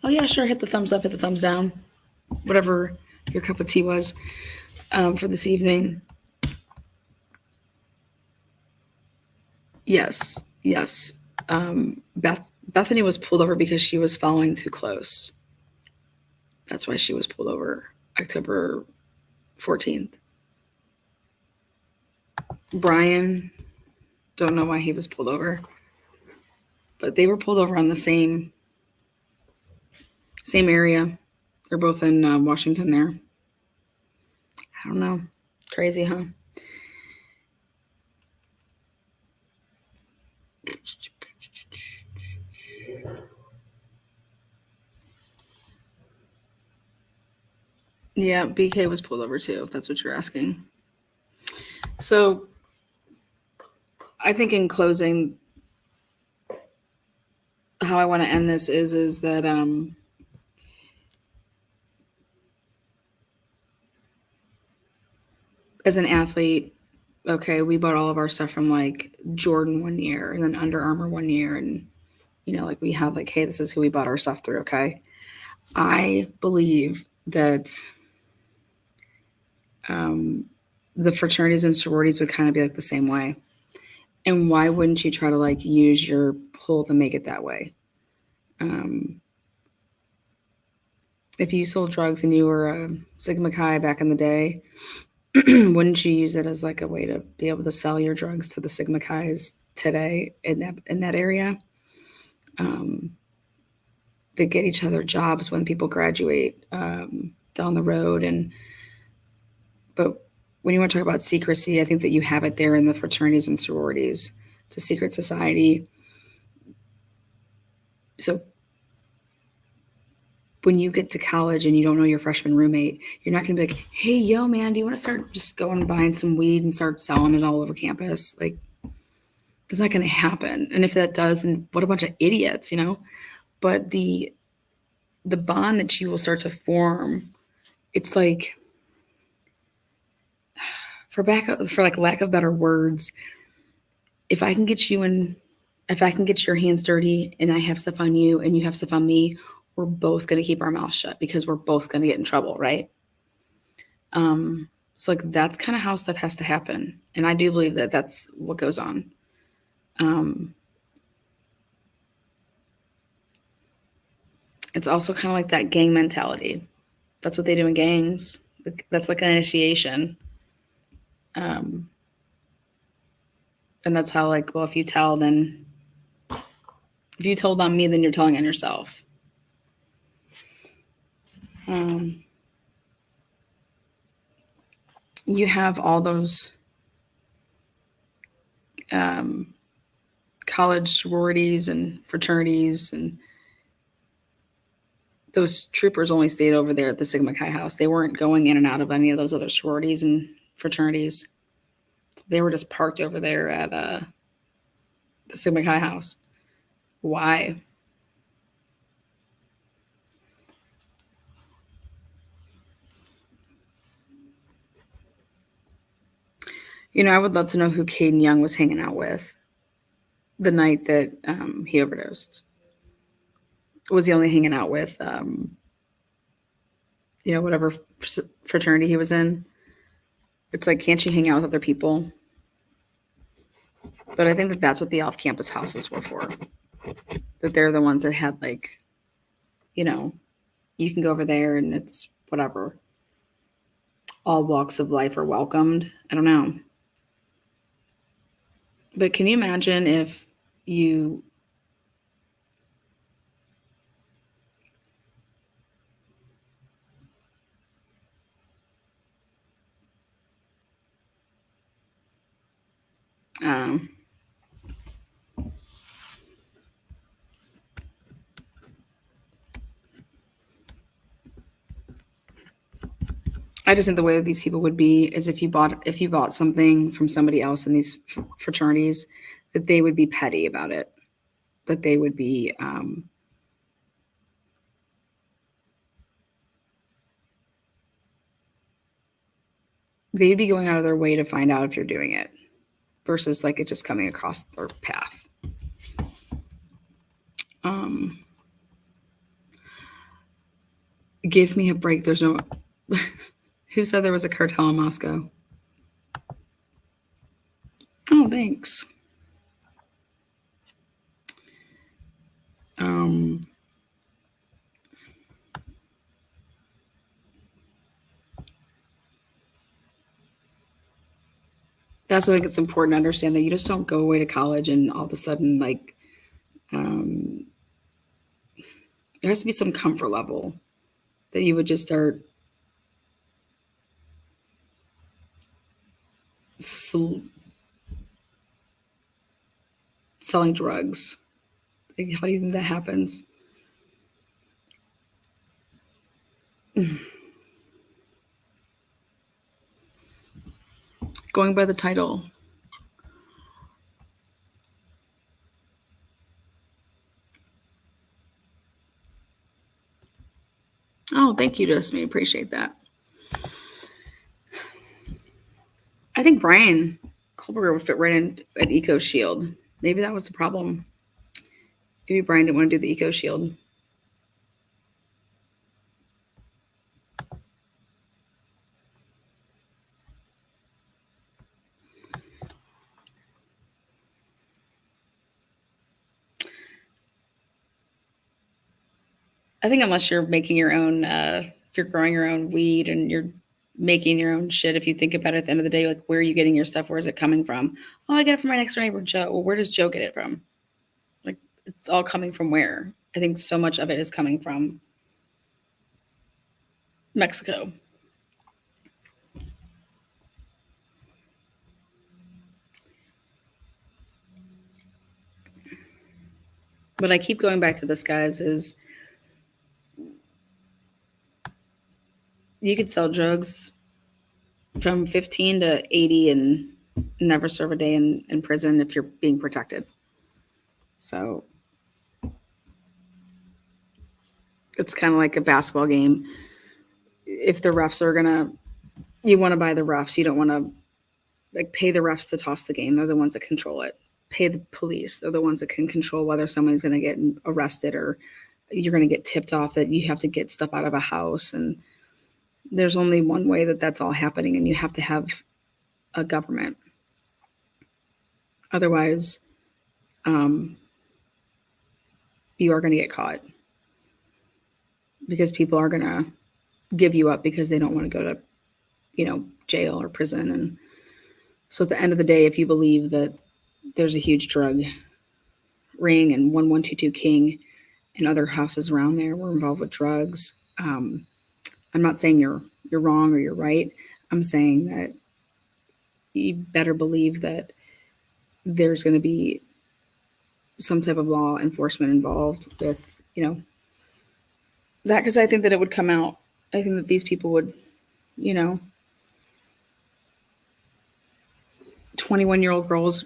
Oh yeah, sure. Hit the thumbs up, hit the thumbs down, whatever your cup of tea was for this evening. Yes. Bethany was pulled over because she was following too close. That's why she was pulled over October 14th. Brian, don't know why he was pulled over, but they were pulled over on the same area. They're both in Washington there. I don't know. Crazy, huh? Yeah, BK was pulled over too, if that's what you're asking. So I think in closing, how I want to end this is that as an athlete, okay, we bought all of our stuff from like Jordan one year and then Under Armour one year. And, you know, like we had like, hey, this is who we bought our stuff through. Okay. I believe that the fraternities and sororities would kind of be like the same way. And why wouldn't you try to like use your pull to make it that way? If you sold drugs and you were a Sigma Chi back in the day, wouldn't you use it as like a way to be able to sell your drugs to the Sigma Chi's today in that area? They get each other jobs when people graduate down the road. But when you want to talk about secrecy, I think that you have it there in the fraternities and sororities. It's a secret society. So when you get to college and you don't know your freshman roommate, you're not going to be like, hey, yo, man, do you want to start just going and buying some weed and start selling it all over campus? Like, that's not going to happen. And if that does, then what a bunch of idiots, you know? But the bond that you will start to form, it's like, for like lack of better words, if I can get your hands dirty and I have stuff on you and you have stuff on me, we're both going to keep our mouth shut because we're both going to get in trouble, right? So like that's kind of how stuff has to happen. And I do believe that that's what goes on. It's also kind of like that gang mentality. That's what they do in gangs. That's like an initiation. And that's how like, well, if you told on me, then you're telling on yourself. You have all those college sororities and fraternities, and those troopers only stayed over there at the Sigma Chi house. They weren't going in and out of any of those other sororities and fraternities. They were just parked over there at the Sigma Chi house. Why? You know, I would love to know who Caden Young was hanging out with the night that he overdosed. Was he only hanging out with, whatever fraternity he was in? It's like, can't you hang out with other people? But I think that that's what the off-campus houses were for. That they're the ones that had like, you can go over there and it's whatever. All walks of life are welcomed. I don't know. But can you imagine if you I just think the way that these people would be is if you bought something from somebody else in these fraternities, that they would be petty about it, that they would be they'd be going out of their way to find out if you're doing it, versus like it just coming across their path. Give me a break. There's no. Who said there was a cartel in Moscow? Oh, thanks. That's why I think it's important to understand that you just don't go away to college and all of a sudden, like, there has to be some comfort level that you would just start selling drugs. Like, how do you think that happens? Going by the title. Oh, thank you, Jasmine. Appreciate that. I think Brian Kohlberger would fit right in at Eco Shield. Maybe that was the problem. Maybe Brian didn't want to do the Eco Shield. I think unless you're making your own, if you're growing your own weed and you're making your own shit, if you think about it at the end of the day, like, where are you getting your stuff? Where is it coming from? Oh, I get it from my next door neighbor, Joe. Well, where does Joe get it from? Like, it's all coming from where? I think so much of it is coming from Mexico. But I keep going back to this, guys, is you could sell drugs from 15 to 80 and never serve a day in prison if you're being protected. So it's kind of like a basketball game. If the refs are you want to buy the refs. You don't want to like pay the refs to toss the game. They're the ones that control it. Pay the police. They're the ones that can control whether someone's going to get arrested or you're going to get tipped off that you have to get stuff out of a house. And there's only one way that that's all happening, and you have to have a government. Otherwise, you are going to get caught because people are going to give you up because they don't want to go to, jail or prison. And so at the end of the day, if you believe that there's a huge drug ring and 1122 King and other houses around there were involved with drugs, I'm not saying you're wrong or you're right. I'm saying that you better believe that there's going to be some type of law enforcement involved with, that, because I think that it would come out. I think that these people would, 21-year-old girls,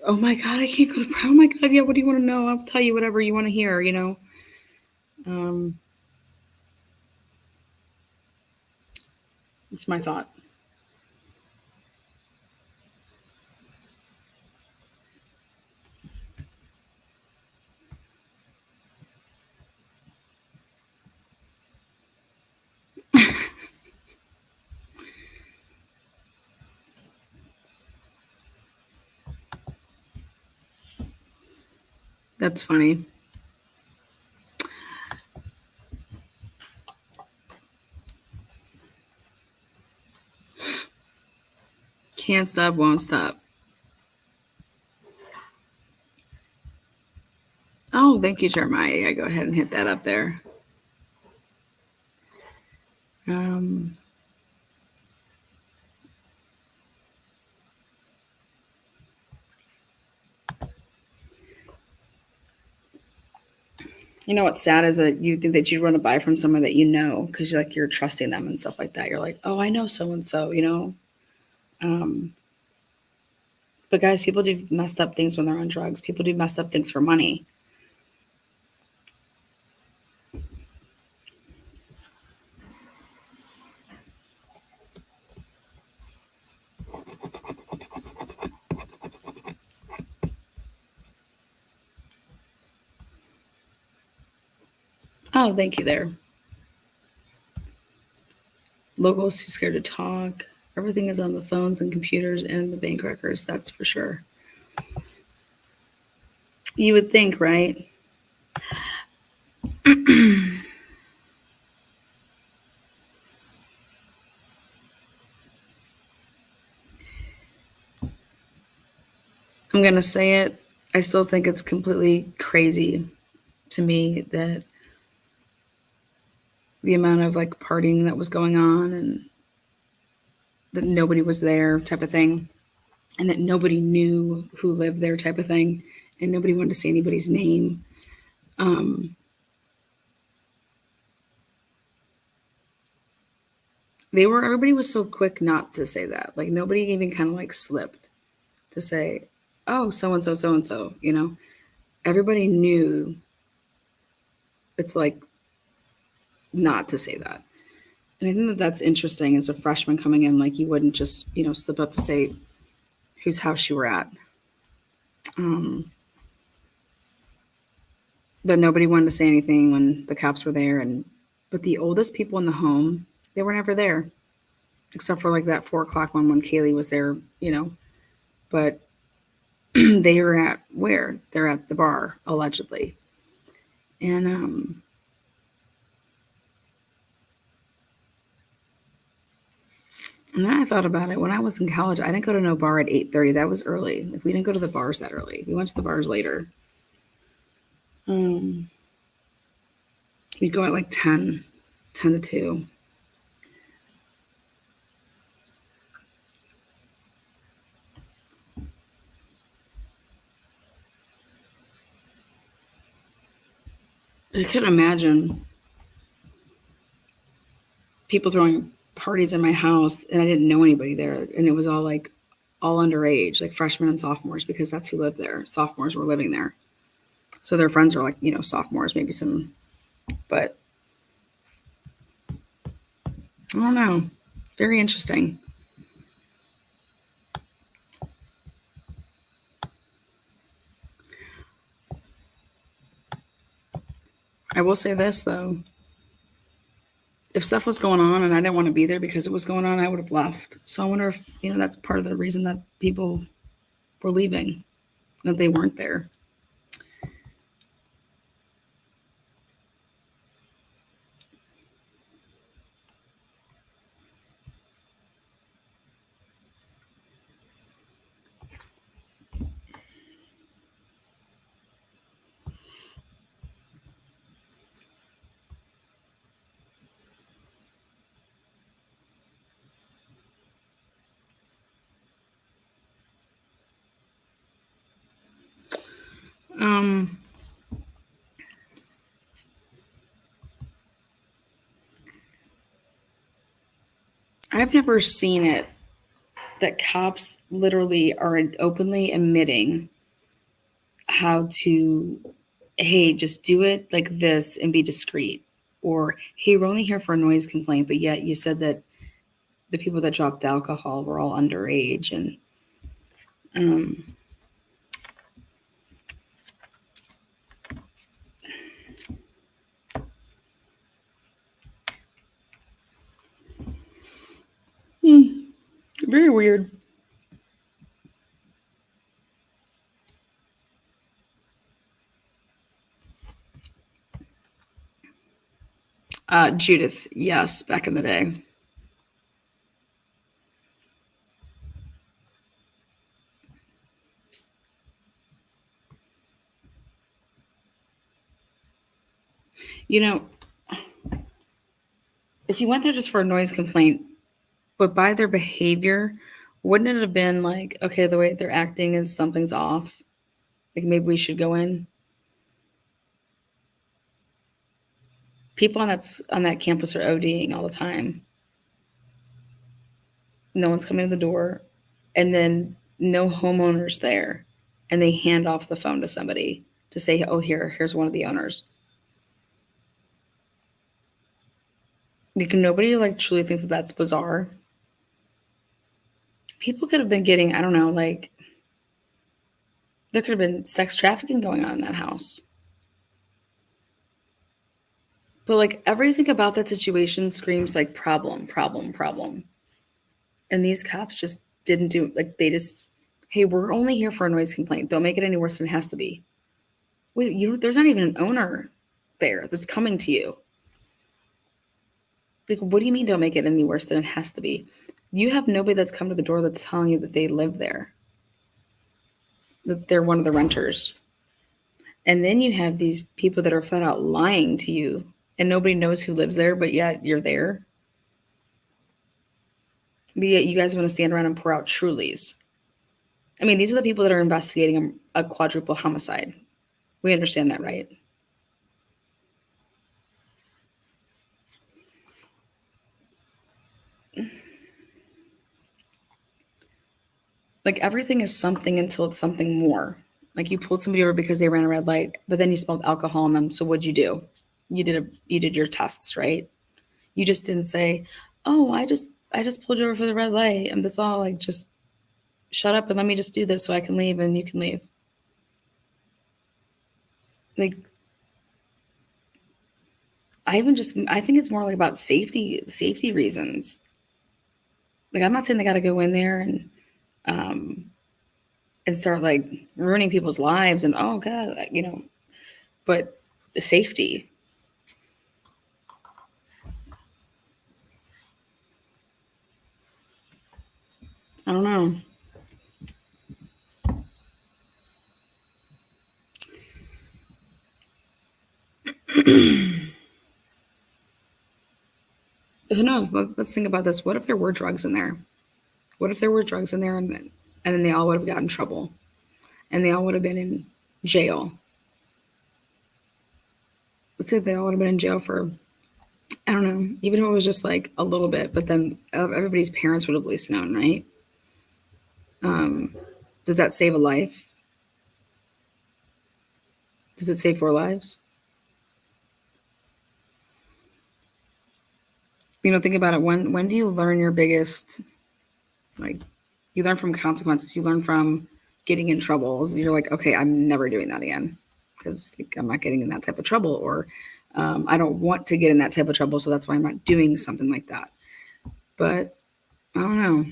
oh my God, I can't go to, oh my God, yeah, what do you want to know? I'll tell you whatever you want to hear, It's my thought. That's funny. Can't stop, won't stop. Oh, thank you, Jeremiah. Yeah, go ahead and hit that up there. You know what's sad is that you think that you want to buy from someone that because you're trusting them and stuff like that. You're like, oh, I know so and so, But guys, people do messed up things when they're on drugs. People do messed up things for money. Oh, thank you there. Locals too scared to talk. Everything is on the phones and computers and the bank records. That's for sure. You would think, right? I'm going to say it. I still think it's completely crazy to me that the amount of like partying that was going on and that nobody was there type of thing, and that nobody knew who lived there type of thing, and nobody wanted to say anybody's name. Everybody was so quick not to say that. Like nobody even kind of like slipped to say, oh, so-and-so, so-and-so, everybody knew it's like not to say that. And I think that that's interesting as a freshman coming in, like you wouldn't just, slip up to say whose house you were at. But nobody wanted to say anything when the cops were there. But the oldest people in the home, they were never there, except for like that 4 o'clock one when Kaylee was there, But they were at where? They're at the bar, allegedly. And then I thought about it. When I was in college, I didn't go to no bar at 8:30. That was early. Like, we didn't go to the bars that early. We went to the bars later. We'd go at like 10 to 2. I couldn't imagine people throwing parties in my house and I didn't know anybody there. And it was all underage, like freshmen and sophomores, because that's who lived there. Sophomores were living there. So their friends are like, sophomores, maybe some, but I don't know. Very interesting. I will say this, though. If stuff was going on and I didn't want to be there because it was going on, I would have left. So I wonder if, that's part of the reason that people were leaving, that they weren't there. I've never seen it that cops literally are openly admitting how to, hey, just do it like this and be discreet. Or, hey, we're only here for a noise complaint, but yet you said that the people that dropped alcohol were all underage. And very weird. Judith, yes, back in the day. If you went there just for a noise complaint, but by their behavior, wouldn't it have been like, okay, the way they're acting is something's off? Like maybe we should go in. People on that campus are ODing all the time. No one's coming to the door, and then no homeowners there, and they hand off the phone to somebody to say, "Oh, here's one of the owners." Like nobody truly thinks that that's bizarre. People could have been getting, I don't know, there could have been sex trafficking going on in that house. But everything about that situation screams like problem. And these cops just didn't do, they just, hey, we're only here for a noise complaint. Don't make it any worse than it has to be. Wait, there's not even an owner there that's coming to you. What do you mean don't make it any worse than it has to be? You have nobody that's come to the door that's telling you that they live there, that they're one of the renters. And then you have these people that are flat out lying to you, and nobody knows who lives there, but yet you're there. But yet you guys want to stand around and pour out Trulies. I mean, these are the people that are investigating a quadruple homicide. We understand that, right? Everything is something until it's something more. You pulled somebody over because they ran a red light, but then you smelled alcohol on them. So what'd you do? You did your tests, right? You just didn't say, "Oh, I just pulled you over for the red light," and that's all. Like, just shut up and let me just do this so I can leave and you can leave. Like, I think it's more like about safety reasons. Like, I'm not saying they got to go in there and start like ruining people's lives and oh god, but the safety. I don't know. Who knows? Let's think about this. What if there were drugs in there? What if there were drugs in there and then they all would have gotten in trouble and they all would have been in jail? Let's say they all would have been in jail for, I don't know, even if it was just like a little bit, but then everybody's parents would have at least known, right? Does that save a life? Does it save 4 lives? Think about it. When do you learn your biggest, like, you learn from consequences. You learn from getting in troubles. You're like, okay, I'm never doing that again because I'm not getting in that type of trouble, or I don't want to get in that type of trouble, so that's why I'm not doing something like that. But I don't know.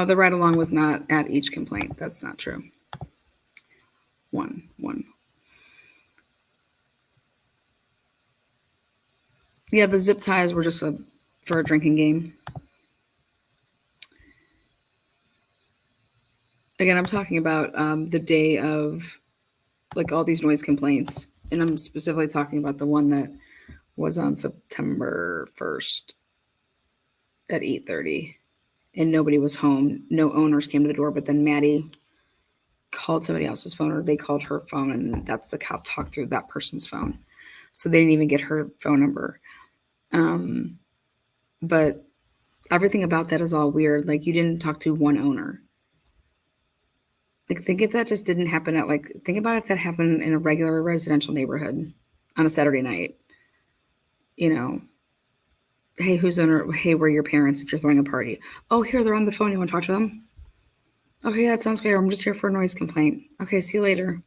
The ride along was not at each complaint. That's not true. One. Yeah, the zip ties were just for a drinking game. Again, I'm talking about the day of like all these noise complaints, and I'm specifically talking about the one that was on September 1st at 8:30, and nobody was home. No owners came to the door, but then Maddie called somebody else's phone, or they called her phone, and that's the cop talked through that person's phone. So they didn't even get her phone number. But everything about that is all weird. Like, you didn't talk to one owner. Like, think if that just didn't happen think about if that happened in a regular residential neighborhood on a Saturday night. Hey, who's owner? Hey, where are your parents if you're throwing a party? Oh, here, they're on the phone. You want to talk to them? Okay, that sounds great. I'm just here for a noise complaint. Okay, see you later.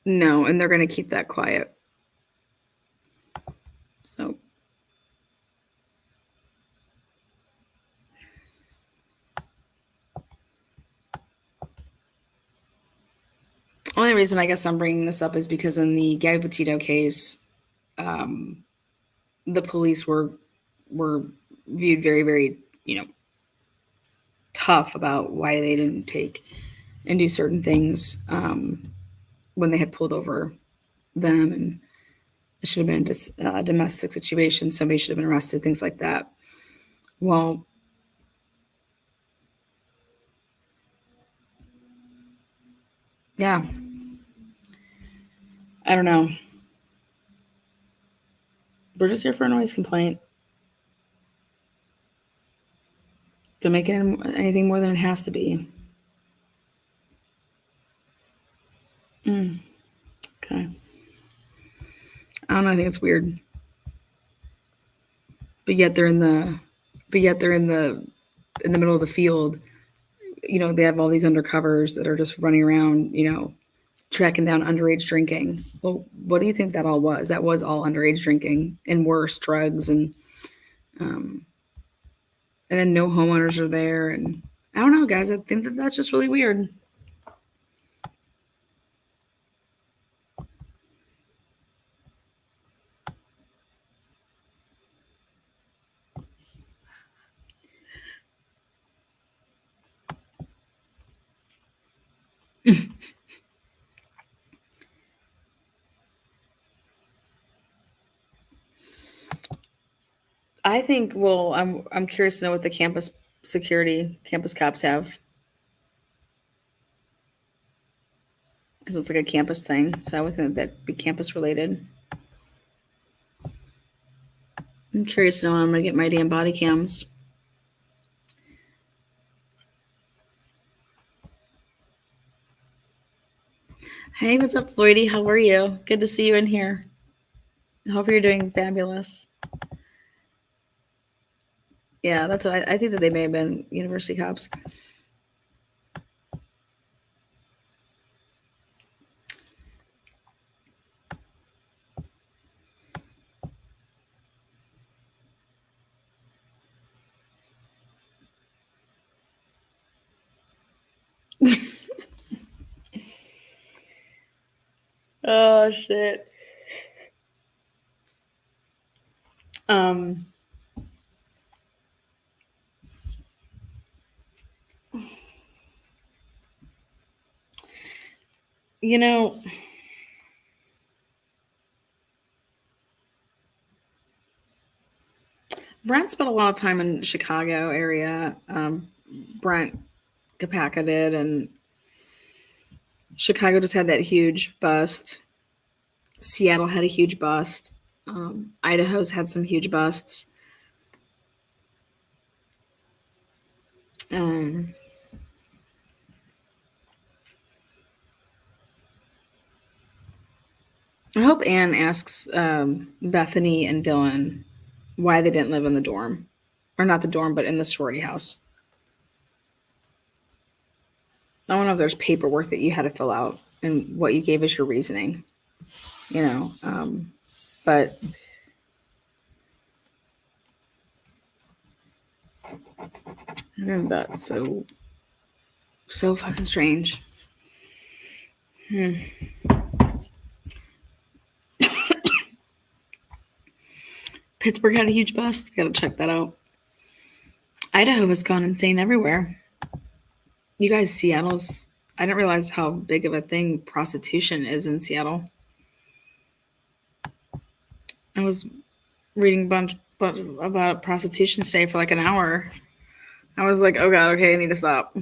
No, and they're going to keep that quiet. So, only reason I guess I'm bringing this up is because in the Gabby Petito case, the police were viewed very, very, tough about why they didn't take and do certain things when they had pulled over them, and it should have been a domestic situation. Somebody should have been arrested, things like that. Well, yeah, I don't know. We're just here for a noise complaint. To make it anything more than it has to be. Okay. I don't know. I think it's weird. But yet they're in the middle of the field. They have all these undercovers that are just running around, tracking down underage drinking. Well, what do you think that all was? That was all underage drinking and worse, drugs, and then no homeowners are there. And I don't know, guys. I think that's just really weird. I think. Well, I'm curious to know what the campus cops have, because it's like a campus thing. So I would think that'd be campus related. I'm curious to know when I'm gonna get my damn body cams. Hey, what's up, Floydie? How are you? Good to see you in here. I hope you're doing fabulous. Yeah, that's what I think that they may have been university cops. Oh shit. Um you know, Brent spent a lot of time in Chicago area. Brent Kapaka did, and Chicago just had that huge bust. Seattle had a huge bust. Idaho's had some huge busts. I hope Anne asks Bethany and Dylan why they didn't live in the dorm. Or not the dorm, but in the sorority house. I don't know if there's paperwork that you had to fill out and what you gave as your reasoning. You know, but that's so fucking strange. Pittsburgh had a huge bust. Gotta check that out. Idaho has gone insane everywhere. You guys, Seattle's. I didn't realize how big of a thing prostitution is in Seattle. I was reading a bunch about prostitution today for like an hour. I was like, oh god, okay, I need to stop.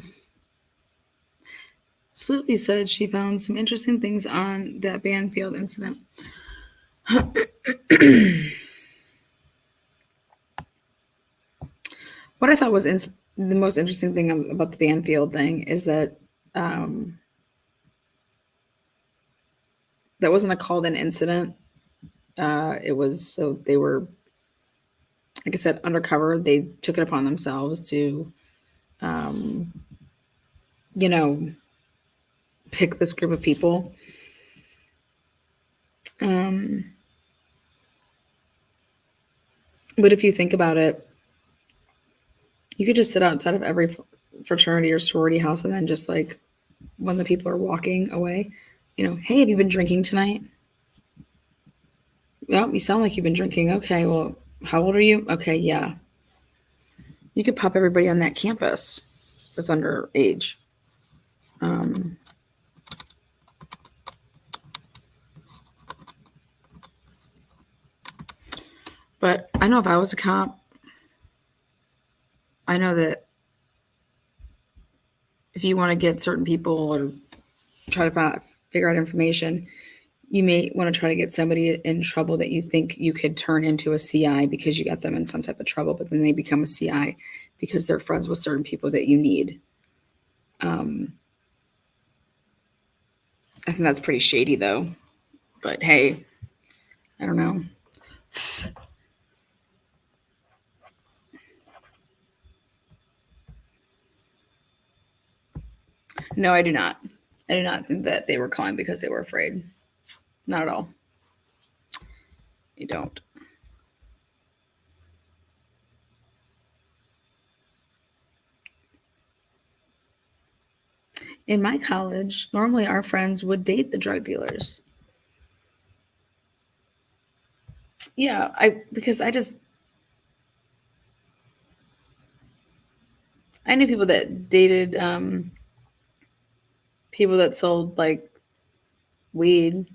Sleuthie said she found some interesting things on that Banfield incident. What I thought was the most interesting thing about the Banfield thing is that that wasn't a called-in incident. It was so they were, like I said, undercover. They took it upon themselves to, pick this group of people. But if you think about it, you could just sit outside of every fraternity or sorority house and then just like when the people are walking away, hey, have you been drinking tonight? Well, you sound like you've been drinking. Okay, well, how old are you? Okay, yeah. You could pop everybody on that campus that's underage. But I know if I was a cop, I know that if you want to get certain people or try to figure out information, you may want to try to get somebody in trouble that you think you could turn into a CI because you got them in some type of trouble, but then they become a CI because they're friends with certain people that you need. I think that's pretty shady though, but hey, I don't know. No, I do not. I do not think that they were calling because they were afraid. Not at all. You don't. In my college, normally our friends would date the drug dealers. Yeah, because I knew people that dated people that sold like weed.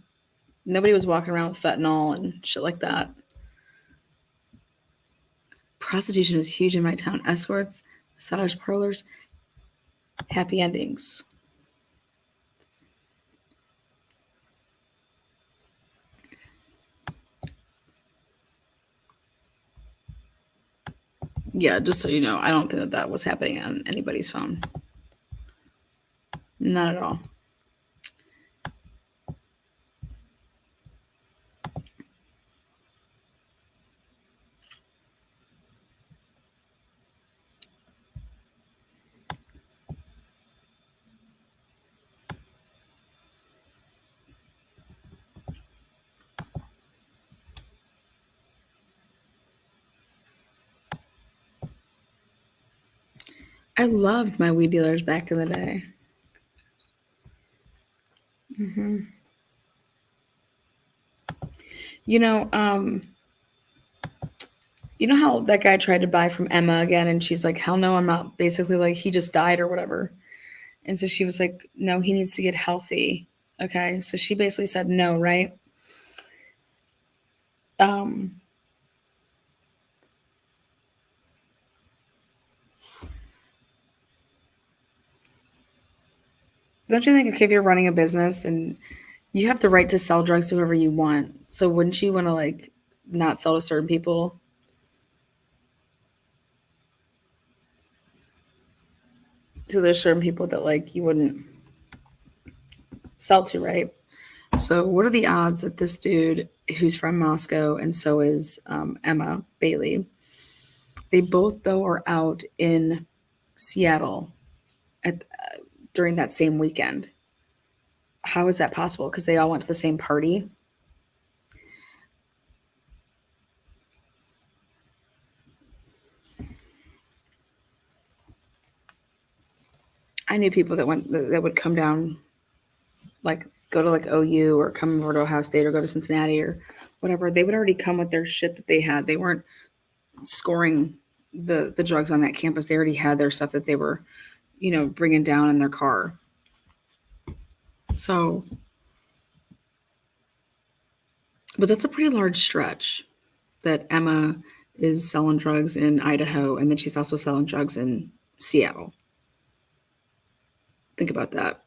Nobody was walking around with fentanyl and shit like that. Prostitution is huge in my town. Escorts, massage parlors, happy endings. Yeah, just so you know, I don't think that that was happening on anybody's phone. Not at all. I loved my weed dealers back in the day. Hmm. You know, you know how that guy tried to buy from Emma again, and she's like, "Hell no, I'm not." Basically, like he just died or whatever. And so she was like, "No, he needs to get healthy." Okay, so she basically said no, right? Um, don't you think, okay, if you're running a business and you have the right to sell drugs to whoever you want, so wouldn't you want to like not sell to certain people? So there's certain people that like you wouldn't sell to, right? So what are the odds that this dude who's from Moscow and so is Emma Bailey, they both though are out in Seattle at during that same weekend? How is that possible? Because they all went to the same party. I knew people that went that would come down, like go to like OU or come over to Ohio State or go to Cincinnati or whatever. They would already come with their shit that they had. They weren't scoring the drugs on that campus. They already had their stuff that they were, you know, bringing down in their car. So, but that's a pretty large stretch that Emma is selling drugs in Idaho and then she's also selling drugs in Seattle. Think about that.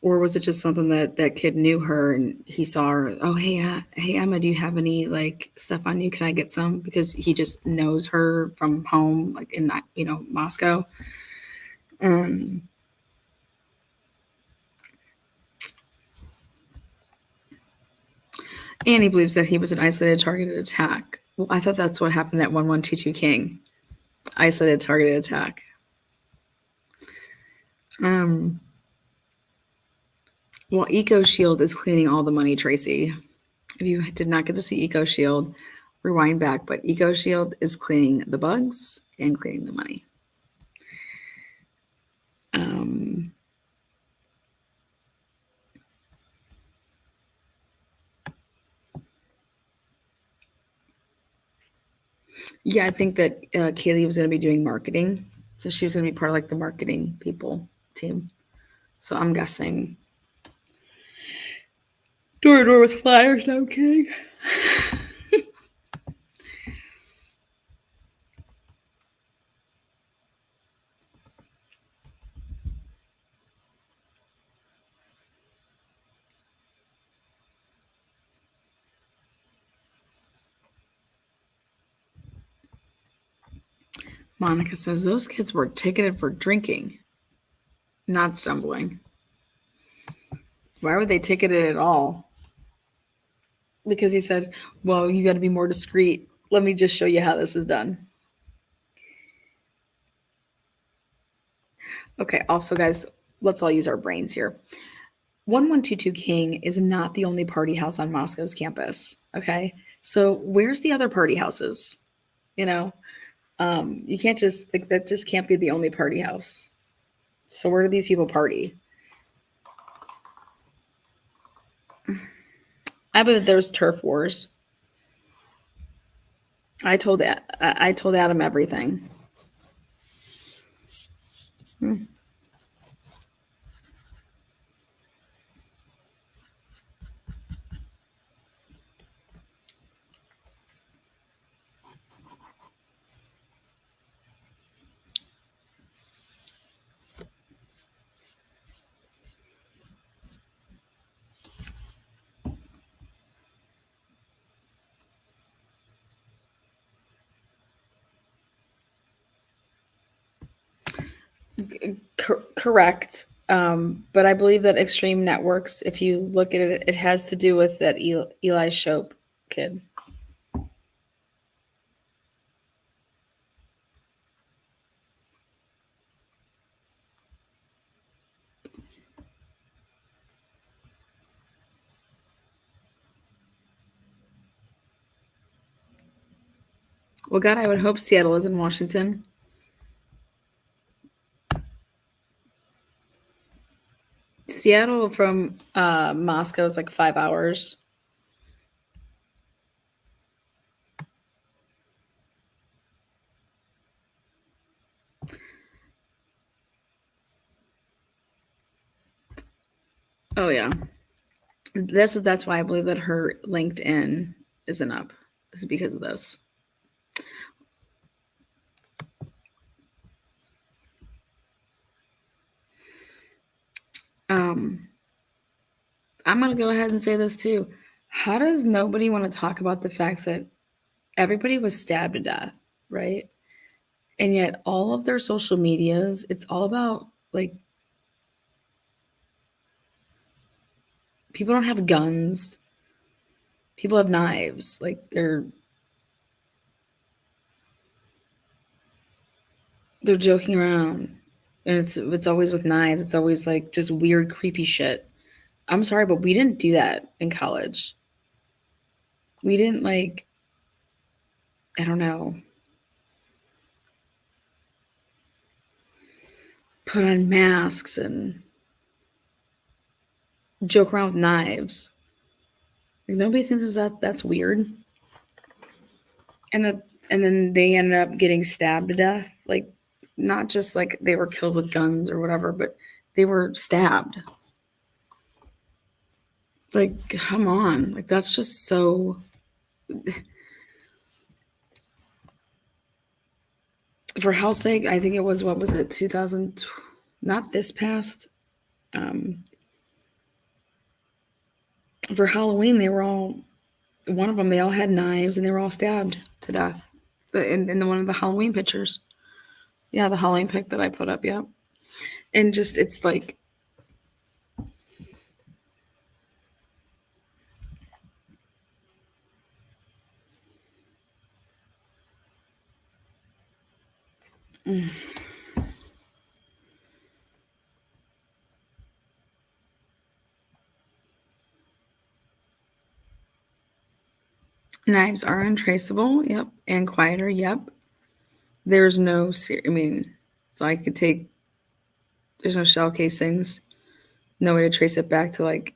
Or was it just something that that kid knew her and he saw her? Oh, hey, hey, Emma, do you have any like stuff on you? Can I get some? Because he just knows her from home, like in Moscow. Um, and he believes that he was an isolated targeted attack. Well, I thought that's what happened at 1122 King. Isolated targeted attack. Um, well, Eco Shield is cleaning all the money, Tracy. If you did not get to see Eco Shield, rewind back. But Eco Shield is cleaning the bugs and cleaning the money. Yeah, I think that Kaylee was going to be doing marketing. So she was going to be part of like the marketing people team. So I'm guessing door to door with flyers. No kidding. Monica says those kids were ticketed for drinking, not stumbling. Why were they ticketed at all? Because he said, well, you got to be more discreet. Let me just show you how this is done. Okay, also, guys, let's all use our brains here. 1122 King is not the only party house on Moscow's campus. Okay, so where's the other party houses? You know, you can't just think that just can't be the only party house. So where do these people party? I bet there's turf wars. I told Adam everything. Correct. But I believe that Extreme Networks, if you look at it, it has to do with that Eli Shope kid. Well, God, I would hope Seattle is in Washington. Seattle from Moscow is like 5 hours. Oh yeah, that's why I believe that her LinkedIn isn't up. Is because of this. I'm gonna go ahead and say this too. How does nobody want to talk about the fact that everybody was stabbed to death, right? And yet all of their social medias, it's all about like people don't have guns. People have knives. Like they're joking around. And it's always with knives. It's always like just weird, creepy shit. I'm sorry, but we didn't do that in college. We didn't like, I don't know, put on masks and joke around with knives. Like, nobody thinks that's weird. And then they ended up getting stabbed to death. Like, not just like they were killed with guns or whatever, but they were stabbed. Like, come on. Like, that's just so. For hell's sake, I think it was, what was it, 2000, not this past. For Halloween, they were all, one of them, they all had knives and they were all stabbed to death in one of the Halloween pictures. Yeah, the Halloween pic that I put up, yeah. And just, it's like, knives are untraceable, yep, and quieter, yep. There's no, I mean, so I could take, there's no shell casings, no way to trace it back to like,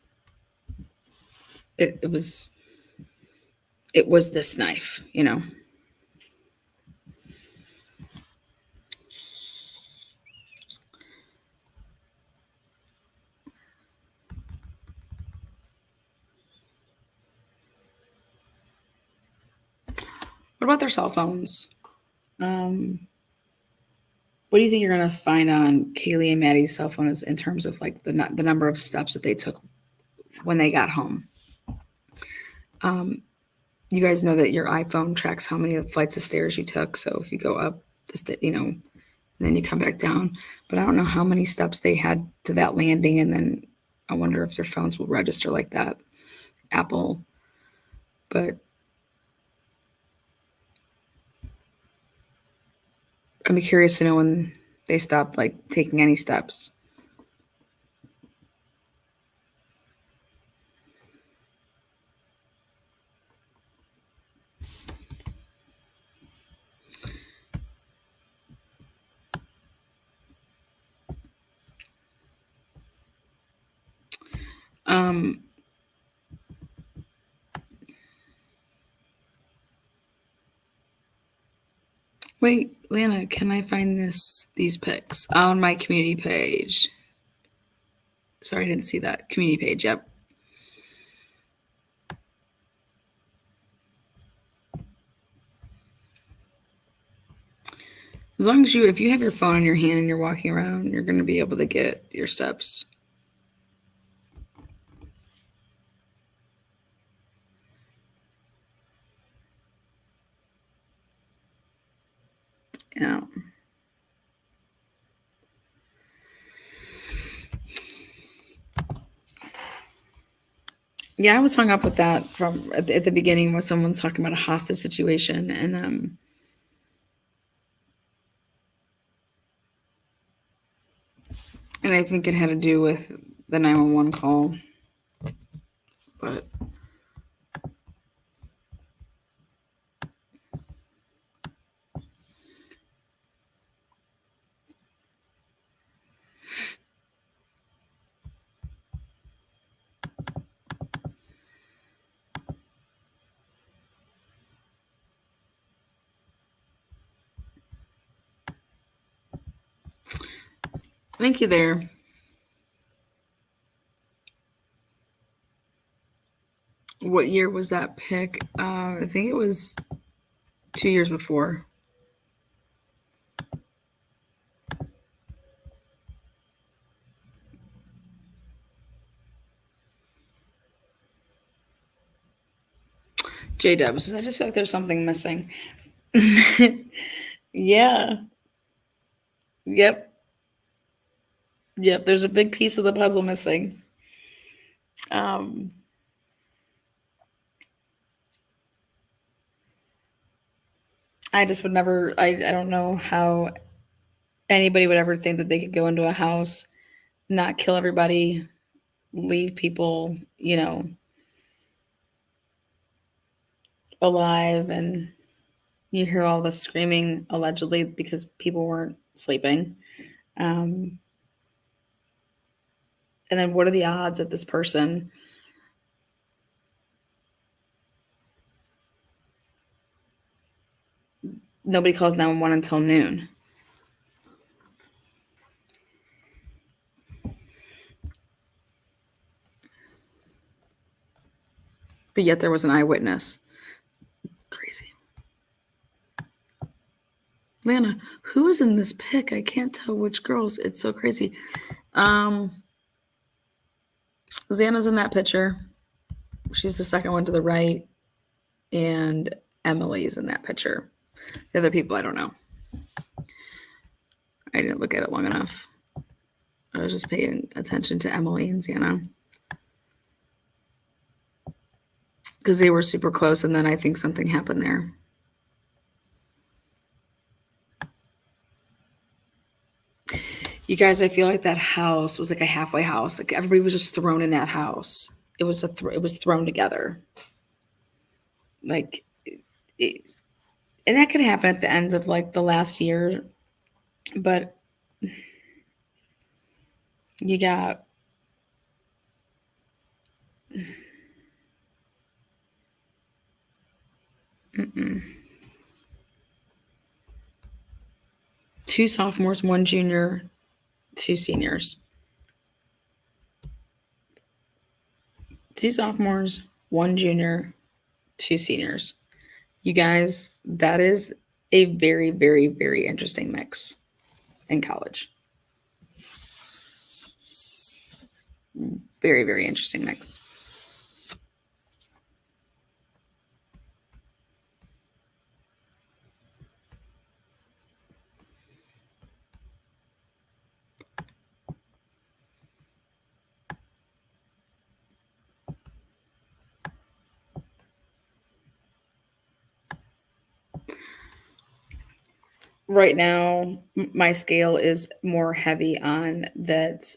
it was this knife, you know? What about their cell phones? What do you think you're gonna find on Kaylee and Maddie's cell phones in terms of like the number of steps that they took when they got home? You guys know that your iPhone tracks how many flights of stairs you took. So if you go up, and then you come back down. But I don't know how many steps they had to that landing, and then I wonder if their phones will register like that. Apple, but I'm curious to know when they stopped like taking any steps. Wait, Lana, can I find these pics on my community page? Sorry, I didn't see that community page. Yep. As long as if you have your phone in your hand and you're walking around, you're going to be able to get your steps. Yeah. Yeah, I was hung up with that from at the beginning when someone's talking about a hostage situation, and I think it had to do with the 911 call, but thank you there. What year was that pick? I think it was 2 years before. J-Dub says, I just feel like there's something missing. Yeah. Yep. There's a big piece of the puzzle missing. I just would never, I don't know how anybody would ever think that they could go into a house, not kill everybody, leave people, alive, and you hear all the screaming allegedly because people weren't sleeping. And then what are the odds that this person nobody calls 911 until noon? But yet there was an eyewitness. Crazy. Lana, who is in this pic? I can't tell which girls. It's so crazy. Xana's in that picture. She's the second one to the right. And Emily's in that picture. The other people, I don't know. I didn't look at it long enough. I was just paying attention to Emily and Xana. Because they were super close, and then I think something happened there. You guys, I feel like that house was like a halfway house. Like everybody was just thrown in that house. It was it was thrown together. Like, and that could happen at the end of like the last year, but you got two sophomores, one junior, two seniors. Two sophomores, one junior, two seniors. You guys, that is a very, very, very interesting mix in college. Very, very interesting mix. Right now, my scale is more heavy on that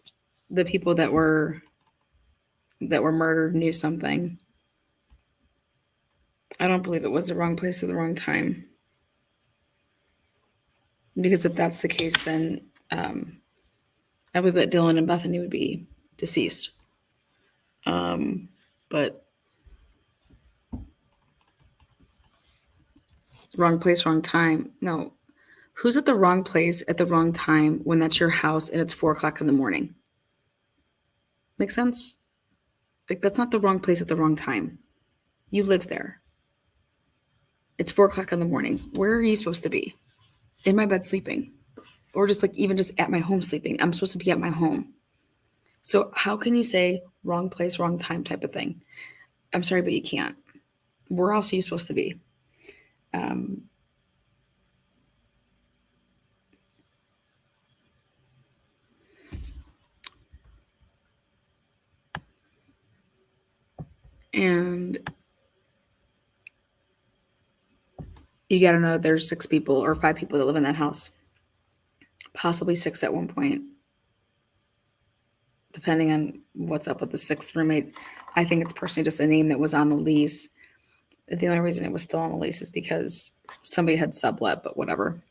the people that were murdered knew something. I don't believe it was the wrong place at the wrong time. Because if that's the case, then I believe that Dylan and Bethany would be deceased. But wrong place, wrong time. No. Who's at the wrong place at the wrong time when that's your house and it's 4:00 in the morning? Make sense? Like, that's not the wrong place at the wrong time. You live there. It's 4:00 in the morning. Where are you supposed to be? In my bed sleeping. Or just like even just at my home sleeping. I'm supposed to be at my home. So how can you say wrong place, wrong time type of thing? I'm sorry, but you can't. Where else are you supposed to be? And you got to know there's 6 people or 5 people that live in that house, possibly 6 at one point, depending on what's up with the 6th roommate. I think it's personally just a name that was on the lease. The only reason it was still on the lease is because somebody had sublet, but whatever.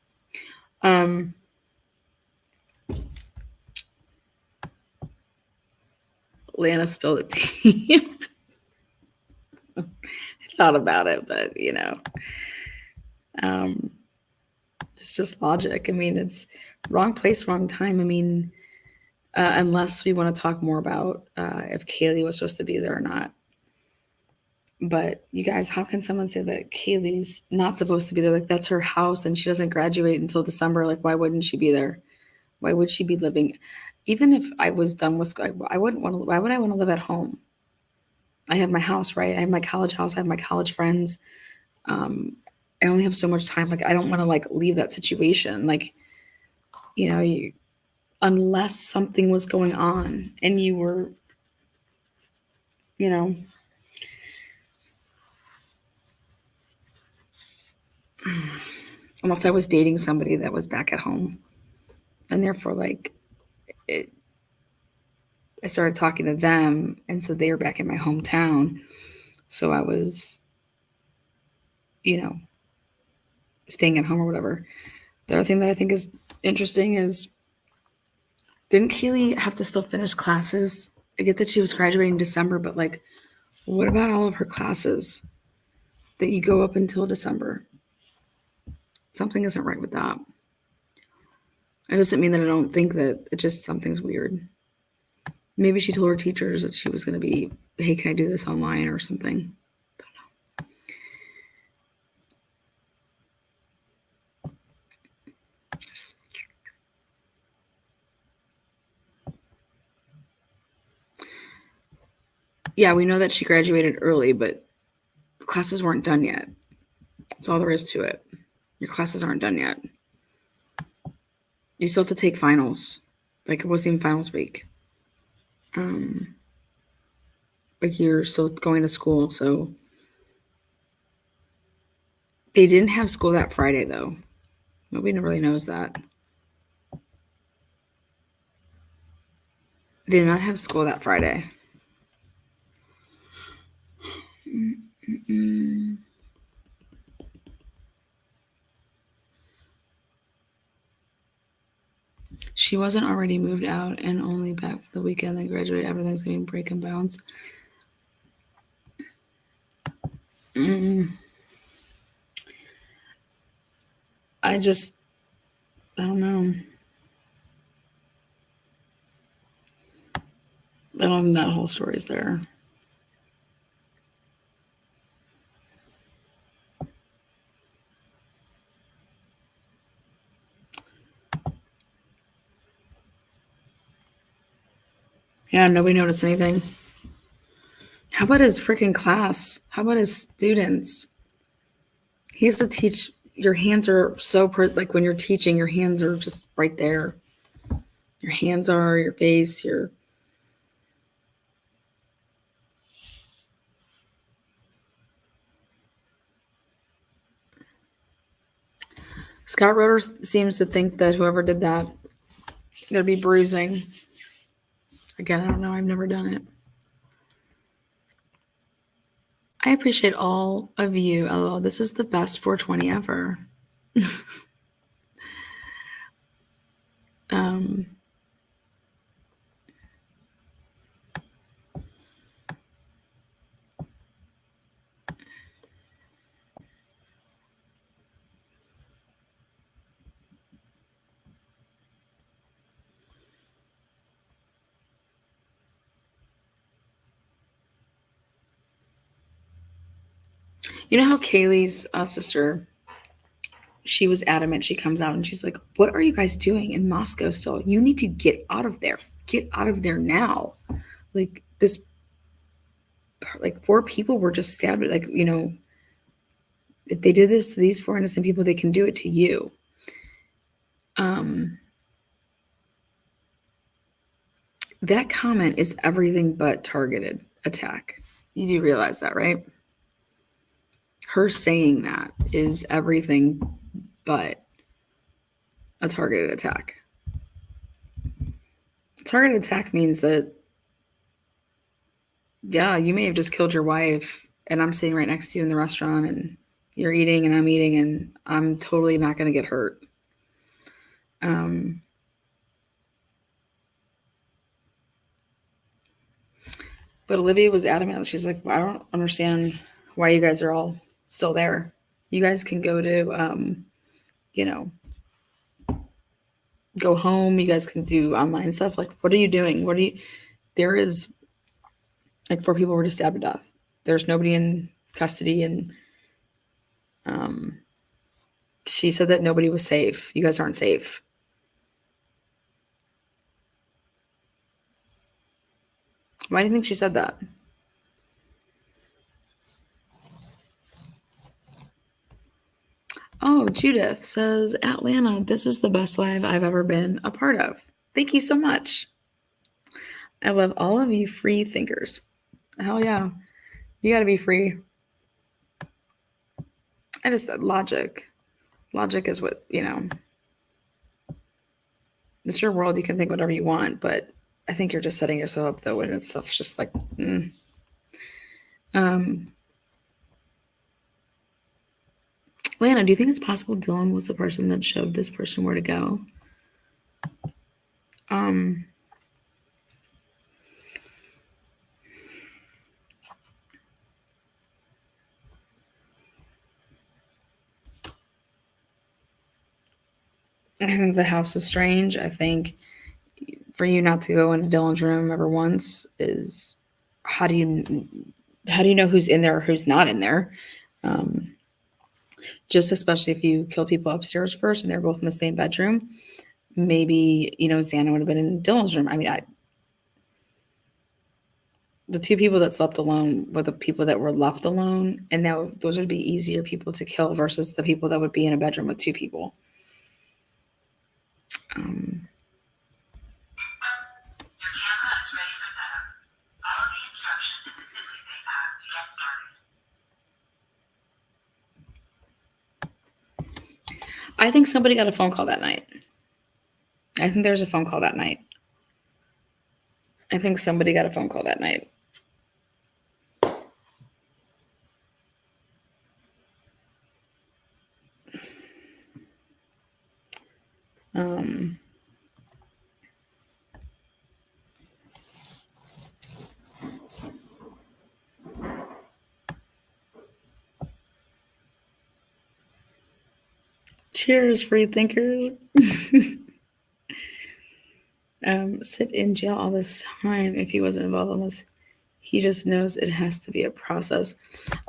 Lana spilled the tea. I thought about it, but it's just logic. I mean, it's wrong place, wrong time. I mean, unless we want to talk more about if Kaylee was supposed to be there or not. But you guys, how can someone say that Kaylee's not supposed to be there? Like, that's her house and she doesn't graduate until December. Like, why wouldn't she be there? Why would she be living? Even if I was done with school, why would I want to live at home? I have my house, right? I have my college house. I have my college friends. I only have so much time. Like, I don't want to like leave that situation. Like, unless something was going on and you were, unless I was dating somebody that was back at home, and therefore like I started talking to them, and so they were back in my hometown. So I was, staying at home or whatever. The other thing that I think is interesting is, didn't Kaylee have to still finish classes? I get that she was graduating in December, but like, what about all of her classes that you go up until December? Something isn't right with that. It doesn't mean that I don't think that it just something's weird. Maybe she told her teachers that she was going to be, hey, can I do this online or something? Don't know. Yeah, we know that she graduated early, but the classes weren't done yet. That's all there is to it. Your classes aren't done yet. You still have to take finals. Like, it wasn't even finals week. Like, you're still going to school, so they didn't have school that Friday, though. Nobody really knows that. They did not have school that Friday. She wasn't already moved out and only back for the weekend, then graduated after Thanksgiving break and bounce. I don't know. I don't think that whole story's there. Yeah, nobody noticed anything. How about his freaking class? How about his students? He has to teach. Your hands are so, like when you're teaching, your hands are just right there. Your hands are, your face, your. Scott Roeder seems to think that whoever did that, gonna be bruising. Again, I don't know. I've never done it. I appreciate all of you. LOL. This is the best 420 ever. You know how Kaylee's sister, she was adamant. She comes out and she's like, what are you guys doing in Moscow still? You need to get out of there. Get out of there now. Like, this, like 4 people were just stabbed. Like, if they did this to these 4 innocent people, they can do it to you. That comment is everything but targeted attack. You do realize that, right? Her saying that is everything but a targeted attack. A targeted attack means that, yeah, you may have just killed your wife and I'm sitting right next to you in the restaurant and you're eating and I'm eating and I'm totally not going to get hurt. But Olivia was adamant. She's like, I don't understand why you guys are all still there. You guys can go to, go home. You guys can do online stuff. Like, what are you doing? There is, like, 4 people were just stabbed to death. There's nobody in custody. And she said that nobody was safe. You guys aren't safe. Why do you think she said that? Oh, Judith says, Atlanta, this is the best live I've ever been a part of. Thank you so much. I love all of you free thinkers. Hell yeah. You got to be free. I just said logic. Logic is what, it's your world. You can think whatever you want, but I think you're just setting yourself up, though, when it's stuff just like, Lana, do you think it's possible Dylan was the person that showed this person where to go? I think the house is strange. I think for you not to go into Dylan's room ever once is how do you know who's in there or who's not in there? Just especially if you kill people upstairs first and they're both in the same bedroom. Maybe, Xana would have been in Dylan's room. I mean, the 2 people that slept alone were the people that were left alone. And those would be easier people to kill versus the people that would be in a bedroom with 2 people. I think somebody got a phone call that night. I think there's a phone call that night. I think somebody got a phone call that night. Cheers, free thinkers. Sit in jail all this time if he wasn't involved in this. He just knows it has to be a process.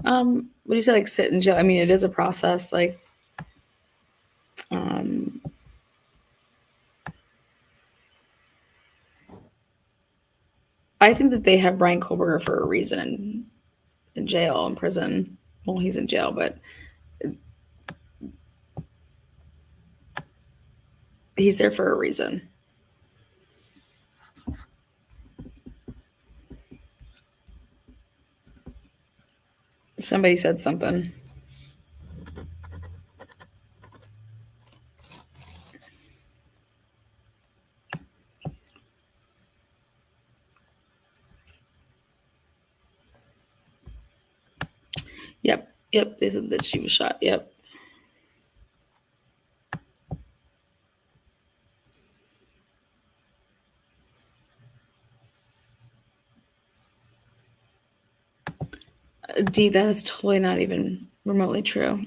What do you say, like sit in jail? I mean, it is a process. Like, I think that they have Brian Kohlberger for a reason in jail, in prison. Well, he's in jail, but he's there for a reason. Somebody said something. Yep. They said that she was shot. Yep. D, that is totally not even remotely true.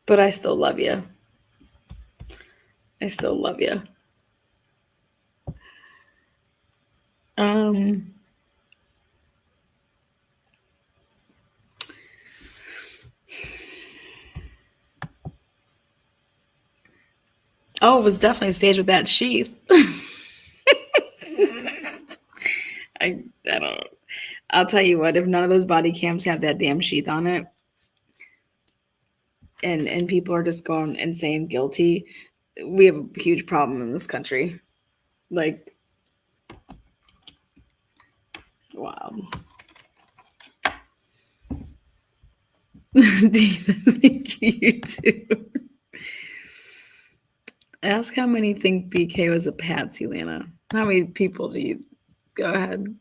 But I still love you. I still love you. Oh, it was definitely staged with that sheath. I don't. I'll tell you what. If none of those body cams have that damn sheath on it, and people are just going and saying guilty, we have a huge problem in this country. Like, wow. Thank you too. Ask how many think BK was a patsy, Lana. How many people do you go ahead?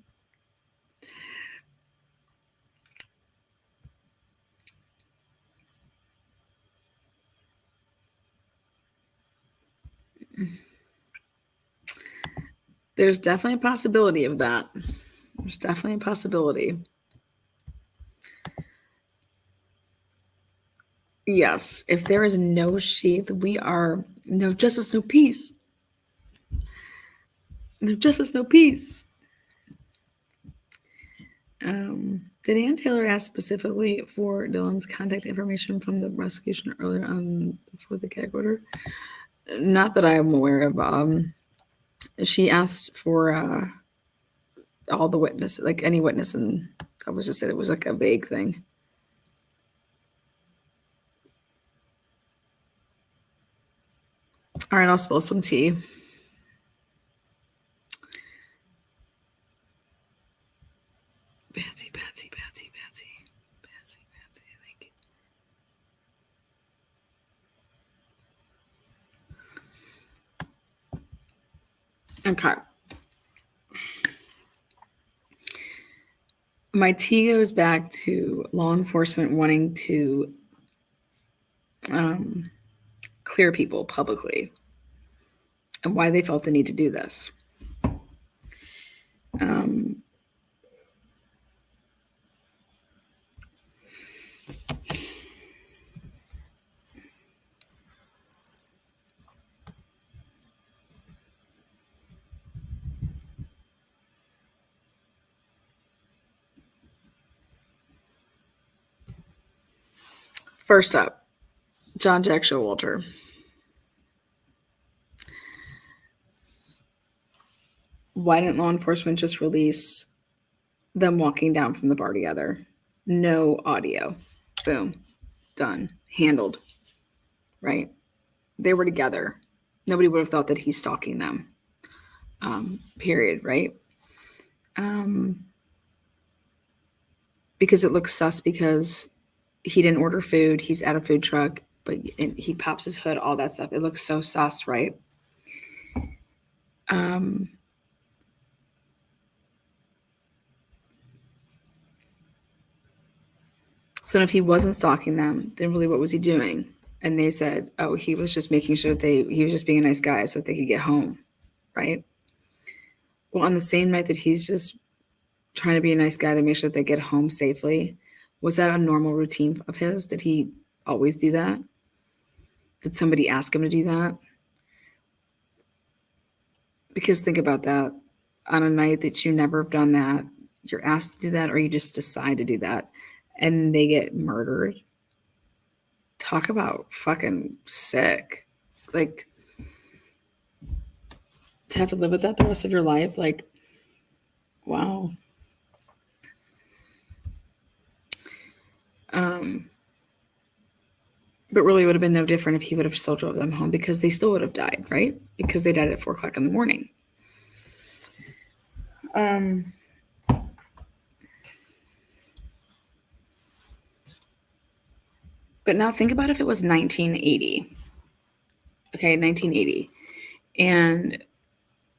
There's definitely a possibility of that. There's definitely a possibility. Yes, if there is no sheath, we are no justice, no peace. No justice, no peace. Did Ann Taylor ask specifically for Dylan's contact information from the prosecution earlier on before the gag order? Not that I'm aware of. She asked for all the witnesses, like any witness, and I was just said it was like a vague thing. All right, I'll spill some tea. Patsy. Thank you. Okay. My tea goes back to law enforcement wanting to clear people publicly and why they felt the need to do this. First up, John Jack Showalter. Why didn't law enforcement just release them walking down from the bar together? No audio. Boom. Done. Handled. Right? They were together. Nobody would have thought that he's stalking them. Period. Right? Because it looks sus because he didn't order food. He's at a food truck, but he pops his hood, all that stuff. It looks so sus, right? So if he wasn't stalking them, then really what was he doing? And they said, oh, he was just making sure that he was just being a nice guy so that they could get home, right? Well, on the same night that he's just trying to be a nice guy to make sure that they get home safely, was that a normal routine of his? Did he always do that? Did somebody ask him to do that? Because think about that. On a night that you never have done that, you're asked to do that, or you just decide to do that, and they get murdered. Talk about fucking sick. Like, to have to live with that the rest of your life, like, wow. But really, it would have been no different if he would have still drove them home, because they still would have died, right? Because they died at 4 o'clock in the morning. But now think about if it was 1980. Okay, 1980. And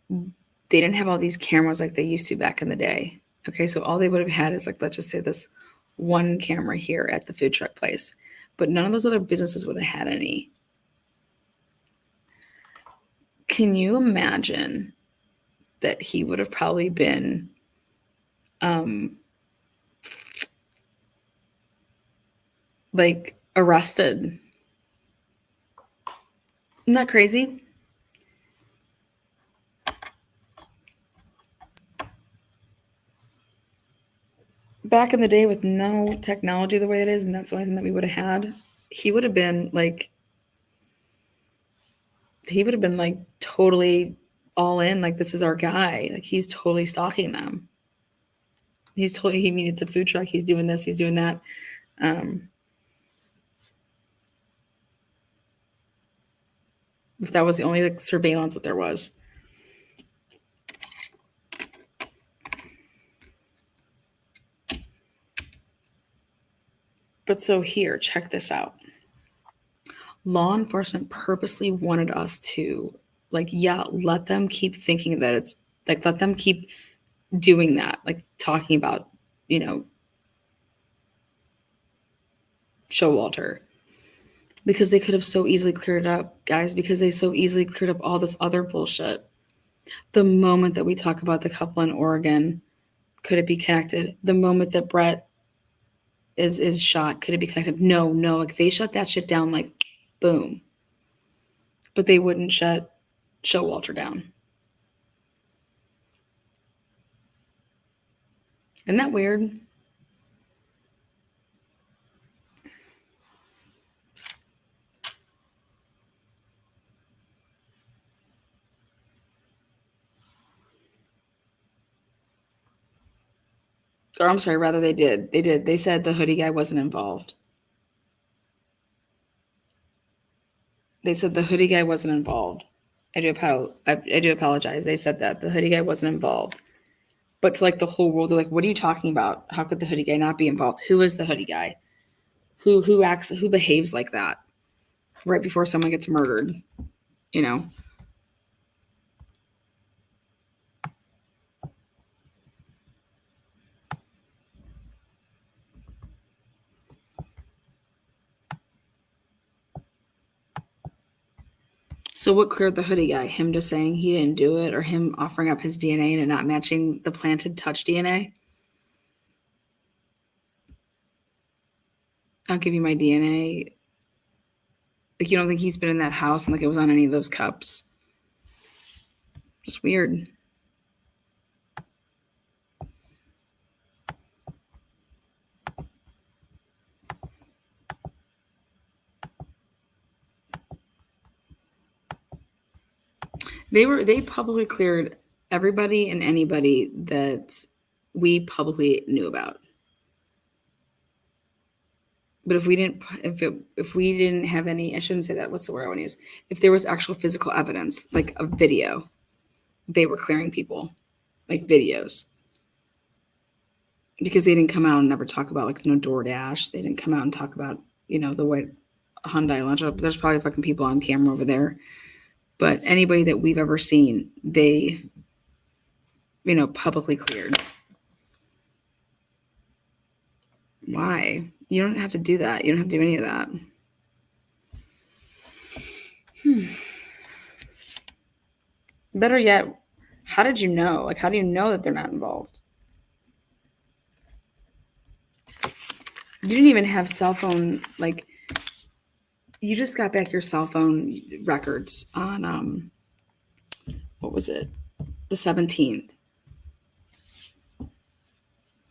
they didn't have all these cameras like they used to back in the day. Okay, so all they would have had is, like, let's just say this one camera here at the food truck place. But none of those other businesses would have had any. Can you imagine that he would have probably been like arrested? Isn't that crazy? Back in the day with no technology the way it is, and that's the only thing that we would have had, he would have been like totally all in, like, this is our guy. Like, he's totally stalking them. He needs a food truck. He's doing this, he's doing that. if that was the only like, surveillance that there was. But so here, check this out. Law enforcement purposely wanted us to, like, yeah, let them keep thinking that it's, like, let them keep doing that, like, talking about, you know, Showalter. Because they could have so easily cleared it up, guys, because they so easily cleared up all this other bullshit. The moment that we talk about the couple in Oregon, could it be connected? The moment that Brett is shot, could it be connected? No, like they shut that shit down like boom. But they wouldn't shut Showalter down. Isn't that weird? Or I'm sorry, rather they did. They did. They said the hoodie guy wasn't involved. They said the hoodie guy wasn't involved. I do apologize. They said that the hoodie guy wasn't involved. But to like the whole world, they're like, what are you talking about? How could the hoodie guy not be involved? Who is the hoodie guy? Who behaves like that right before someone gets murdered? You know? So what cleared the hoodie guy? Him just saying he didn't do it, or him offering up his DNA and it not matching the planted touch DNA? I'll give you my DNA. Like, you don't think he's been in that house and like it was on any of those cups? Just weird. They publicly cleared everybody and anybody that we publicly knew about. But if we didn't have any, I shouldn't say that. What's the word I want to use? If there was actual physical evidence, like a video, they were clearing people, like videos, because they didn't come out and never talk about like no DoorDash. They didn't come out and talk about the white Hyundai launch. There's probably fucking people on camera over there, but anybody that we've ever seen, they publicly cleared. Why? You don't have to do that. You don't have to do any of that. Better yet, how did you know? Like, how do you know that they're not involved? You didn't even have cell phone, like, you just got back your cell phone records on, what was it? The 17th.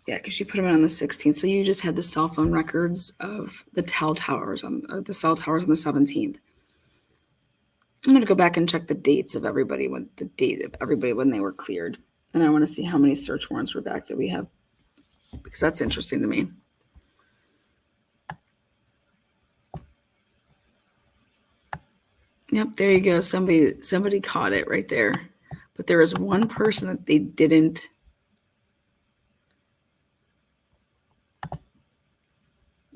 Yeah, because you put them in on the 16th. So you just had the cell phone records of the cell towers on the 17th. I'm going to go back and check the dates of everybody when they were cleared. And I want to see how many search warrants were back that we have, because that's interesting to me. Yep, there you go. Somebody caught it right there. But there was one person that they didn't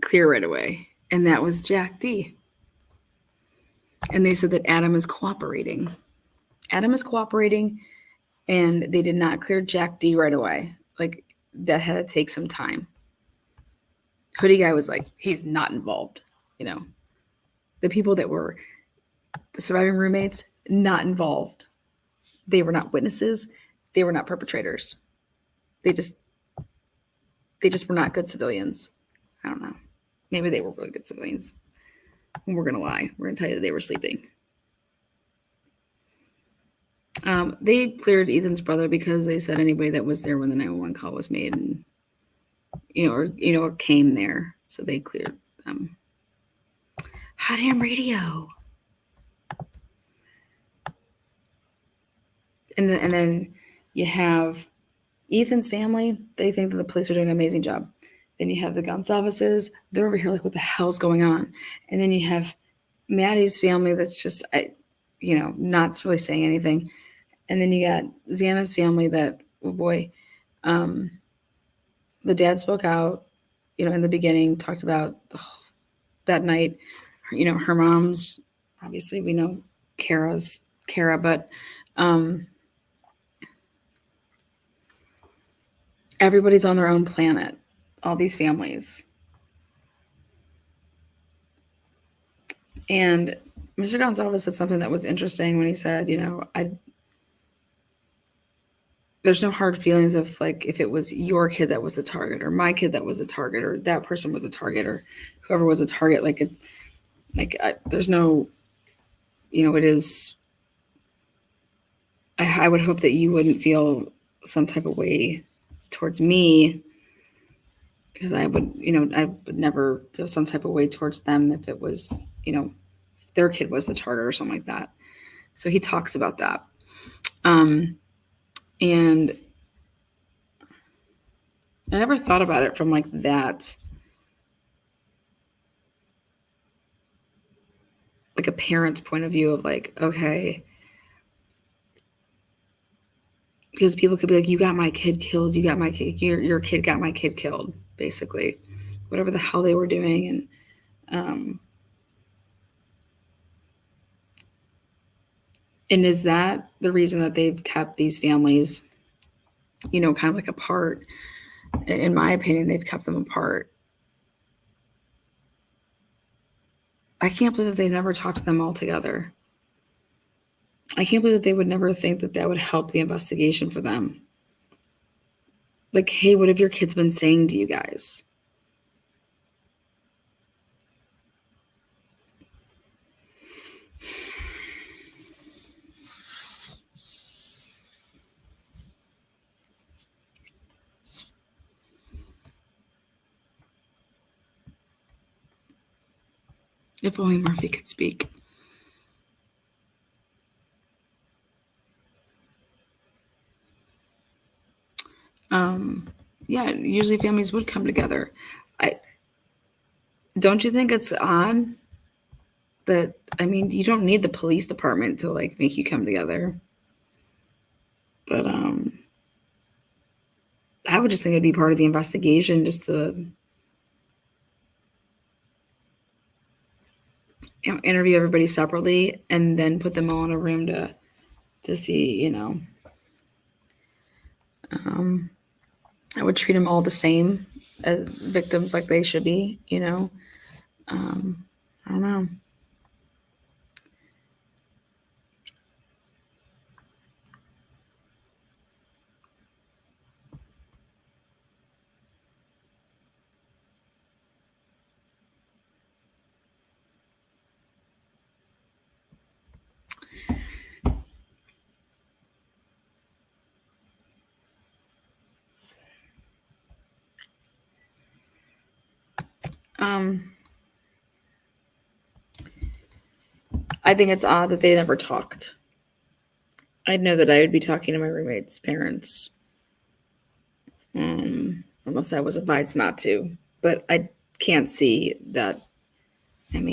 clear right away, and that was Jack D. And they said that Adam is cooperating. And they did not clear Jack D right away. Like, that had to take some time. Hoodie guy was like, he's not involved. The people that were the surviving roommates, not involved. They were not witnesses. They were not perpetrators. They just were not good civilians. I don't know. Maybe they were really good civilians. And we're going to lie. We're going to tell you that they were sleeping. They cleared Ethan's brother because they said anybody that was there when the 911 call was made and, or came there. So they cleared them. Hot Ham Radio. And then you have Ethan's family. They think that the police are doing an amazing job. Then you have the Gonsalveses. They're over here like, what the hell's going on? And then you have Maddie's family that's just, not really saying anything. And then you got Xana's family that, oh boy, the dad spoke out, in the beginning, talked about that night, her mom's, obviously we know Kara, but everybody's on their own planet, all these families. And Mr. Gonzalez said something that was interesting when he said, there's no hard feelings of like if it was your kid that was the target or my kid that was the target or that person was a target or whoever was a target. There's no, it is. I would hope that you wouldn't feel some type of way towards me because I would never feel some type of way towards them if it was, if their kid was the target or something like that. So he talks about that. And I never thought about it from like that, like a parent's point of view of like, okay, because people could be like, you got my kid killed, your kid got my kid killed, basically, whatever the hell they were doing. And is that the reason that they've kept these families, kind of like apart? In my opinion, they've kept them apart. I can't believe that they never talked to them all together. I can't believe that they would never think that that would help the investigation for them. Like, hey, what have your kids been saying to you guys? If only Murphy could speak. Yeah, usually families would come together. Don't you think it's odd that, you don't need the police department to like make you come together. But I would just think it'd be part of the investigation just to interview everybody separately and then put them all in a room to see, I would treat them all the same as victims like they should be, I don't know. I think it's odd that they never talked. I'd know that I would be talking to my roommate's parents, unless I was advised not to. But I can't see that. It's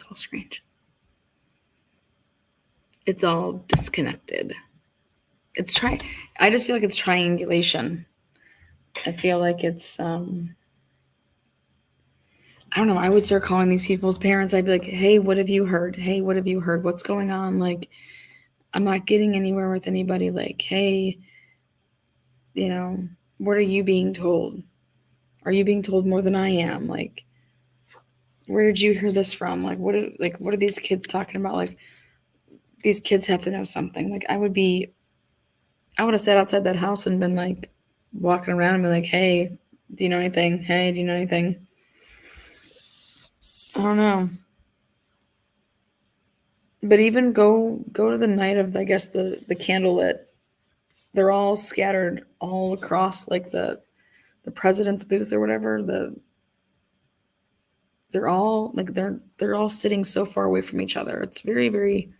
all strange. It's all disconnected. I just feel like it's triangulation. I feel like it's I don't know. I would start calling these people's parents. I'd be like, hey, what have you heard? Hey, what have you heard? What's going on? Like, I'm not getting anywhere with anybody. Like, hey, what are you being told? Are you being told more than I am? Like, where did you hear this from? Like, what are these kids talking about? Like, these kids have to know something. Like, I would have sat outside that house and been like walking around and be like, hey, do you know anything? Hey, do you know anything? I don't know. But even go to the night of, I guess, the candlelit. They're all scattered all across like the president's booth or whatever. They're all like they're all sitting so far away from each other. It's very, very.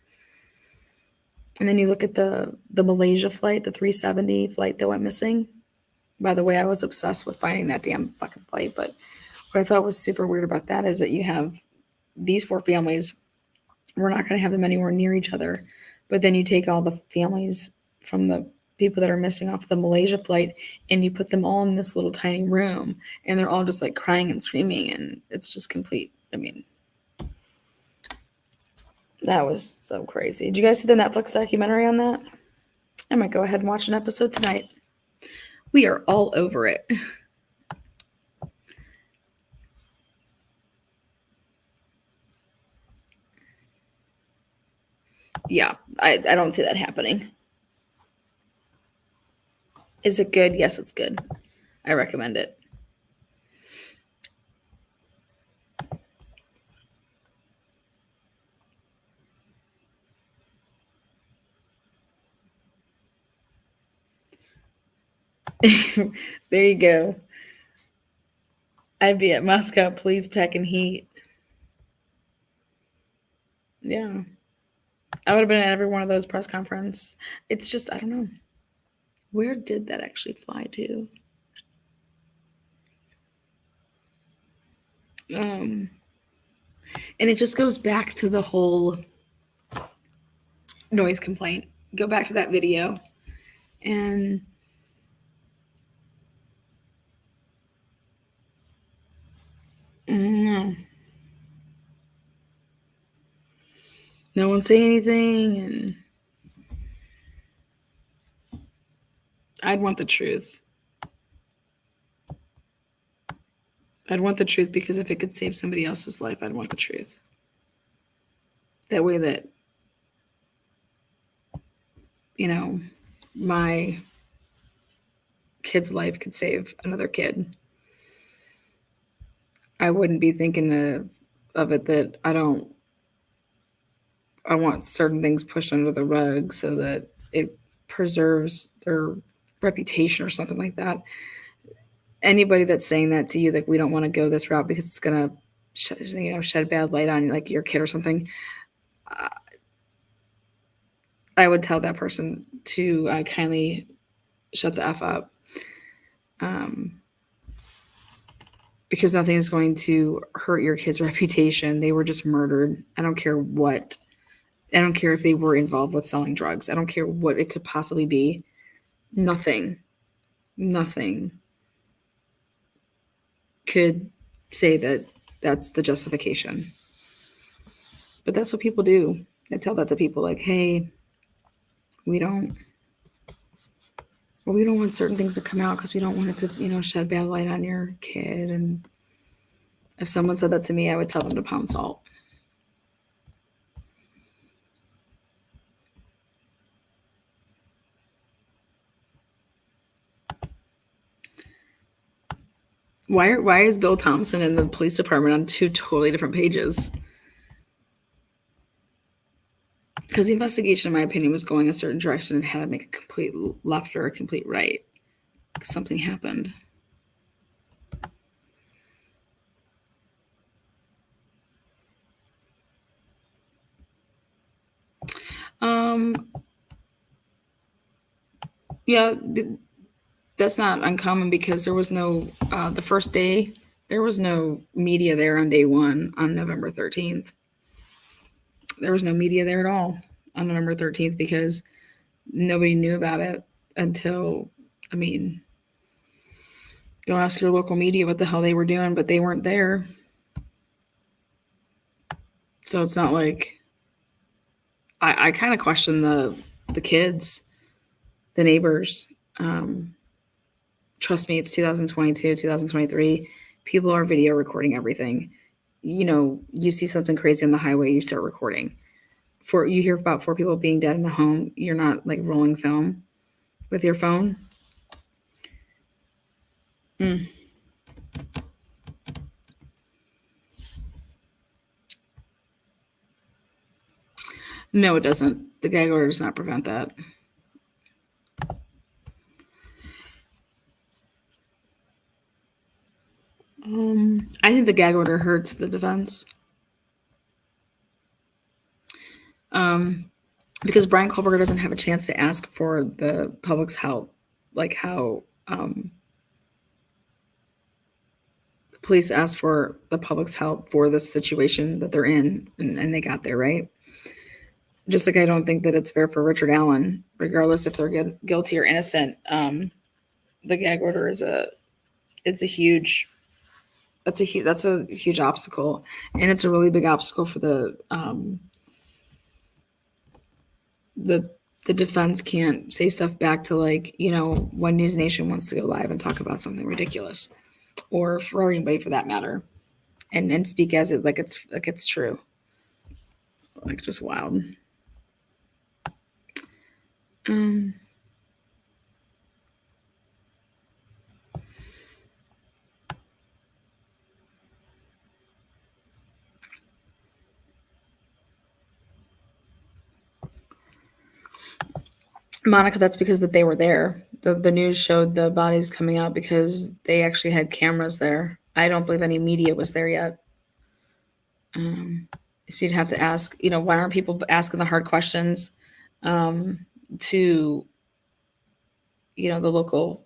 And then you look at the Malaysia flight, the 370 flight that went missing. By the way, I was obsessed with finding that damn fucking flight. But what I thought was super weird about that is that you have these 4 families. We're not going to have them anywhere near each other. But then you take all the families from the people that are missing off the Malaysia flight and you put them all in this little tiny room and they're all just like crying and screaming. And it's just complete. I mean, that was so crazy. Did you guys see the Netflix documentary on that? I might go ahead and watch an episode tonight. We are all over it. Yeah, I don't see that happening. Is it good? Yes, it's good. I recommend it. There you go. I'd be at Moscow, please, packing heat. Yeah. I would have been at every one of those press conferences. It's just, I don't know. Where did that actually fly to? And it just goes back to the whole noise complaint. Go back to that video. And no one say anything, and I'd want the truth. I'd want the truth because if it could save somebody else's life, I'd want the truth. That way that, you know, my kid's life could save another kid. I wouldn't be thinking of it that I want certain things pushed under the rug so that it preserves their reputation or something like that. Anybody that's saying that to you, like, we don't want to go this route because it's going to shed bad light on like your kid or something, I would tell that person to kindly shut the F up. Because nothing is going to hurt your kid's reputation. They were just murdered. I don't care what. I don't care if they were involved with selling drugs. I don't care what it could possibly be. Nothing could say that that's the justification. But that's what people do. They tell that to people like, hey, we don't want certain things to come out because we don't want it to, shed bad light on your kid. And if someone said that to me, I would tell them to pound salt. Why is Bill Thompson in the police department on 2 totally different pages? Because the investigation, in my opinion, was going a certain direction and had to make a complete left or a complete right. Something happened. Yeah, that's not uncommon because there was no, the first day, there was no media there on day 1 on November 13th. There was no media there at all on November 13th because nobody knew about it until, go ask your local media what the hell they were doing, but they weren't there. So it's not like, I kind of question the kids, the neighbors. Trust me, it's 2022, 2023. People are video recording everything. You see something crazy on the highway, you start recording. You hear about 4 people being dead in a home, you're not like rolling film with your phone. No, it doesn't. The gag order does not prevent that. I think the gag order hurts the defense. Because Brian Kohlberger doesn't have a chance to ask for the public's help, like how police asked for the public's help for this situation that they're in, and they got there, right? Just like I don't think that it's fair for Richard Allen, regardless if they're guilty or innocent. The gag order is a huge obstacle, and it's a really big obstacle for the defense can't say stuff back to, like, when News Nation wants to go live and talk about something ridiculous, or for anybody for that matter, and speak as it like it's true, like just wild. Monica, that's because that they were there. The news showed the bodies coming out because they actually had cameras there. I don't believe any media was there yet. So you'd have to ask, why aren't people asking the hard questions to, the local,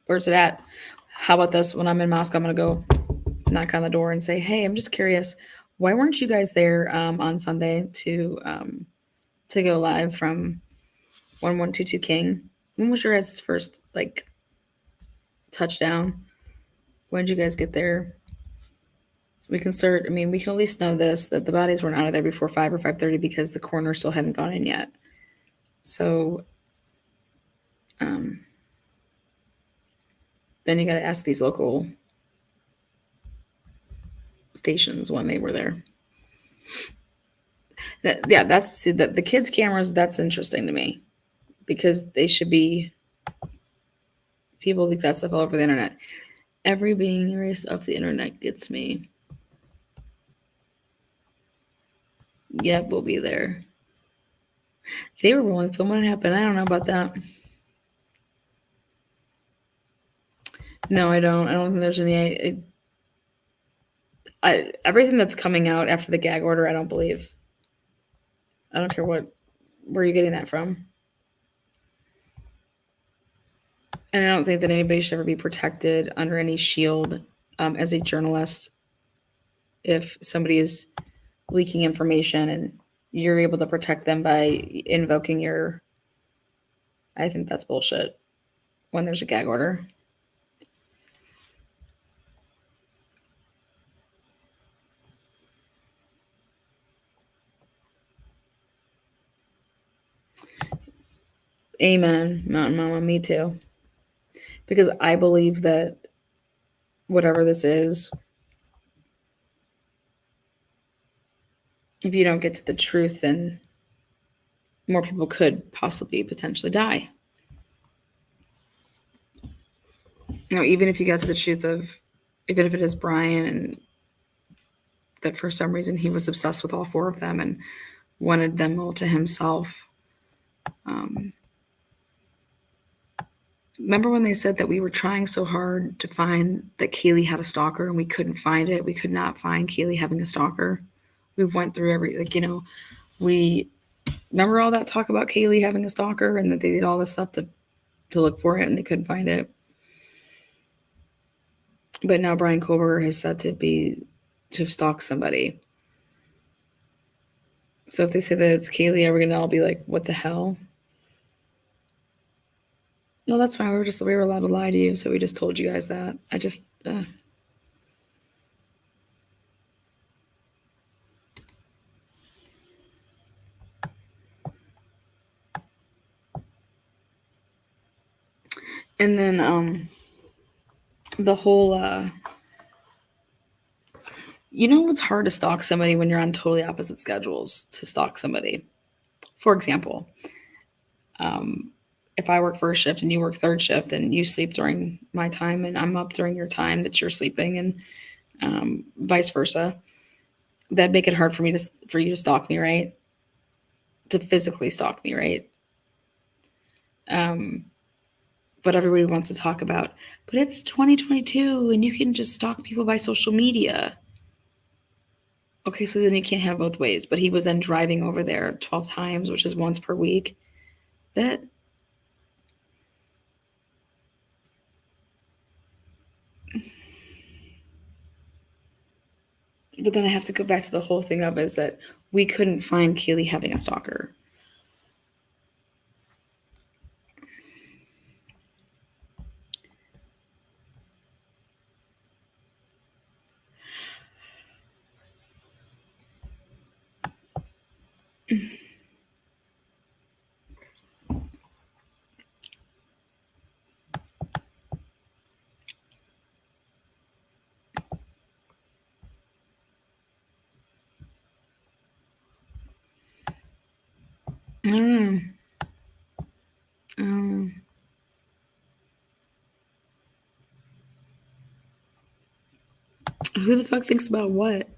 where's it at? How about this? When I'm in Moscow, I'm going to go knock on the door and say, hey, I'm just curious, why weren't you guys there on Sunday to go live from 1122 King? When was your guys' first touchdown? When did you guys get there? We can start. We can at least know this, that the bodies weren't out of there before 5 or 5:30 because the coroner still hadn't gone in yet. So then you got to ask these local stations when they were there. That's the kids' cameras. That's interesting to me because they should be. People leak that stuff all over the internet. Every being erased off the internet gets me. Yep, we'll be there. They were rolling film when it happened. I don't know about that. No, I don't. I don't think there's any. Everything that's coming out after the gag order, I don't believe. I don't care where are you getting that from? And I don't think that anybody should ever be protected under any shield as a journalist if somebody is leaking information and you're able to protect them by invoking your. I think that's bullshit when there's a gag order. Amen, Mountain Mama, me too. Because I believe that whatever this is, if you don't get to the truth, then more people could possibly potentially die. Even if you got to the truth of, even if it is Brian, and that for some reason he was obsessed with all 4 of them and wanted them all to himself. Remember when they said that we were trying so hard to find that Kaylee had a stalker and we couldn't find it? We could not find Kaylee having a stalker. We went through we remember all that talk about Kaylee having a stalker and that they did all this stuff to look for it and they couldn't find it. But now Brian Kober has said to stalk somebody. So if they say that it's Kaylee, are we gonna all be like, what the hell? No, that's fine. We were allowed to lie to you, so we just told you guys that. And then the whole it's hard to stalk somebody when you're on totally opposite schedules to stalk somebody. For example, if I work first shift and you work third shift and you sleep during my time and I'm up during your time that you're sleeping and vice versa, that'd make it hard for you to stalk me, right? To physically stalk me, right? But everybody wants to talk about, but it's 2022 and you can just stalk people by social media. Okay, so then you can't have both ways. But he was then driving over there 12 times, which is once per week. But then I have to go back to the whole thing of is that we couldn't find Kaylee having a stalker. Who the fuck thinks about what?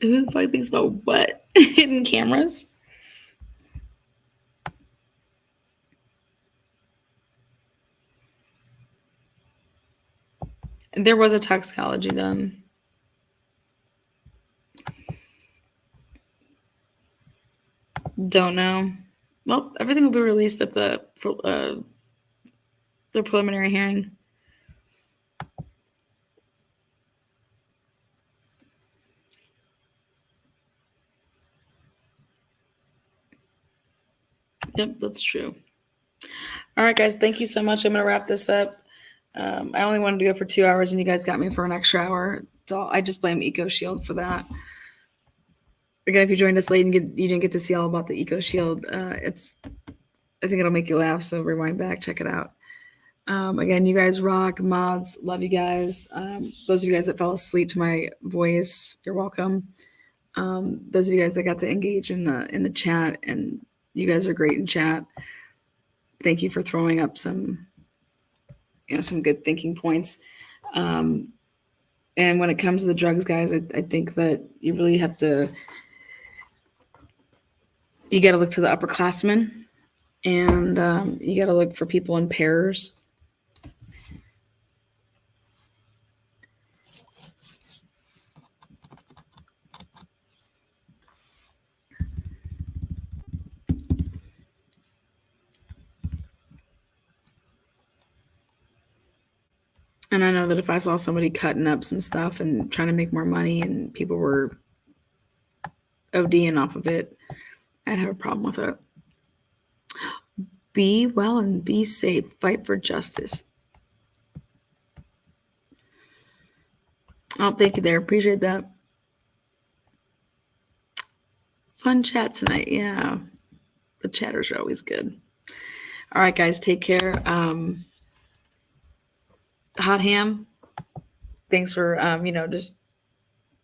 Who the fuck thinks about what? Hidden cameras? There was a toxicology done. Don't know. Well, everything will be released at the preliminary hearing. Yep, that's true. All right, guys, thank you so much. I'm going to wrap this up. I only wanted to go for 2 hours, and you guys got me for an extra hour. I just blame EcoShield for that. Again, if you joined us late and you didn't get to see all about the EcoShield, I think it'll make you laugh. So rewind back, check it out. Again, you guys rock. Mods, love you guys. Those of you guys that fell asleep to my voice, you're welcome. Those of you guys that got to engage in the chat, and you guys are great in chat. Thank you for throwing up some good thinking points. And when it comes to the drugs, guys, I think that you really have to. You got to look to the upperclassmen, and you got to look for people in pairs. And I know that if I saw somebody cutting up some stuff and trying to make more money and people were ODing off of it, I'd have a problem with it. Be well and be safe. Fight for justice. Oh, thank you there. Appreciate that. Fun chat tonight. Yeah. The chatters are always good. All right, guys. Take care. Hot Ham, thanks for, just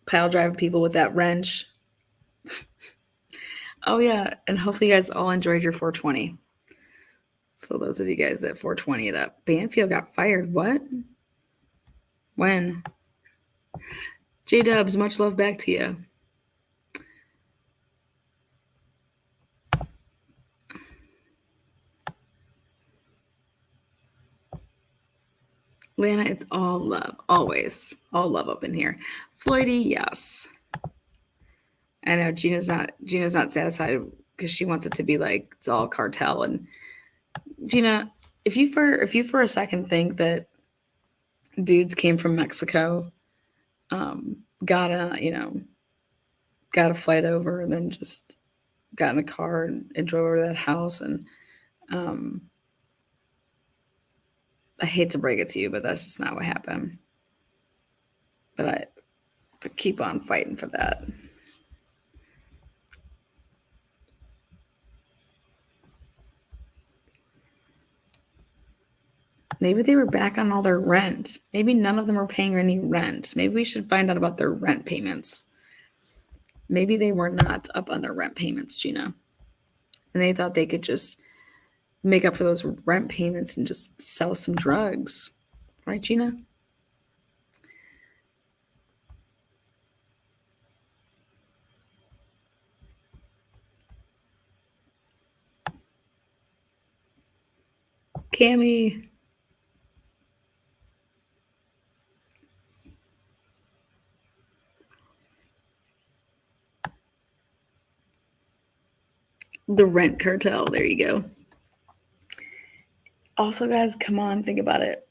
pile driving people with that wrench. Oh, yeah. And hopefully you guys all enjoyed your 420. So those of you guys that 420 it up. Banfield got fired. What? When? J-Dubs, much love back to you. Lana, it's all love. Always. All love up in here. Floydie, yes. I know Gina's not satisfied because she wants it to be like it's all cartel. And Gina, if you for a second think that dudes came from Mexico, got a flight over and then just got in a car and drove over to that house, and I hate to break it to you, but that's just not what happened. But keep on fighting for that. Maybe they were back on all their rent. Maybe none of them were paying any rent. Maybe we should find out about their rent payments. Maybe they were not up on their rent payments, Gina. And they thought they could just make up for those rent payments and just sell some drugs. Right, Gina? Cammy. The rent cartel. There you go. Also, guys, come on, think about it.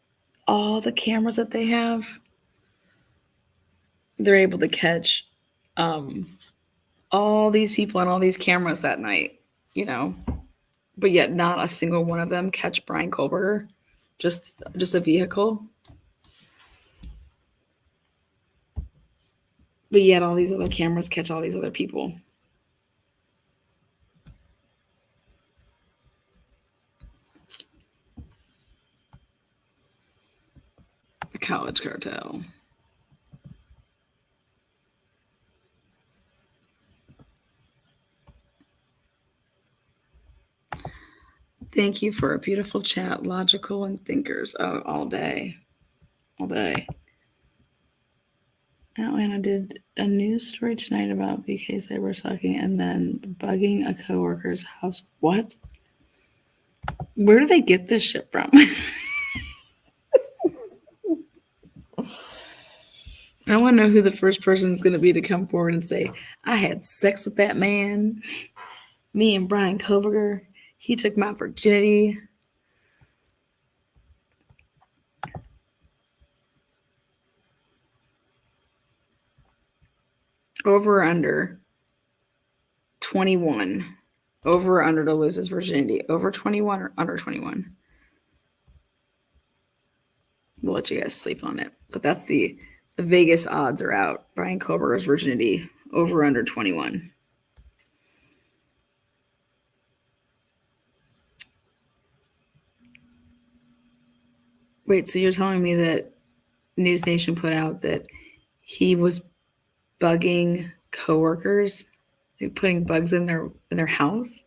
all the cameras that they have, they're able to catch all these people on all these cameras that night, you know, but yet not a single one of them catch Brian Kohlberger, just a vehicle. But yet all these other cameras catch all these other people. The college cartel. Thank you for a beautiful chat, logical and thinkers. Oh, all day. All day. Atlanta did a news story tonight about BK cyber-stalking and then bugging a coworker's house. What? Where do they get this shit from? I want to know who the first person is going to be to come forward and say, I had sex with that man. Me and Brian Kohlberger. He took my virginity. Over or under 21. Over or under to lose his virginity. Over 21 or under 21. We'll let you guys sleep on it. But that's the Vegas odds are out. Brian Kohlberger's virginity. Over or under 21. Wait, so you're telling me that News Nation put out that he was bugging coworkers, like putting bugs in their house?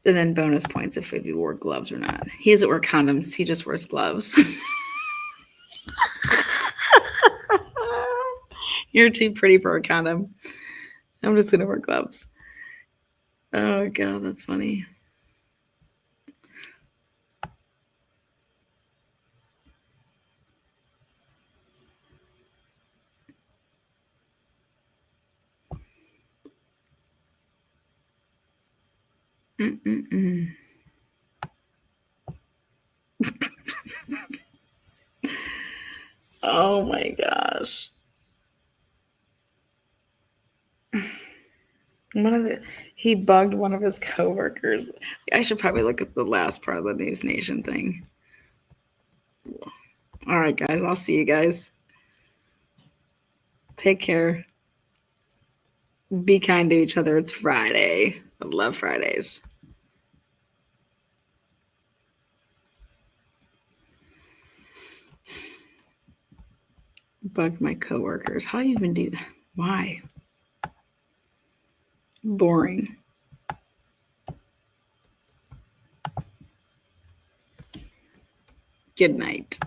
And then bonus points if he wore gloves or not. He doesn't wear condoms. He just wears gloves. You're too pretty for a condom. I'm just going to wear gloves. Oh, God, that's funny. Mm-mm-mm. Oh, my gosh. He bugged one of his coworkers. I should probably look at the last part of the News Nation thing. All right, guys. I'll see you guys. Take care. Be kind to each other. It's Friday. I love Fridays. Bugged my coworkers. How do you even do that? Why? Boring. Good night.